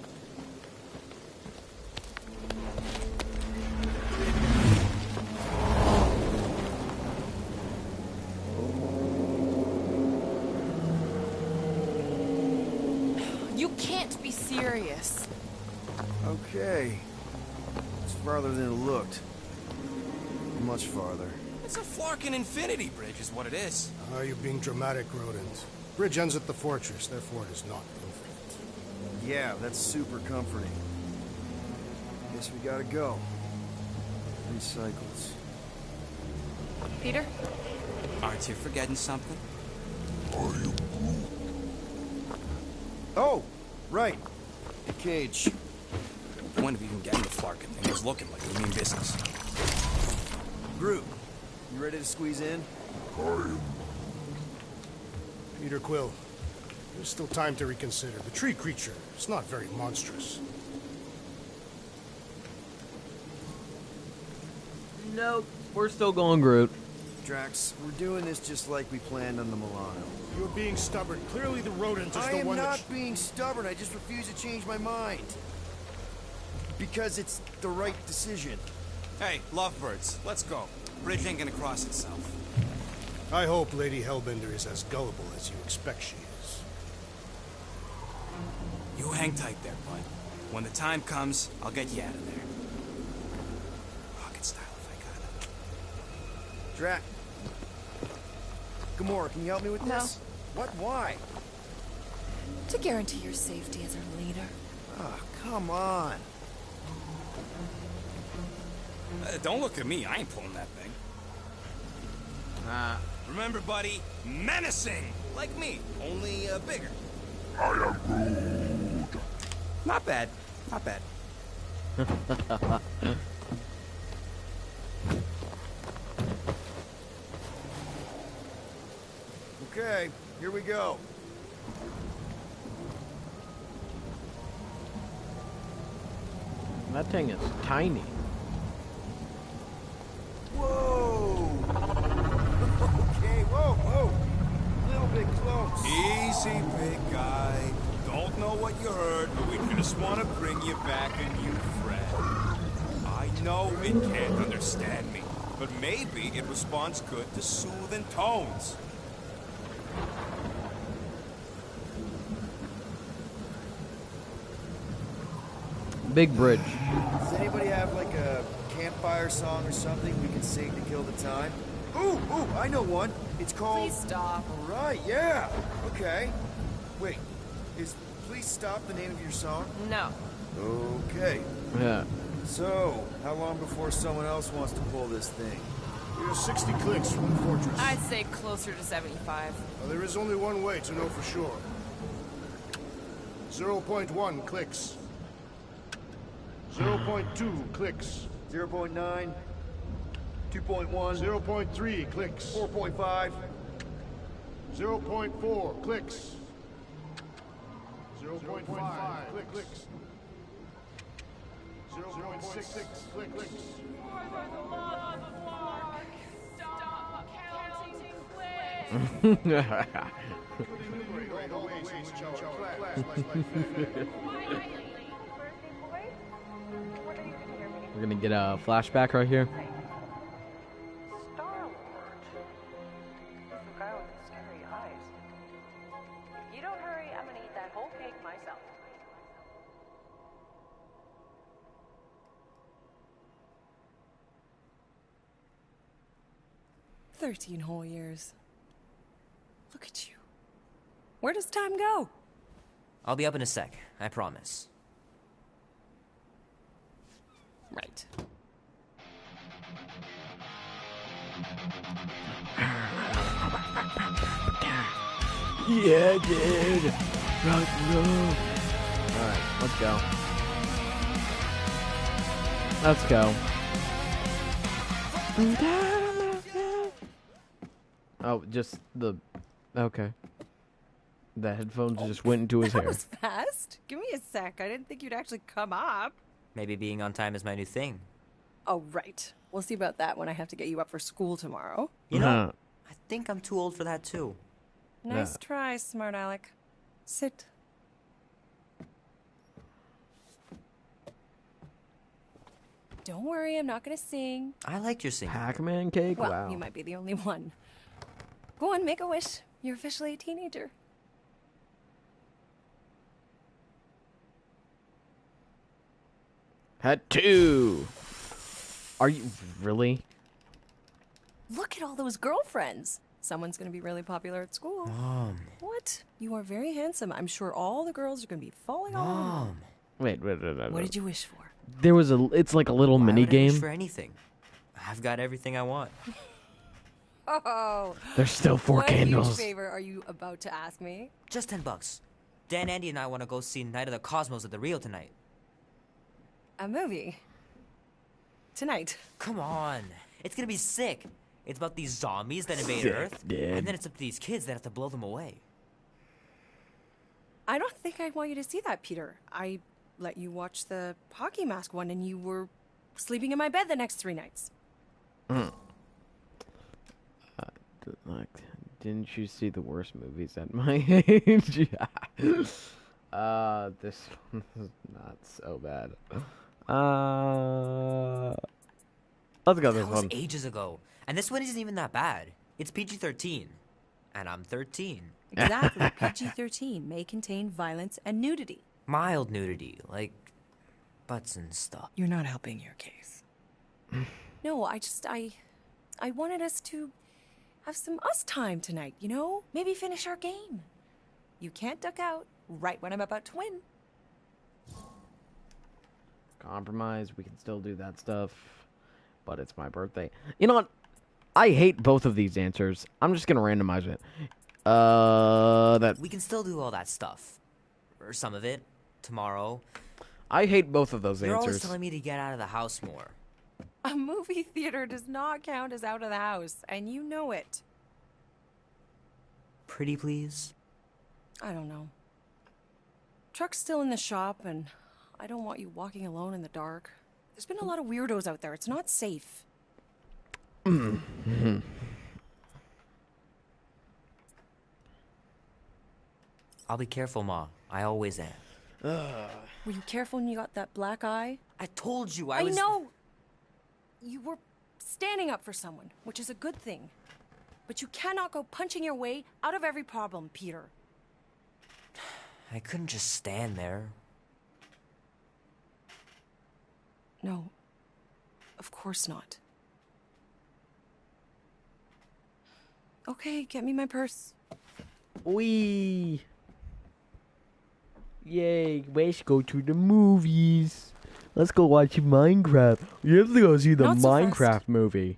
N: You can't be serious.
B: Okay. It's farther than it looked. Much farther.
E: It's a flarkin' infinity bridge is what it is.
L: Are you being dramatic, Rodent? Bridge ends at the fortress, therefore it is not infinite.
B: Yeah, that's super comforting. Guess we gotta go. 3 cycles.
N: Peter?
E: Aren't you forgetting something?
B: Oh, right. The cage.
E: When have you been getting the flarkin' thing? It was looking like we mean business.
B: Groot, you ready to squeeze in?
L: Peter Quill,
C: There's still time to reconsider. The tree creature is not very monstrous.
A: Nope, we're still going Groot.
B: Drax, we're doing this just like we planned on the Milano.
C: You're being stubborn. Clearly the rodent is
B: I
C: the
B: am
C: one
B: not being stubborn. I just refuse to change my mind. Because it's the right decision.
E: Hey, lovebirds, let's go. Bridge ain't gonna cross itself.
C: I hope Lady Hellbender is as gullible as you expect she is.
E: You hang tight there, bud. When the time comes, I'll get you out of there. Rocket style if I got it.
B: Drax. Gamora, can you help me with this? What? Why?
D: To guarantee your safety as our leader.
B: Ah, come on.
E: Don't look at me. I ain't pulling that thing. Remember, buddy, menacing, like me, only bigger.
L: I am Groot.
E: Not bad. Not bad.
B: Okay, here we go.
A: That thing is tiny.
B: Whoa! Okay, whoa! A little bit close.
J: Easy, big guy. Don't know what you heard, but we just want to bring you back a new friend. I know it can't understand me, but maybe it responds good to soothing tones.
A: Big bridge.
B: Does anybody have like a campfire song or something we can sing to kill the time? Ooh, I know one. It's called...
D: Please stop.
B: All right, yeah. Okay. Wait, is Please Stop the name of your song?
D: No.
B: Okay.
A: Yeah.
B: So, how long before someone else wants to pull this thing?
C: We are 60 clicks from the fortress.
D: I'd say closer to 75.
C: Well, there is only one way to know for sure. 0.1 clicks. 0.2 clicks.
B: 0.9, 2.1,
C: 0.3 clicks.
B: 4.5.
C: 0.4 clicks. 0.5 clicks. 0.6 clicks.
D: Stop counting
A: We're gonna get a flashback right here.
O: Star-Lord. The guy with the scary eyes. If you don't hurry, I'm gonna eat that whole cake myself.
P: "13 whole years. Look at you. Where does time go?"
Q: I'll be up in a sec, I promise.
P: Right.
A: Yeah, dude. Rock and roll. Alright, let's go. Let's go. Oh, just the... Okay. The headphones just went into his hair.
P: That was fast. Give me a sec. I didn't think you'd actually come up.
Q: Maybe being on time is my new thing.
P: Oh, right. We'll see about that when I have to get you up for school tomorrow.
Q: You know, I think I'm too old for that too.
P: Nice try, smart Alec. Sit. Don't worry, I'm not gonna sing.
Q: I like your singing.
A: Pac-Man cake?
P: Well,
A: Wow.
P: you might be the only one. Go on, make a wish. You're officially a teenager.
A: Had two. Are you really?
P: Look at all those girlfriends. Someone's gonna be really popular at school.
Q: Mom.
P: What? You are very handsome. I'm sure all the girls are gonna be falling on.
A: Wait.
P: What did you wish for?
A: There was a. It's like a little
Q: Why
A: mini
Q: would I wish
A: game.
Q: for anything. I've got everything I want.
P: Oh.
A: There's still four
P: what
A: candles.
P: What huge favor are you about to ask me?
Q: Just $10. Dan, Andy, and I want to go see Night of the Cosmos at the Rio tonight.
P: A movie. Tonight.
Q: Come on. It's gonna be sick. It's about these zombies that invade
A: Sick,
Q: Earth,
A: dude.
Q: and then it's up to these kids that have to blow them away.
P: I don't think I want you to see that, Peter. I let you watch the hockey mask one and you were sleeping in my bed the next 3 nights.
A: Didn't you see the worst movies at my age? This one is not so bad. Let's go this
Q: That was
A: one.
Q: ages ago. And this one isn't even that bad. It's PG-13. And I'm 13.
P: Exactly. PG-13 may contain violence and nudity.
Q: Mild nudity, like butts and stuff.
P: You're not helping your case. No, I wanted us to have some us time tonight, you know? Maybe finish our game. You can't duck out right when I'm about to win.
A: Compromise, we can still do that stuff, but it's my birthday. You know what? I hate both of these answers. I'm just gonna randomize it.
Q: We can still do all that stuff. Or some of it. Tomorrow.
A: I hate both of those
Q: You're
A: answers.
Q: always telling me to get out of the house more.
P: A movie theater does not count as out of the house, and you know it.
Q: Pretty please?
P: I don't know. Truck's still in the shop, and I don't want you walking alone in the dark. There's been a lot of weirdos out there. It's not safe.
Q: I'll be careful, Ma. I always am.
P: Were you careful when you got that black eye?
Q: I told you
P: I know! You were standing up for someone, which is a good thing. But you cannot go punching your way out of every problem, Peter.
Q: I couldn't just stand there.
P: No. Of course not. Okay, get me my purse.
A: Wee. Yay, let's go to the movies. Let's go watch Minecraft. You have to go see the
P: Not so
A: Minecraft
P: fast.
A: movie.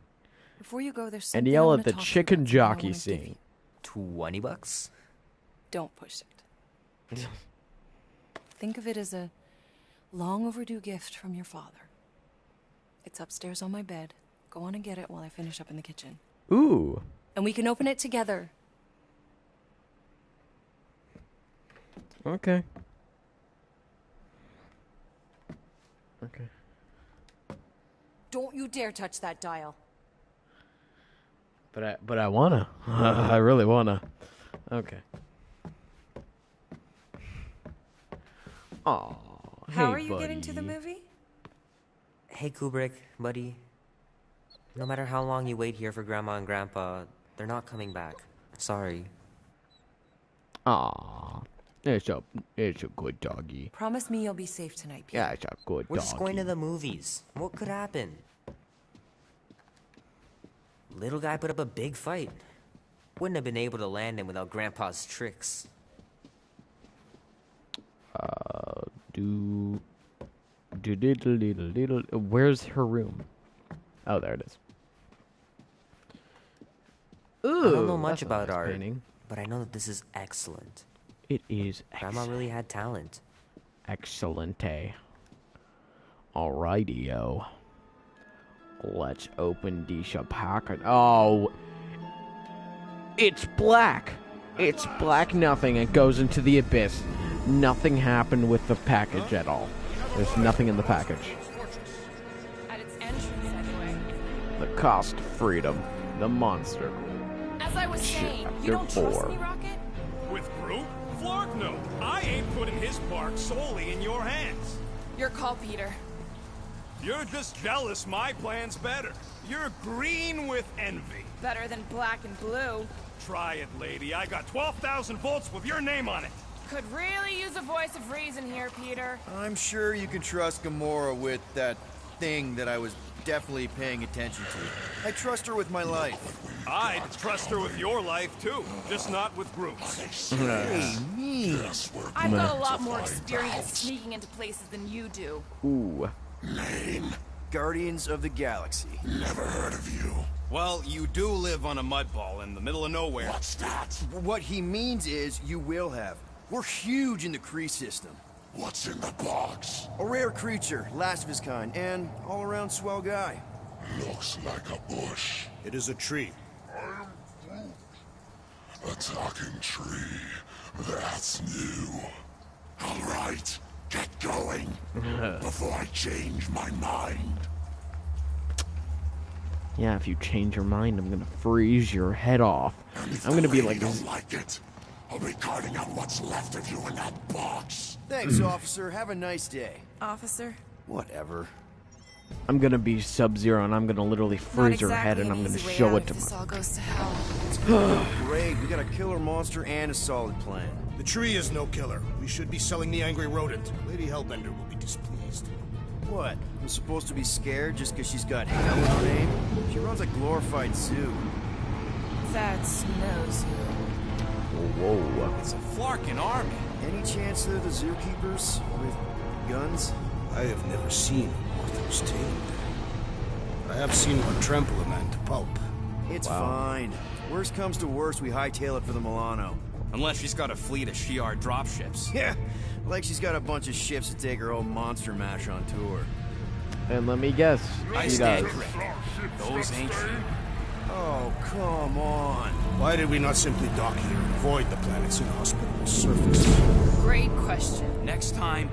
P: Before you go, there's
A: And
P: something
A: yell
P: I'm
A: at
P: gonna
A: the
P: talk to you
A: chicken
P: about that I
A: jockey
P: wanna give
A: scene.
P: you.
Q: $20?
P: Don't push it. Think of it as a long overdue gift from your father. It's upstairs on my bed. Go on and get it while I finish up in the kitchen.
A: Ooh.
P: And we can open it together.
A: Okay. Okay.
P: Don't you dare touch that dial.
A: But I wanna. I really wanna. Okay. Aw.
P: How
A: hey,
P: are you getting to the
A: buddy.
P: movie?
Q: Hey, Kubrick, buddy. No matter how long you wait here for Grandma and Grandpa, they're not coming back. Sorry.
A: Aw. It's a good doggy.
P: Promise me you'll be safe tonight, Peter.
A: Yeah, it's a good
Q: We're
A: doggy.
Q: just going to the movies. What could happen? Little guy put up a big fight. Wouldn't have been able to land him without Grandpa's tricks.
A: Where's her room? Oh, there it is. Ooh,
Q: I don't know much
A: that's a
Q: about
A: nice
Q: art,
A: painting.
Q: but I know that this is excellent.
A: It is
Q: Grandma really had talent.
A: excellente. Alrighty-o. Let's open this packet. Oh, it's black. It's black nothing. It goes into the abyss. Nothing happened with the package at all. There's nothing in the package.
N: At its entrance, anyway.
A: The cost of freedom. The monster.
N: As I was saying,
A: Chapter
N: you don't trust
A: 4.
N: me, Rocket?
J: With Groot? Flark no. I ain't putting his bark solely in your hands.
N: Your call, Peter.
J: You're just jealous my plan's better. You're green with envy.
N: Better than black and blue.
J: Try it, lady. I got 12,000 volts with your name on it.
N: Could really use a voice of reason here, Peter.
B: I'm sure you can trust Gamora with that thing that I was definitely paying attention to. I trust her with my life.
J: I'd trust her with your life, too. Just not with Groot's.
B: Hey, me.
N: I've got a lot more experience sneaking into places than you do.
A: Ooh.
B: Name? Guardians of the Galaxy.
L: Never heard of you.
J: Well, you do live on a mud ball in the middle of nowhere.
L: What's that?
B: What he means is you will have. We're huge in the Kree system.
L: What's in the box?
B: A rare creature, last of his kind, and all-around swell guy.
L: Looks like a bush.
C: It is a tree.
L: A talking tree. That's new.
R: All right, get going before I change my mind.
A: Yeah, if you change your mind, I'm gonna freeze your head off. I'm gonna be like,
R: don't like it. I'll be carting out what's left of you in that box.
B: Thanks, officer. Have a nice day.
P: Officer?
B: Whatever.
A: I'm gonna be Sub-Zero, and I'm gonna literally freeze her head, and I'm gonna show it to
P: this
A: my.
P: all goes to hell.
B: Great, we got a killer monster and a solid plan.
C: The tree is no killer. We should be selling the angry rodent. Lady Hellbender will be displeased.
B: What? I'm supposed to be scared just because she's got hell in her name? She runs a glorified zoo.
P: That's no zoo.
A: Whoa.
J: It's a Flarkin army.
B: Any chance they're the zookeepers with guns?
C: I have never seen Arthur's tamed. I have seen one trample a man to pulp.
B: It's fine. Worst comes to worst, we hightail it for the Milano.
E: Unless she's got a fleet of Shi'ar dropships.
B: Yeah, like she's got a bunch of ships to take her whole monster mash on tour.
A: And let me guess,
E: I
A: he
E: stand
A: does.
E: corrected. Those ain't she.
B: Oh, come on.
C: Why did we not simply dock here and avoid the planet's inhospitable surface?
P: Great question.
E: Next time,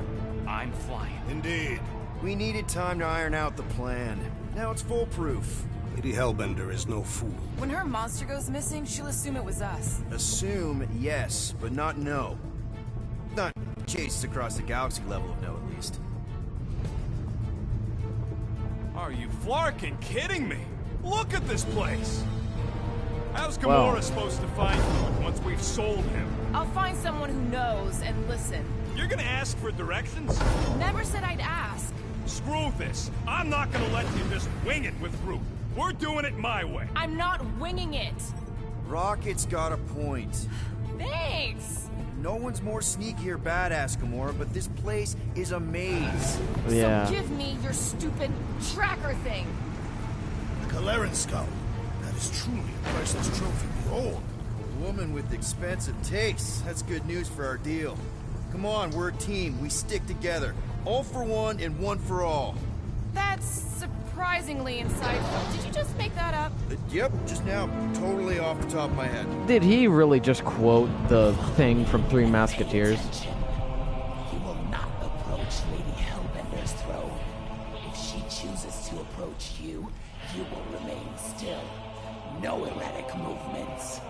E: I'm flying.
C: Indeed.
B: We needed time to iron out the plan. Now it's foolproof.
C: Lady Hellbender is no fool.
P: When her monster goes missing, she'll assume it was us.
B: Assume yes, but not no. Not chased across the galaxy level of no, at least.
J: Are you Flarkin kidding me? Look at this place! How's Gamora supposed to find Groot once we've sold him?
N: I'll find someone who knows and listen.
J: You're gonna ask for directions?
N: Never said I'd ask.
J: Screw this. I'm not gonna let you just wing it with Groot. We're doing it my way.
N: I'm not winging it.
B: Rocket's got a point.
N: Thanks.
B: No one's more sneaky or badass, Gamora, but this place is a maze.
A: Yeah.
N: So give me your stupid tracker thing.
C: Kaleran skull. That is truly a priceless trophy. Behold.
B: A woman with expensive tastes. That's good news for our deal. Come on, we're a team. We stick together. All for one and one for all.
N: That's surprisingly insightful. Did you just make that up?
B: Yep, just now. Totally off the top of my head.
A: Did he really just quote the thing from Three Musketeers?
S: You will not approach Lady Hellbender's throne. If she chooses to approach you, you will remain still. No erratic movements.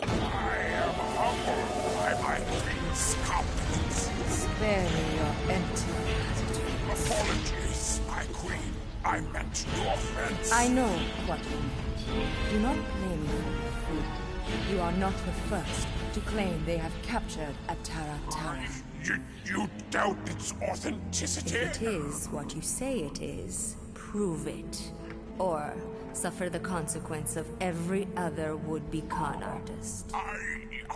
R: I am humbled by my queen's competencies.
T: Spare me your empty platitudes.
R: Apologies, my queen. I meant no offense.
T: I know what you mean. Do not blame them, fool. You are not the first to claim they have captured a Tara.
R: You doubt its authenticity?
T: If it is what you say it is, prove it. Or suffer the consequence of every other would-be con artist.
R: I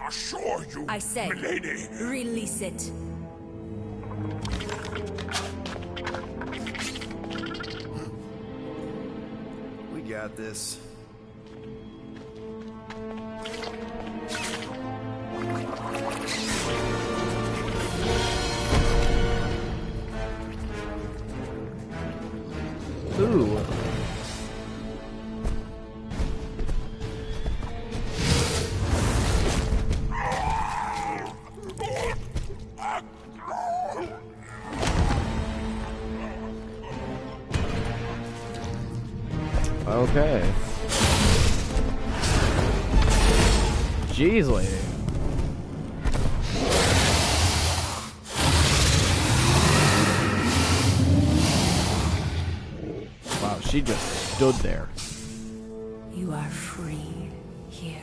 R: assure you,
T: I say,
R: milady.
T: Release it.
B: We got this.
A: Ooh. Okay. Jeez, lady. Wow, she just stood there.
T: You are free here.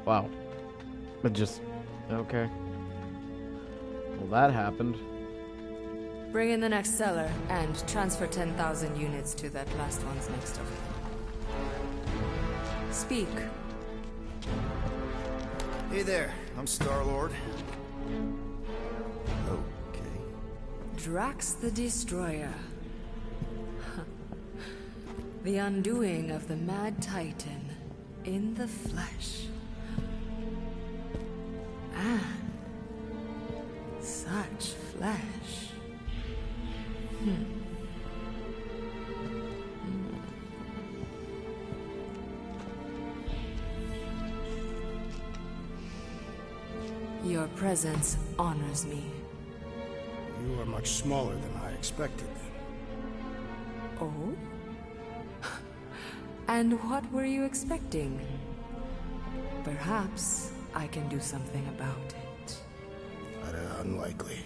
A: Wow. It just... okay. Well, that happened.
T: Bring in the next seller and transfer 10,000 units to that last one's next of kin. Speak.
B: Hey there, I'm Star-Lord. Okay.
T: Drax the Destroyer. The undoing of the Mad Titan in the flesh. Man, such flesh. Your presence honors me.
C: You are much smaller than I expected.
T: Oh? And what were you expecting? Perhaps I can do something about it.
C: Unlikely.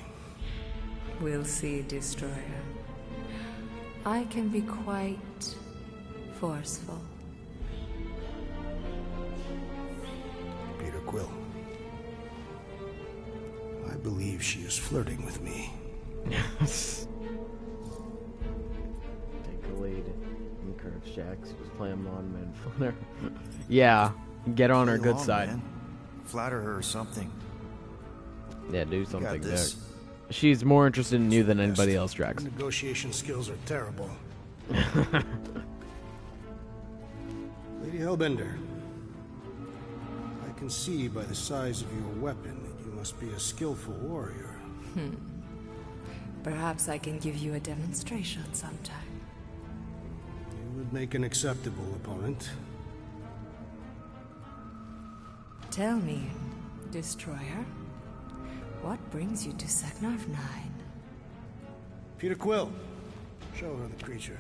T: We'll see, Destroyer. I can be quite forceful.
C: Peter Quill. I believe she is flirting with me.
A: Take the lead. Encourage Jax. Just play him on man flutter. Yeah, get on her
B: Play
A: good
B: along,
A: side.
B: man. Flatter her or something.
A: Yeah, do something there.
B: this.
A: She's more interested in you than anybody else, Drax.
C: Negotiation skills are terrible. Lady Hellbender, I can see by the size of your weapon that you must be a skillful warrior.
T: Perhaps I can give you a demonstration sometime.
C: You would make an acceptable opponent.
T: Tell me, Destroyer, what brings you to Seknarf 9?
C: Peter Quill, show her the creature.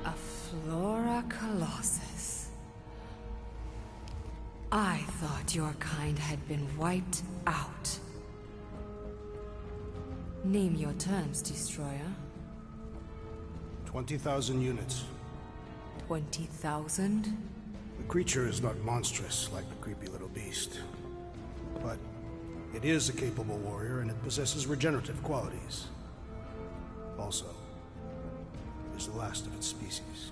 T: A Flora Colossus. I thought your kind had been wiped out. Name your terms, Destroyer.
C: 20,000 units.
T: 20,000?
C: The creature is not monstrous like the creepy little beast. But it is a capable warrior and it possesses regenerative qualities. Also, it is the last of its species.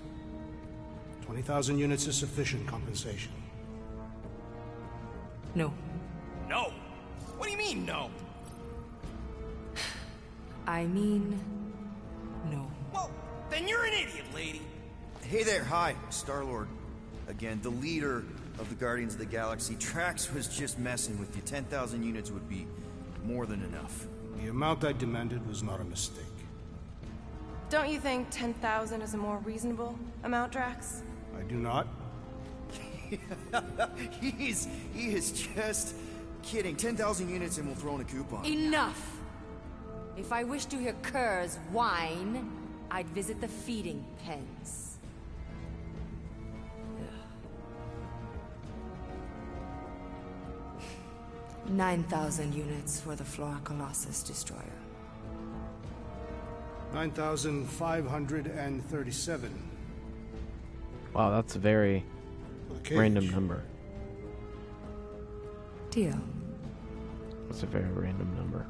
C: 20,000 units is sufficient compensation.
T: No.
E: No? What do you mean, no?
T: I mean, no.
E: Well, then you're an idiot, lady.
B: Hey there, hi, Star-Lord. Again, the leader of the Guardians of the Galaxy. Trax was just messing with you. 10,000 units would be more than enough.
C: The amount I demanded was not a mistake.
O: Don't you think 10,000 is a more reasonable amount, Drax?
C: I do not.
B: He is just kidding. 10,000 units and we'll throw in a coupon.
T: Enough! If I wish to hear curs whine, I'd visit the feeding pens. 9,000 units for the Flora Colossus Destroyer.
C: 9,537.
A: Wow, that's a very random number.
T: Deal.
A: That's a very random number.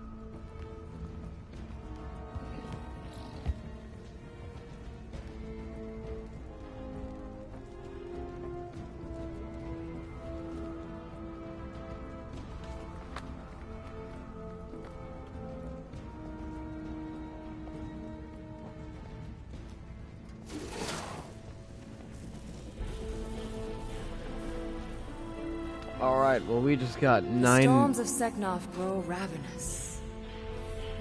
A: Alright, well we just got 9...
T: Storms of Seknarf grow ravenous.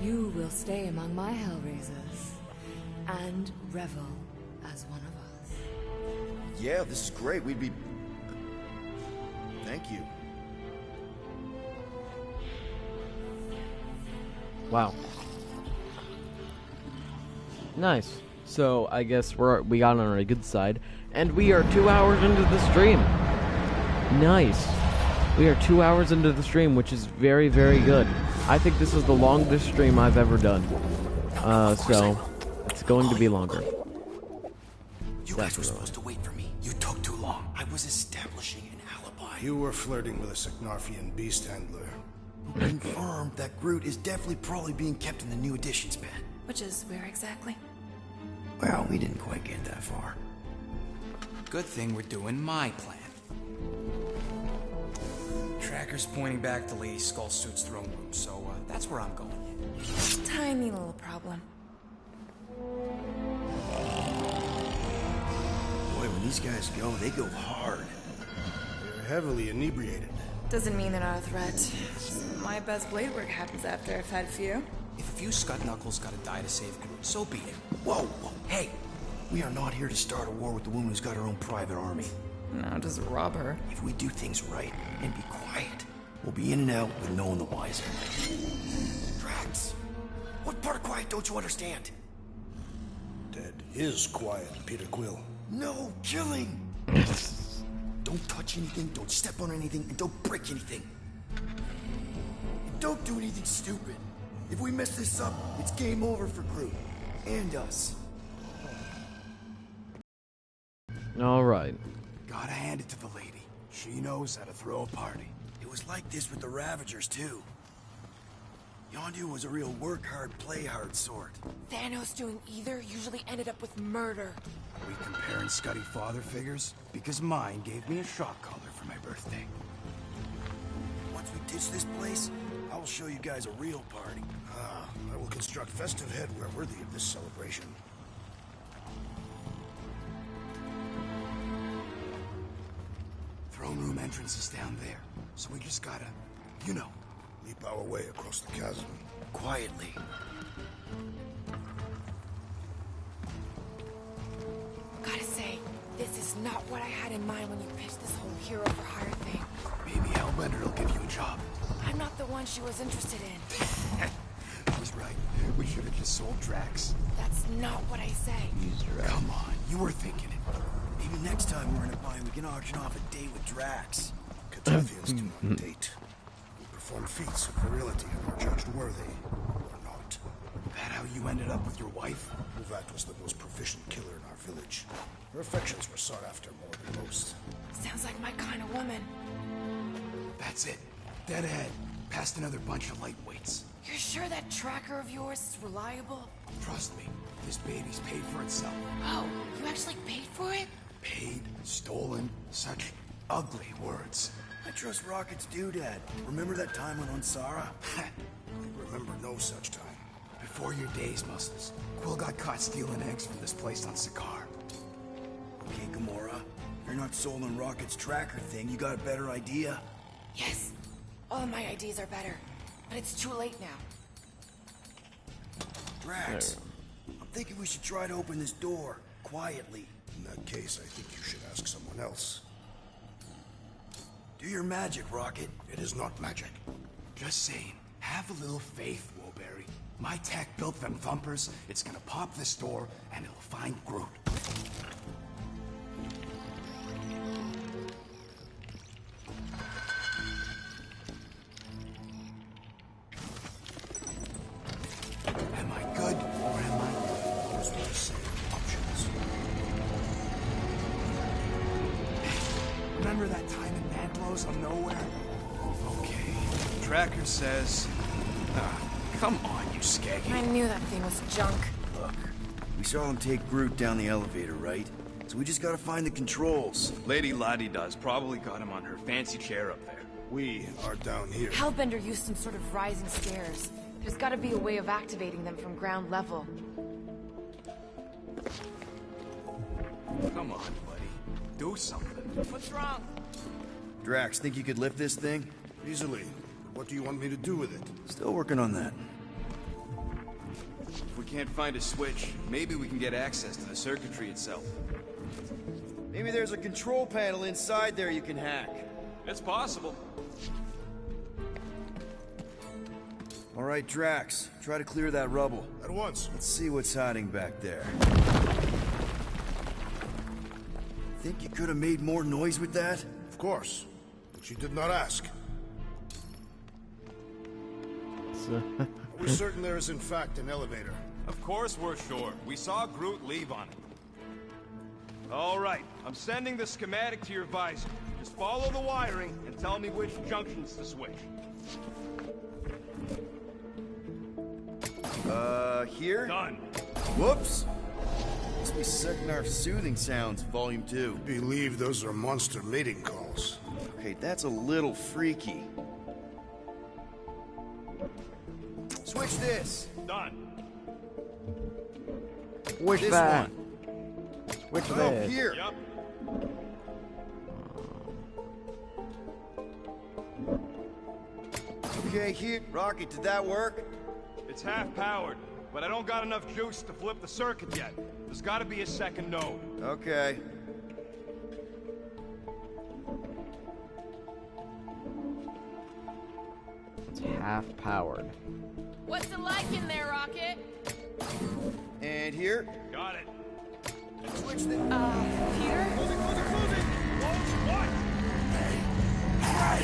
T: You will stay among my Hellraisers and revel as one of us.
B: Yeah, this is great. We'd be... Thank you.
A: Wow. Nice. So I guess we got on our good side, and we are 2 hours into the stream. Nice. We are 2 hours into the stream, which is very, very good. I think this is the longest stream I've ever done. So it's going to be longer.
E: You guys were supposed to wait for me. You took too long. I was establishing an alibi.
C: You were flirting with a Seknarfian beast handler.
B: Confirmed that Groot is definitely probably being kept in the new editions bin.
O: Which is where exactly?
B: Well, we didn't quite get that far.
E: Good thing we're doing my plan. Tracker's pointing back to Lady Skull Suit's throne room, so that's where I'm going.
P: Tiny little problem.
B: Boy, when these guys go, they go hard.
C: They're heavily inebriated.
P: Doesn't mean they're not a threat. My best blade work happens after I've had a few.
E: If a few scud knuckles gotta die to save Groot, so be it.
B: Whoa, whoa, hey! We are not here to start a war with the woman who's got her own private army.
P: No, just rob her.
B: If we do things right and be quiet, we'll be in and out with no one the wiser. Drax, what part of quiet don't you understand?
C: Dead is quiet, Peter Quill.
B: No killing! Don't touch anything, don't step on anything, and don't break anything. And don't do anything stupid. If we mess this up, it's game over for Groot. And us.
A: Alright.
E: Gotta hand it to the lady. She knows how to throw a party.
B: It was like this with the Ravagers, too. Yondu was a real work hard, play hard sort.
N: Thanos doing either usually ended up with murder.
E: Are we comparing Scuddy father figures? Because mine gave me a shock collar for my birthday.
B: Once we ditch this place, I will show you guys a real party.
C: I will construct festive headwear worthy of this celebration.
E: Throne room entrance is down there, so we just gotta, you know,
C: leap our way across the chasm.
B: Quietly.
N: Gotta say, this is not what I had in mind when you pitched this whole hero for hire thing.
E: Maybe Hellbender will give you a job.
N: I'm not the one she was interested in.
E: He's right. We should have just sold Drax.
N: That's not what I said.
E: Come on, you were thinking it.
B: Maybe next time we're in a bind, we can auction off a date with Drax.
C: Catathians do not date. We perform feats of virility and are judged worthy, or not.
E: That how you ended up with your wife?
C: Uvat was the most proficient killer in our village. Her affections were sought after more than most.
N: Sounds like my kind of woman.
E: That's it. Dead ahead. Past another bunch of lightweights.
N: You're sure that tracker of yours is reliable?
E: Trust me, this baby's paid for itself.
N: Oh, you actually paid for it?
E: Paid, stolen, such ugly words.
B: I trust Rocket's doodad. Remember that time on Unsara?
C: I remember no such time.
E: Before your days, Muscles, Quill got caught stealing eggs from this place on Sakaar.
B: Okay, Gamora. If you're not sold on Rocket's tracker thing, you got a better idea?
N: Yes. All of my ideas are better. But it's too late now.
B: Drax, I'm thinking we should try to open this door, quietly.
C: In that case, I think you should ask someone else.
B: Do your magic, Rocket.
C: It is not magic.
E: Just saying, have a little faith, Woolberry. My tech built them thumpers. It's gonna pop this door, and it'll find Groot. Am I good, or am I?
C: Here's what I say. Options.
E: Remember that time in Mantlos on Nowhere? Okay. Tracker says... come on, you skaggy.
N: I knew that thing was junk.
B: Look, we saw him take Groot down the elevator, right? So we just gotta find the controls.
J: Lady Ladi-Da's probably got him on her fancy chair up there.
C: We are down here.
N: Hellbender used some sort of rising stairs. There's gotta be a way of activating them from ground level.
E: Come on, buddy. Do something.
N: What's wrong?
B: Drax, think you could lift this thing?
C: Easily. What do you want me to do with it?
B: Still working on that.
J: If we can't find a switch, maybe we can get access to the circuitry itself.
B: Maybe there's a control panel inside there you can hack.
J: It's possible.
B: All right, Drax, try to clear that rubble.
C: At once.
B: Let's see what's hiding back there. Think you could have made more noise with that?
C: Of course. But you did not ask. Are we certain there is in fact an elevator?
J: Of course we're sure. We saw Groot leave on it. All right, I'm sending the schematic to your visor. Just follow the wiring and tell me which junctions to switch.
B: Here?
J: Done.
B: Whoops! Must be Seknarf Soothing Sounds, Volume 2.
C: I believe those are monster mating calls.
B: Okay, that's a little freaky. Switch this.
J: Done.
A: Switch
B: This
A: that.
B: one.
A: Switch
B: Oh,
A: this.
B: here.
J: Yep.
B: Okay, here. Rocket, did that work?
J: It's half powered, but I don't got enough juice to flip the circuit yet. There's gotta be a second node.
B: Okay.
A: It's half powered.
N: What's it like in there, Rocket?
B: And here.
J: Got it.
B: Switch the.
N: Peter?
B: Close it, close it, close it!
J: Close what?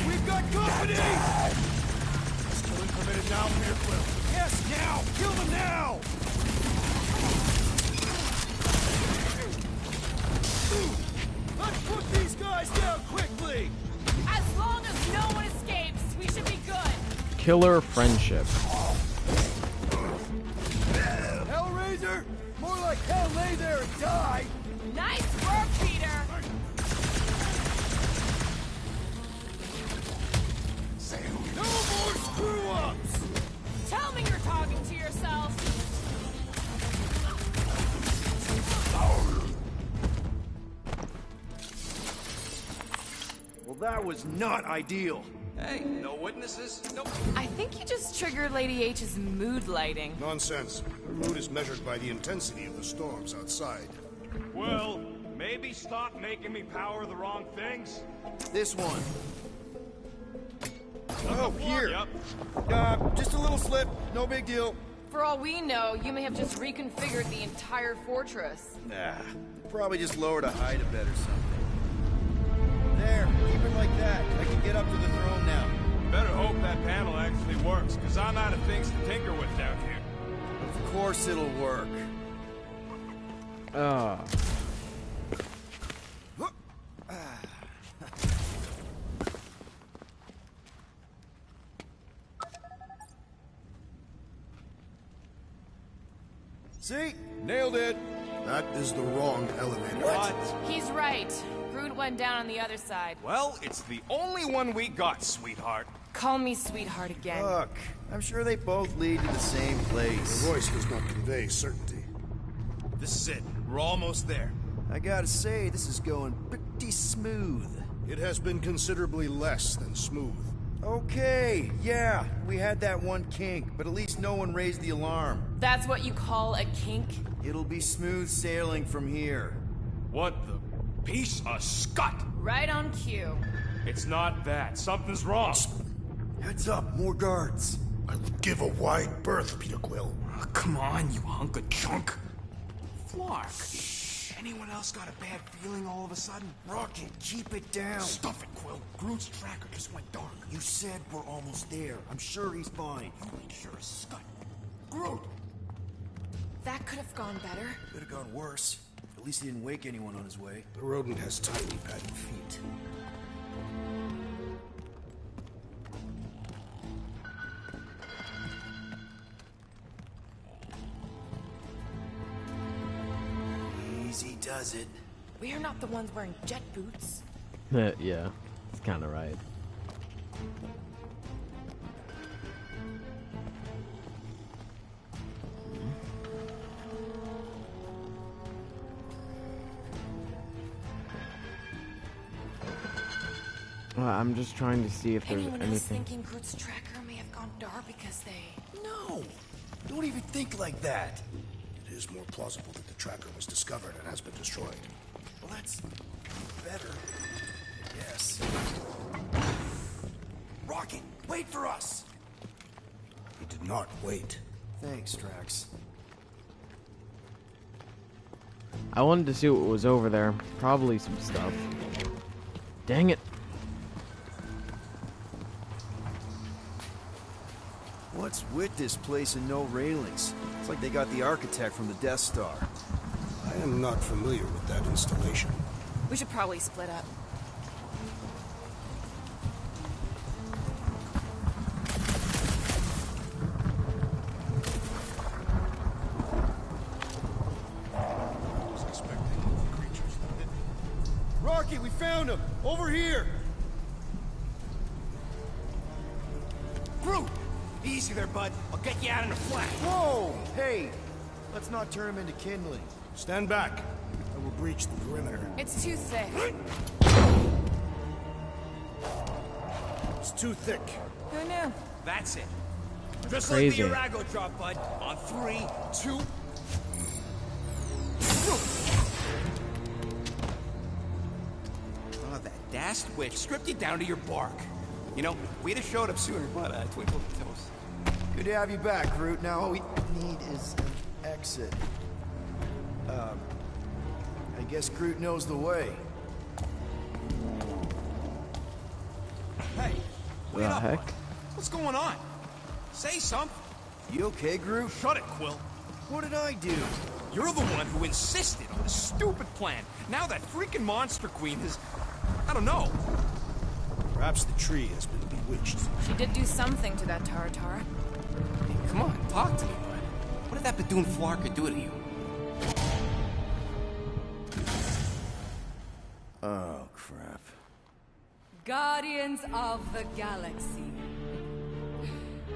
B: We've got company!
J: Killing permitted now, Peter Quill.
B: Yes, now! Kill them now! Let's put these guys down quickly!
N: As long as no one escapes, we should be good.
A: Killer friendship.
B: Hellraiser? More like hell lay there and die!
N: Nice work, Peter.
B: No more screw-ups!
N: Tell me you're talking to yourself.
B: Well, that was not ideal.
J: Hey, no witnesses? Nope.
N: I think you just triggered Lady H's mood lighting.
L: Nonsense. Her mood is measured by the intensity of the storms outside.
J: Well, maybe stop making me power the wrong things?
B: This one. Oh, here.
J: Yep.
B: Just a little slip. No big deal.
N: For all we know, you may have just reconfigured the entire fortress.
B: Nah. Probably just lowered a height a bit or something. There. Keep it like that. I can get up to the throne now.
J: Better hope that panel actually works, because I'm out of things to tinker with down here.
B: Of course it'll work. See? Nailed it.
L: That is the wrong elevator.
J: What?
N: He's right. Groot went down on the other side.
J: Well, it's the only one we got, sweetheart.
N: Call me sweetheart again.
B: Look, I'm sure they both lead to the same place.
L: The voice does not convey certainty.
J: This is it. We're almost there.
B: I gotta say, this is going pretty smooth.
L: It has been considerably less than smooth.
B: Okay, yeah, we had that one kink, but at least no one raised the alarm.
N: That's what you call a kink?
B: It'll be smooth sailing from here.
J: What the piece of scut?
N: Right on cue.
J: It's not that. Something's wrong.
B: Heads up, more guards.
L: I would give a wide berth, Peter Quill.
E: Oh, come on, you hunk of junk. Flark. Anyone else got a bad feeling all of a sudden?
B: Rocket, keep it down.
E: Stuff it, Quill. Groot's tracker just went dark.
B: You said we're almost there. I'm sure he's fine.
E: You ain't sure as scut. Groot!
N: That could have gone better.
B: Could have gone worse. At least he didn't wake anyone on his way.
L: The rodent has tiny padded feet.
B: Easy does it.
N: We are not the ones wearing jet boots.
A: Yeah, it's kind of right. I'm just trying to see if there's
N: Anyone else
A: anything.
N: thinking Groot's tracker may have gone dark because they...
B: No! Don't even think like that.
L: It is more plausible that the tracker was discovered and has been destroyed.
B: Well, that's better. Yes. Rocket, wait for us!
L: He did not wait.
B: Thanks, Drax.
A: I wanted to see what was over there. Probably some stuff. Dang it.
B: What's with this place and no railings? It's like they got the architect from the Death Star.
L: I am not familiar with that installation.
N: We should probably split up.
L: I was expecting more creatures than it.
B: Rocky, we found him! Over here!
L: Groot!
E: Easy there, bud. I'll get you out in a flash.
B: Whoa! Hey! Let's not turn him into kindling.
C: Stand back. I will breach the perimeter.
N: It's too thick.
C: It's too thick.
N: Who knew?
E: That's it. Just
A: Crazy.
E: like the Arago drop, bud. On 3, 2... Oh, that dashed witch stripped you down to your bark. You know, we'd have showed up sooner, but twinkle the toes.
B: Good to have you back, Groot. Now all we need is an exit. I guess Groot knows the way.
E: Hey, wait
A: The
E: up,
A: heck?
E: bud. What's going on? Say something.
B: You okay, Groot?
E: Shut it, Quill.
B: What did I do?
E: You're the one who insisted on the stupid plan. Now that freaking Monster Queen is... I don't know.
C: Perhaps the tree has been bewitched.
N: She did do something to that Tara.
E: Hey, come on, talk to me, bud. What did that Bethune Flarka do to you?
B: Oh, crap.
T: Guardians of the Galaxy.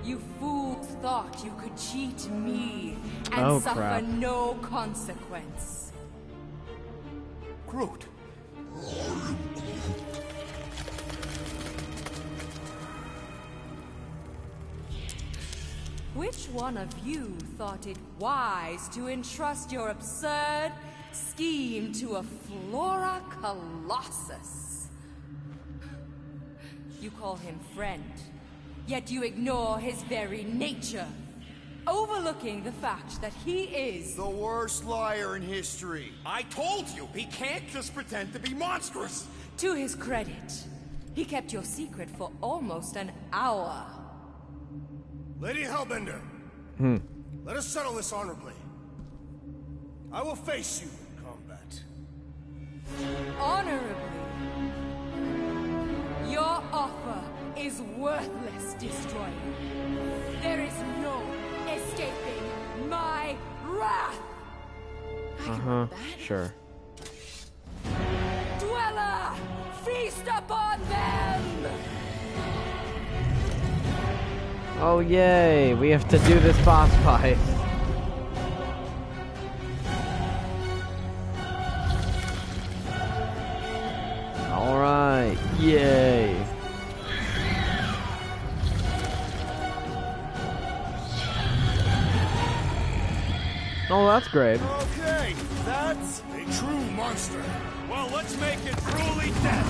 T: You fools thought you could cheat me and suffer
A: crap.
T: no consequence.
E: Groot.
T: Which one of you thought it wise to entrust your absurd scheme to a Flora Colossus? You call him friend, yet you ignore his very nature, overlooking the fact that he is
B: the worst liar in history.
E: I told you, he can't just pretend to be monstrous.
T: To his credit, he kept your secret for almost an hour.
C: Lady Hellbender, let us settle this honorably. I will face you in combat.
T: Honorably? Your offer is worthless, Destroyer. There is no escaping my wrath!
A: Sure.
T: Dweller! Feast upon them!
A: Oh yay, we have to do this boss fight. Alright, yay. Oh, that's great.
L: Okay, that's a true monster.
J: Well, let's make it truly death.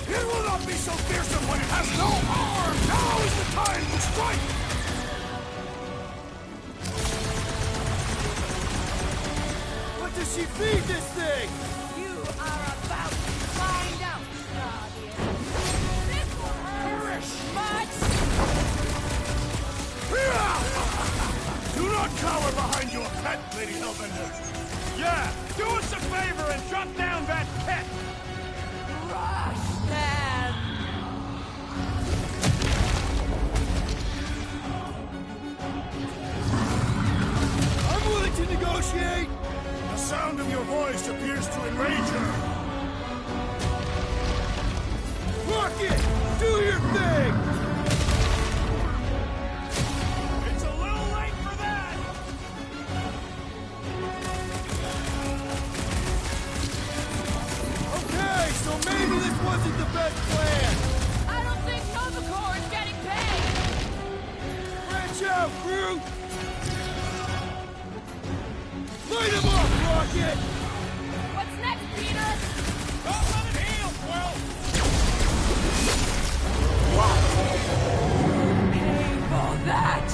L: It will not be so fearsome when it has no arm! Now is the time to strike!
B: What does she feed this thing?
D: You are about to find out, Guardian. This will hurt much.
L: Do not cower behind your pet, Lady Hellbender.
J: Yeah, do us a favor and shut down that pet.
D: Rush them.
B: I'm willing to negotiate.
L: The sound of your voice appears to enrage her.
B: Rocket, do your thing.
J: It's a little late for that.
B: Okay, so maybe this wasn't the best plan.
D: I don't think Novacore is getting paid.
B: Branch out, Groot. Light him up, Rocket.
D: What's next, Peter?
J: Don't let it heal, Quill.
T: Pay for that!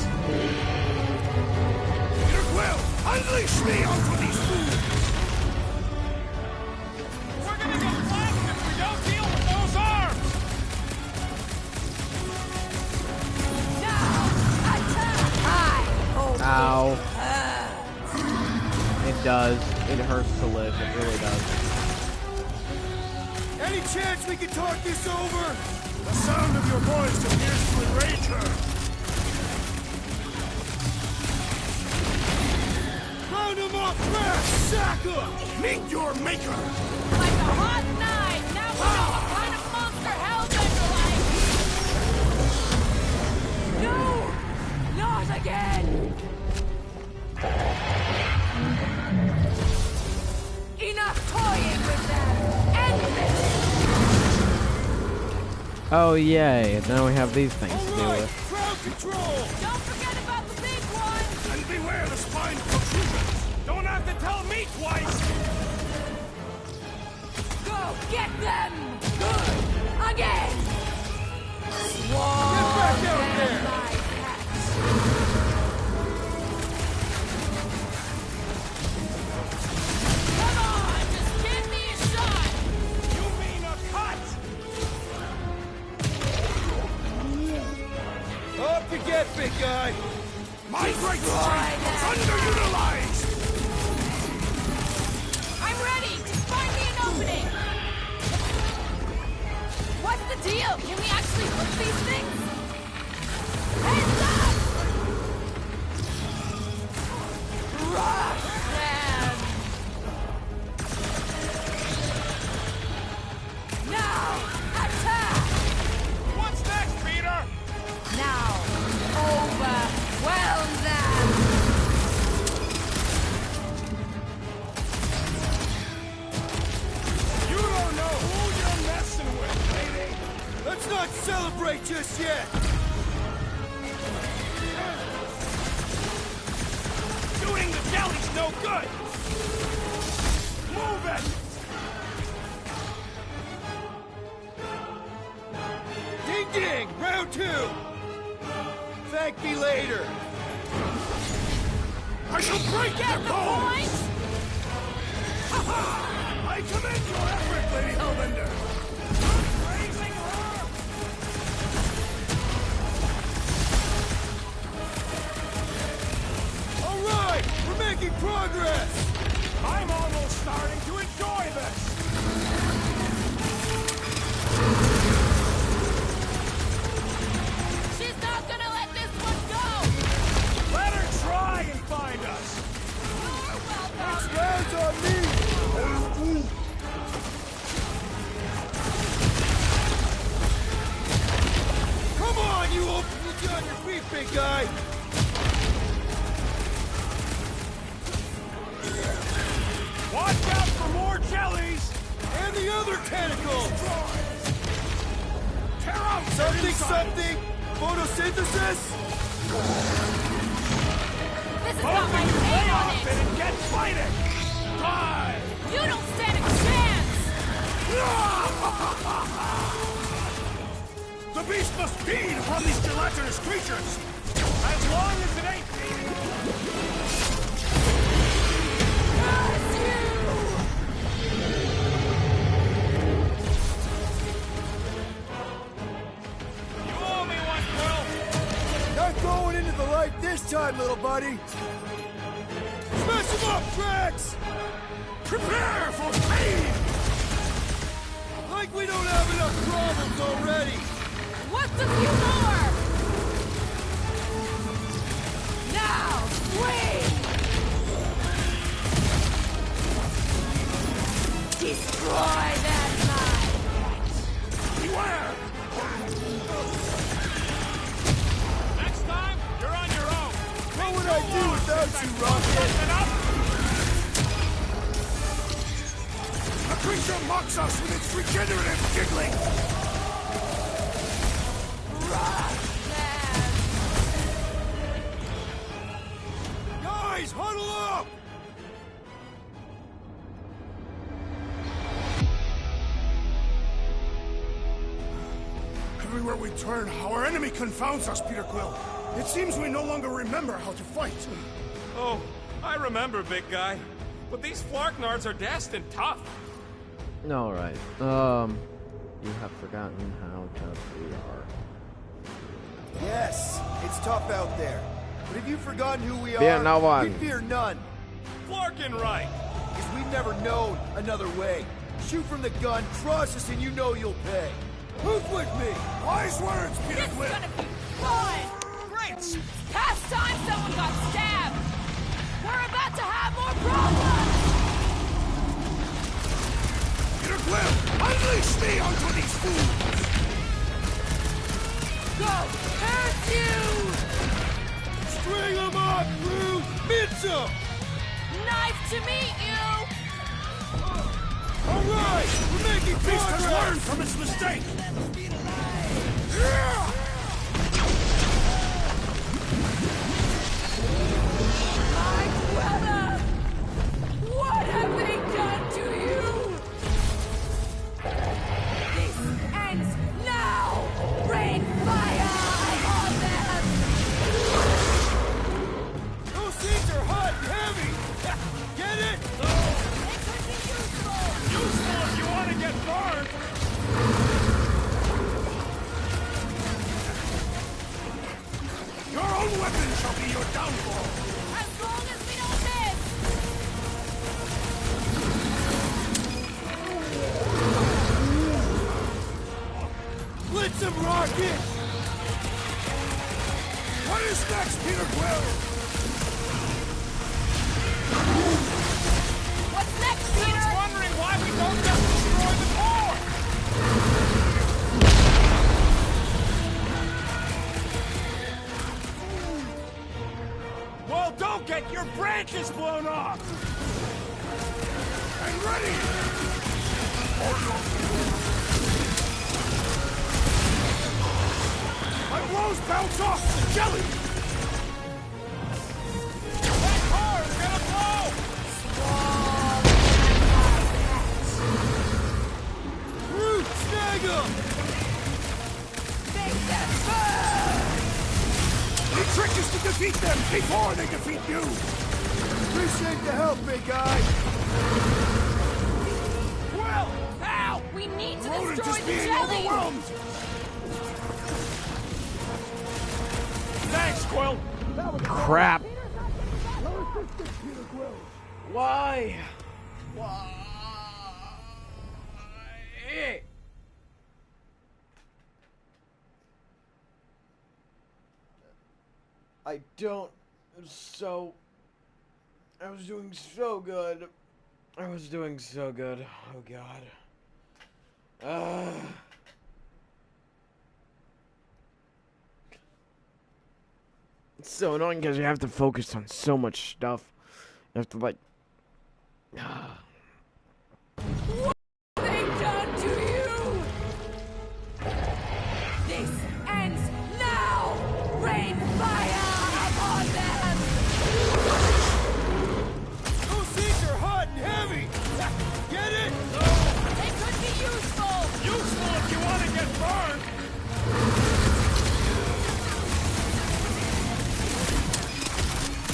L: Peter Quill, unleash me onto these fools!
J: We're gonna get flattened if we don't deal with those arms.
T: Now, attack!
A: Ow. It does. It hurts to live. It really does.
B: Any chance we can talk this over?
L: The sound of your voice appears to enrage her.
B: Round him up, crash, sack him.
L: Meet your maker!
D: Like a hot knife. Now we know what kind of monster Hellbender like.
A: Oh yay! Now we have these things to deal with.
J: Crowd control!
N: Don't forget about the big one!
J: And beware the spine protrusions! Don't have to tell me twice!
N: Go get them! Good! Again! Whoa!
J: Get back out there!
N: Come on! Just give me a shot!
J: You mean a cut?
M: Up you get, big guy!
J: My great strength is underutilized!
N: I'm ready! Just find me an opening! What's the deal? Can we actually flip these things? Hands up! Rush them! Now, attack!
J: What's next, Peter?
N: Now, overwhelm them!
J: You don't know who you're messing with, lady!
M: Let's not celebrate just yet!
J: Shooting the jelly's no good! Move it!
M: Ding ding! Round 2! Thank me later!
J: I shall break
N: Get
J: their
N: the
J: bones!
N: point?
J: Ha-ha! I commend your effort, Lady Hellbender! Raising her!
M: All right! We're making progress!
J: I'm almost starting to enjoy this!
N: She's not gonna let this one go!
J: Let her try and find us!
N: You're welcome!
M: Next round's on me! Come on, you old... You on your feet, big guy!
J: Watch out for more jellies!
M: And the other tentacle!
J: Tear out their
M: Something,
J: inside.
M: something! Photosynthesis?
N: This is
J: Both
N: not
J: of
N: my
J: you lay
N: name on
J: off
N: it!
J: it and get fighting! Die!
N: You don't stand a chance!
J: The beast must feed upon these gelatinous creatures! As long as it ain't feeding...
N: Curse you!
J: You owe me one, Quill!
M: Not going into the light this time, little buddy! Smash him up, Drax!
J: Prepare for pain!
M: Like we don't have enough problems already!
N: What's a few more? Now, swing! Destroy that mine!
J: Beware! Next time, you're on your own!
M: What would I do without you, Rocket?
J: The creature mocks us with its regenerative giggling!
M: Guys, huddle up!
L: Everywhere we turn, our enemy confounds us, Peter Quill. It seems we no longer remember how to fight.
J: Oh, I remember, big guy. But these Flarknards are destined tough.
A: Alright, you have forgotten how tough we are.
B: Yes, it's tough out there. But have you forgotten who we
A: Fear
B: are?
A: no one.
B: We fear none.
J: Flarkin right.
B: Because we've never known another way. Shoot from the gun, trust us, and you know you'll pay. Who's with me?
L: Wise words, Peter
N: This is
L: Quill.
N: gonna be fun!
J: Great!
N: Past time someone got stabbed! We're about to have more problems!
L: Peter Quill, unleash me onto these fools!
N: Go! Curse you!
M: String them up, Groot! Mince 'em!
N: Nice to meet you!
M: All right, we're making
L: Beast has
M: progress!
L: learned from its mistake!
M: rocket! What is next, Peter Quill?
N: What's next, Peter?
J: I'm wondering why we don't just destroy the core! Well, don't get your branches blown off!
M: And ready! My blows bounce off the jelly!
J: That car is gonna blow!
M: Root, snag him!
N: Make them
M: The trick is to defeat them before they defeat you! Appreciate the help, big guy!
J: Quill! Help!
N: We need to
M: Rodent
N: destroy
M: is
N: the
M: being
N: jelly!
M: overwhelmed!
J: Thanks, Quill!
A: Crap. Why? Why? I don't. I was doing so good. I was doing so good. Oh God. It's so annoying because you have to focus on so much stuff. You have to like.
N: What have they done to you? This ends now! Rain fire upon them!
M: Those things are hot and heavy! Get it?
N: They could be useful!
J: Useful if you want to get burned!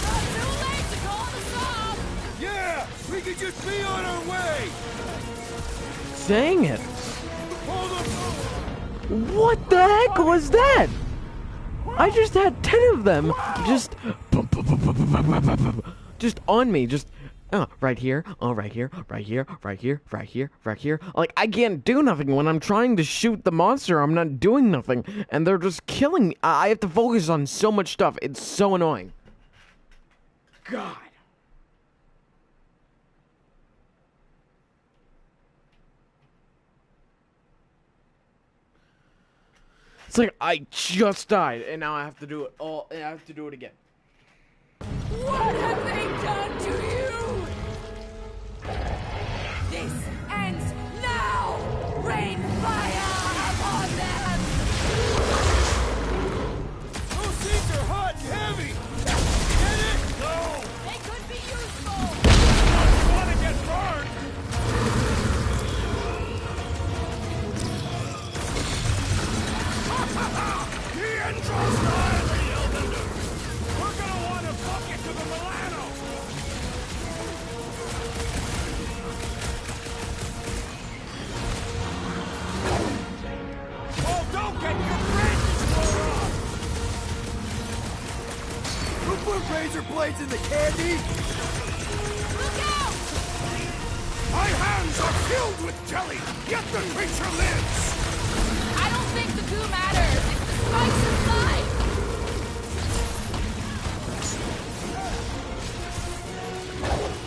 N: Not too late to call the stop!
M: Yeah! We could just be on our way!
A: Dang it!
M: Hold them!
A: What the heck was that? I just had 10 of them just on me, just right here, right here, right here, right here, right here, right here. Like I can't do nothing when I'm trying to shoot the monster. I'm not doing nothing, and they're just killing me. I have to focus on so much stuff. It's so annoying. God. It's like I just died, and now I have to do it all. I have to do it again.
N: What have they done to you? This ends now! Rain fire upon them!
M: Those things are hot and heavy! Get it?
J: No!
N: They could be useful!
J: Don't want to get burned!
M: The end draws nigh, Lady Hellbender!
J: We're gonna want to book it to the Milano! Oh, don't get your branches blown off!
M: Who put razor blades in the candy?
N: Look out!
M: My hands are filled with jelly, yet the creature lives!
N: I don't think the goo matters. It's the spikes inside.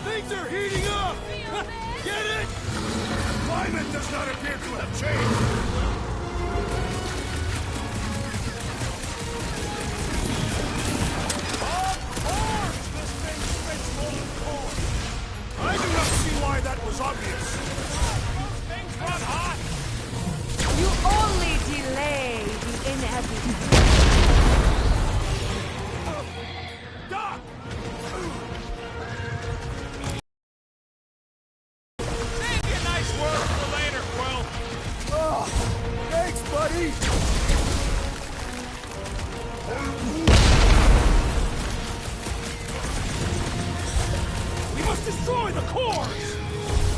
M: Things are heating up! Get it? Climate does not appear to have changed.
J: Of course this thing spits molten core!
M: I do not see why that was obvious.
J: Things run hot!
T: You only delay the inevitable.
J: Doc! Save you nice words for later, Quill!
M: Oh, thanks, buddy! We must destroy the cores!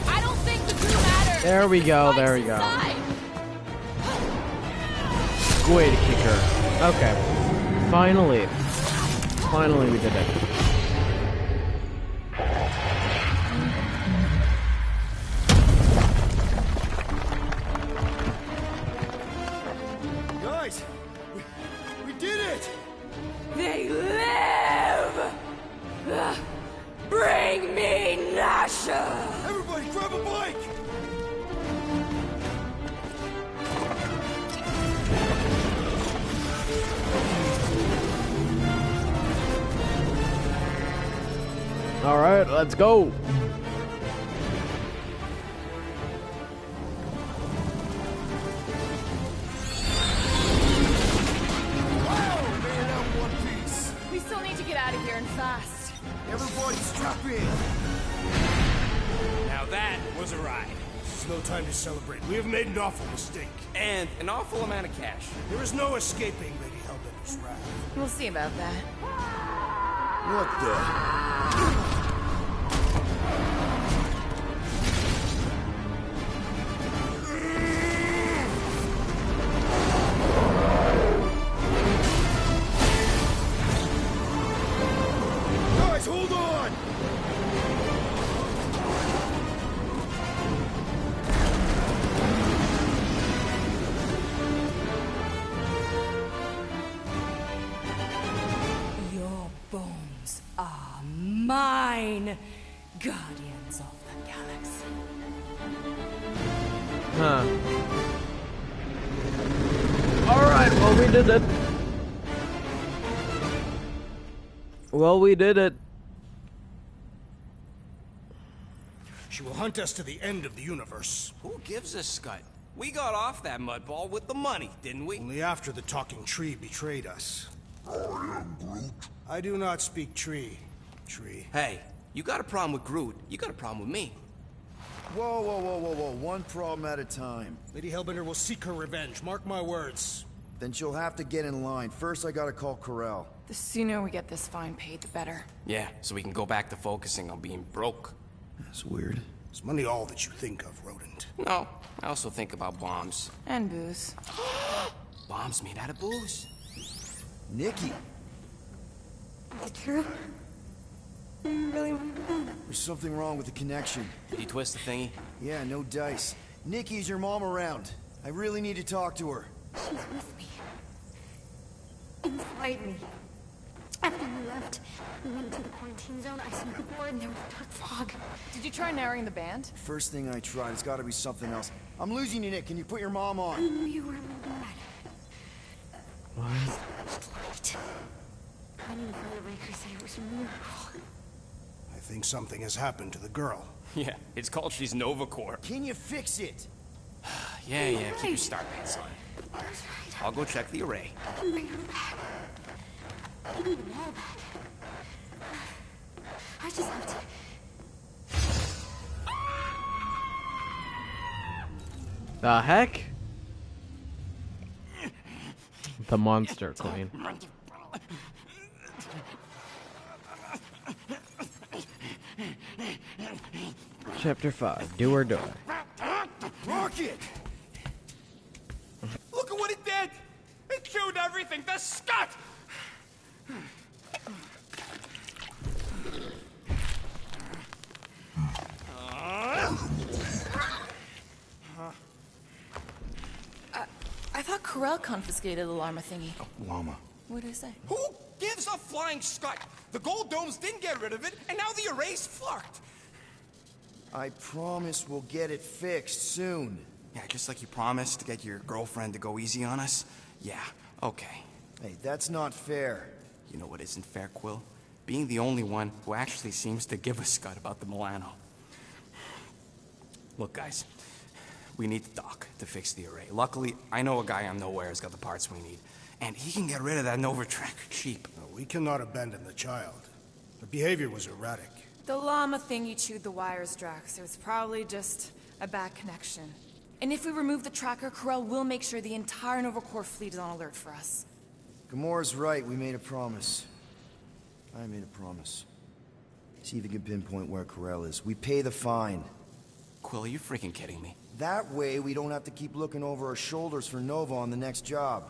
N: I don't think the goo matters.
A: There we go. There we go. Squid kicker. Okay. Finally. Finally, we did it. Let's go.
D: We still need to get out of here and fast.
B: Everybody strap in.
E: Now that was a ride.
L: This is no time to celebrate. We have made an awful mistake.
E: And an awful amount of cash.
L: There is no escaping Lady Hellbender's wrath.
D: We'll see about that.
B: What the?
L: Guys, hold on!
T: Your bones are mine, guardians of the galaxy.
A: Huh. Alright, well, we did it. Well, we did it.
L: She will hunt us to the end of the universe.
E: Who gives a scut? We got off that mudball with the money, didn't we?
L: Only after the talking tree betrayed us. I do not speak tree.
E: Hey, you got a problem with Groot, you got a problem with me.
B: Whoa, whoa, whoa, whoa, whoa. One problem at a time.
L: Lady Hellbender will seek her revenge. Mark my words.
B: Then she'll have to get in line. First, I gotta call Corel.
D: The sooner we get this fine paid, the better.
E: Yeah, so we can go back to focusing on being broke.
B: That's weird.
L: Is money all that you think of, rodent?
E: No, I also think about bombs.
D: And booze.
E: Bombs made out of booze.
B: Nikki!
H: Is it true? Really?
B: There's something wrong with the connection.
E: Did you twist the thingy?
B: Yeah, no dice. Nikki, is your mom around? I really need to talk to her.
H: She's with me. Inside me. After you left, we went into the quarantine zone. I snuck aboard and there was dark fog.
D: Did you try narrowing the band?
B: First thing I tried, it's gotta be something else. I'm losing you, Nick. Can you put your mom on?
H: I knew you were my dad.
A: What?
H: Light. I knew Father Baker said it was a miracle.
L: I think something has happened to the girl.
E: Yeah, it's called she's Nova Corps.
B: Can you fix it?
E: Yeah, keep your star pants on. I'll go check the array.
H: I can bring her back. I need them all back. I just have to...
A: The heck? The monster queen. Chapter 5, Do or Die.
J: Rocket! Look at what it did! It chewed everything! The scut!
D: I thought Corel confiscated the llama thingy.
B: Llama.
D: What did I say?
E: Who gives a flying scut? The gold domes didn't get rid of it, and now the array's fucked.
B: I promise we'll get it fixed soon.
E: Yeah, just like you promised to get your girlfriend to go easy on us? Yeah, okay.
B: Hey, that's not fair.
E: You know what isn't fair, Quill? Being the only one who actually seems to give a scut about the Milano. Look, guys, we need the doc to fix the array. Luckily, I know a guy on Nowhere's got the parts we need. And he can get rid of that Nova tracker cheap.
L: No, we cannot abandon the child. Her behavior was erratic.
D: The llama thingy chewed the wires, Drax. It was probably just a bad connection. And if we remove the tracker, Corel will make sure the entire Nova Corps fleet is on alert for us.
B: Gamora's right. We made a promise. I made a promise. See if you can pinpoint where Corel is. We pay the fine.
E: Quill, are you freaking kidding me?
B: That way, we don't have to keep looking over our shoulders for Nova on the next job.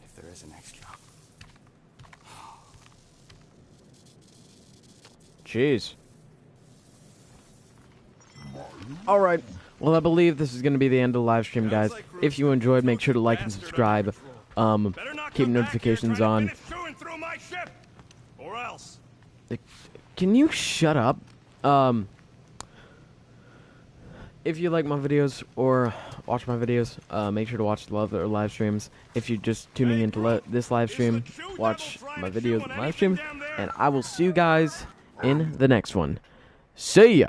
E: If there is a next job.
A: Jeez. Alright, well I believe this is going to be the end of the live stream, guys. If you enjoyed, make sure to like and subscribe. Keep notifications on.
J: Or else.
A: Can you shut up? if you like my videos or watch my videos, make sure to watch the other live streams. If you're just tuning into this live stream, watch my videos and live streams. And I will see you guys in the next one. See ya!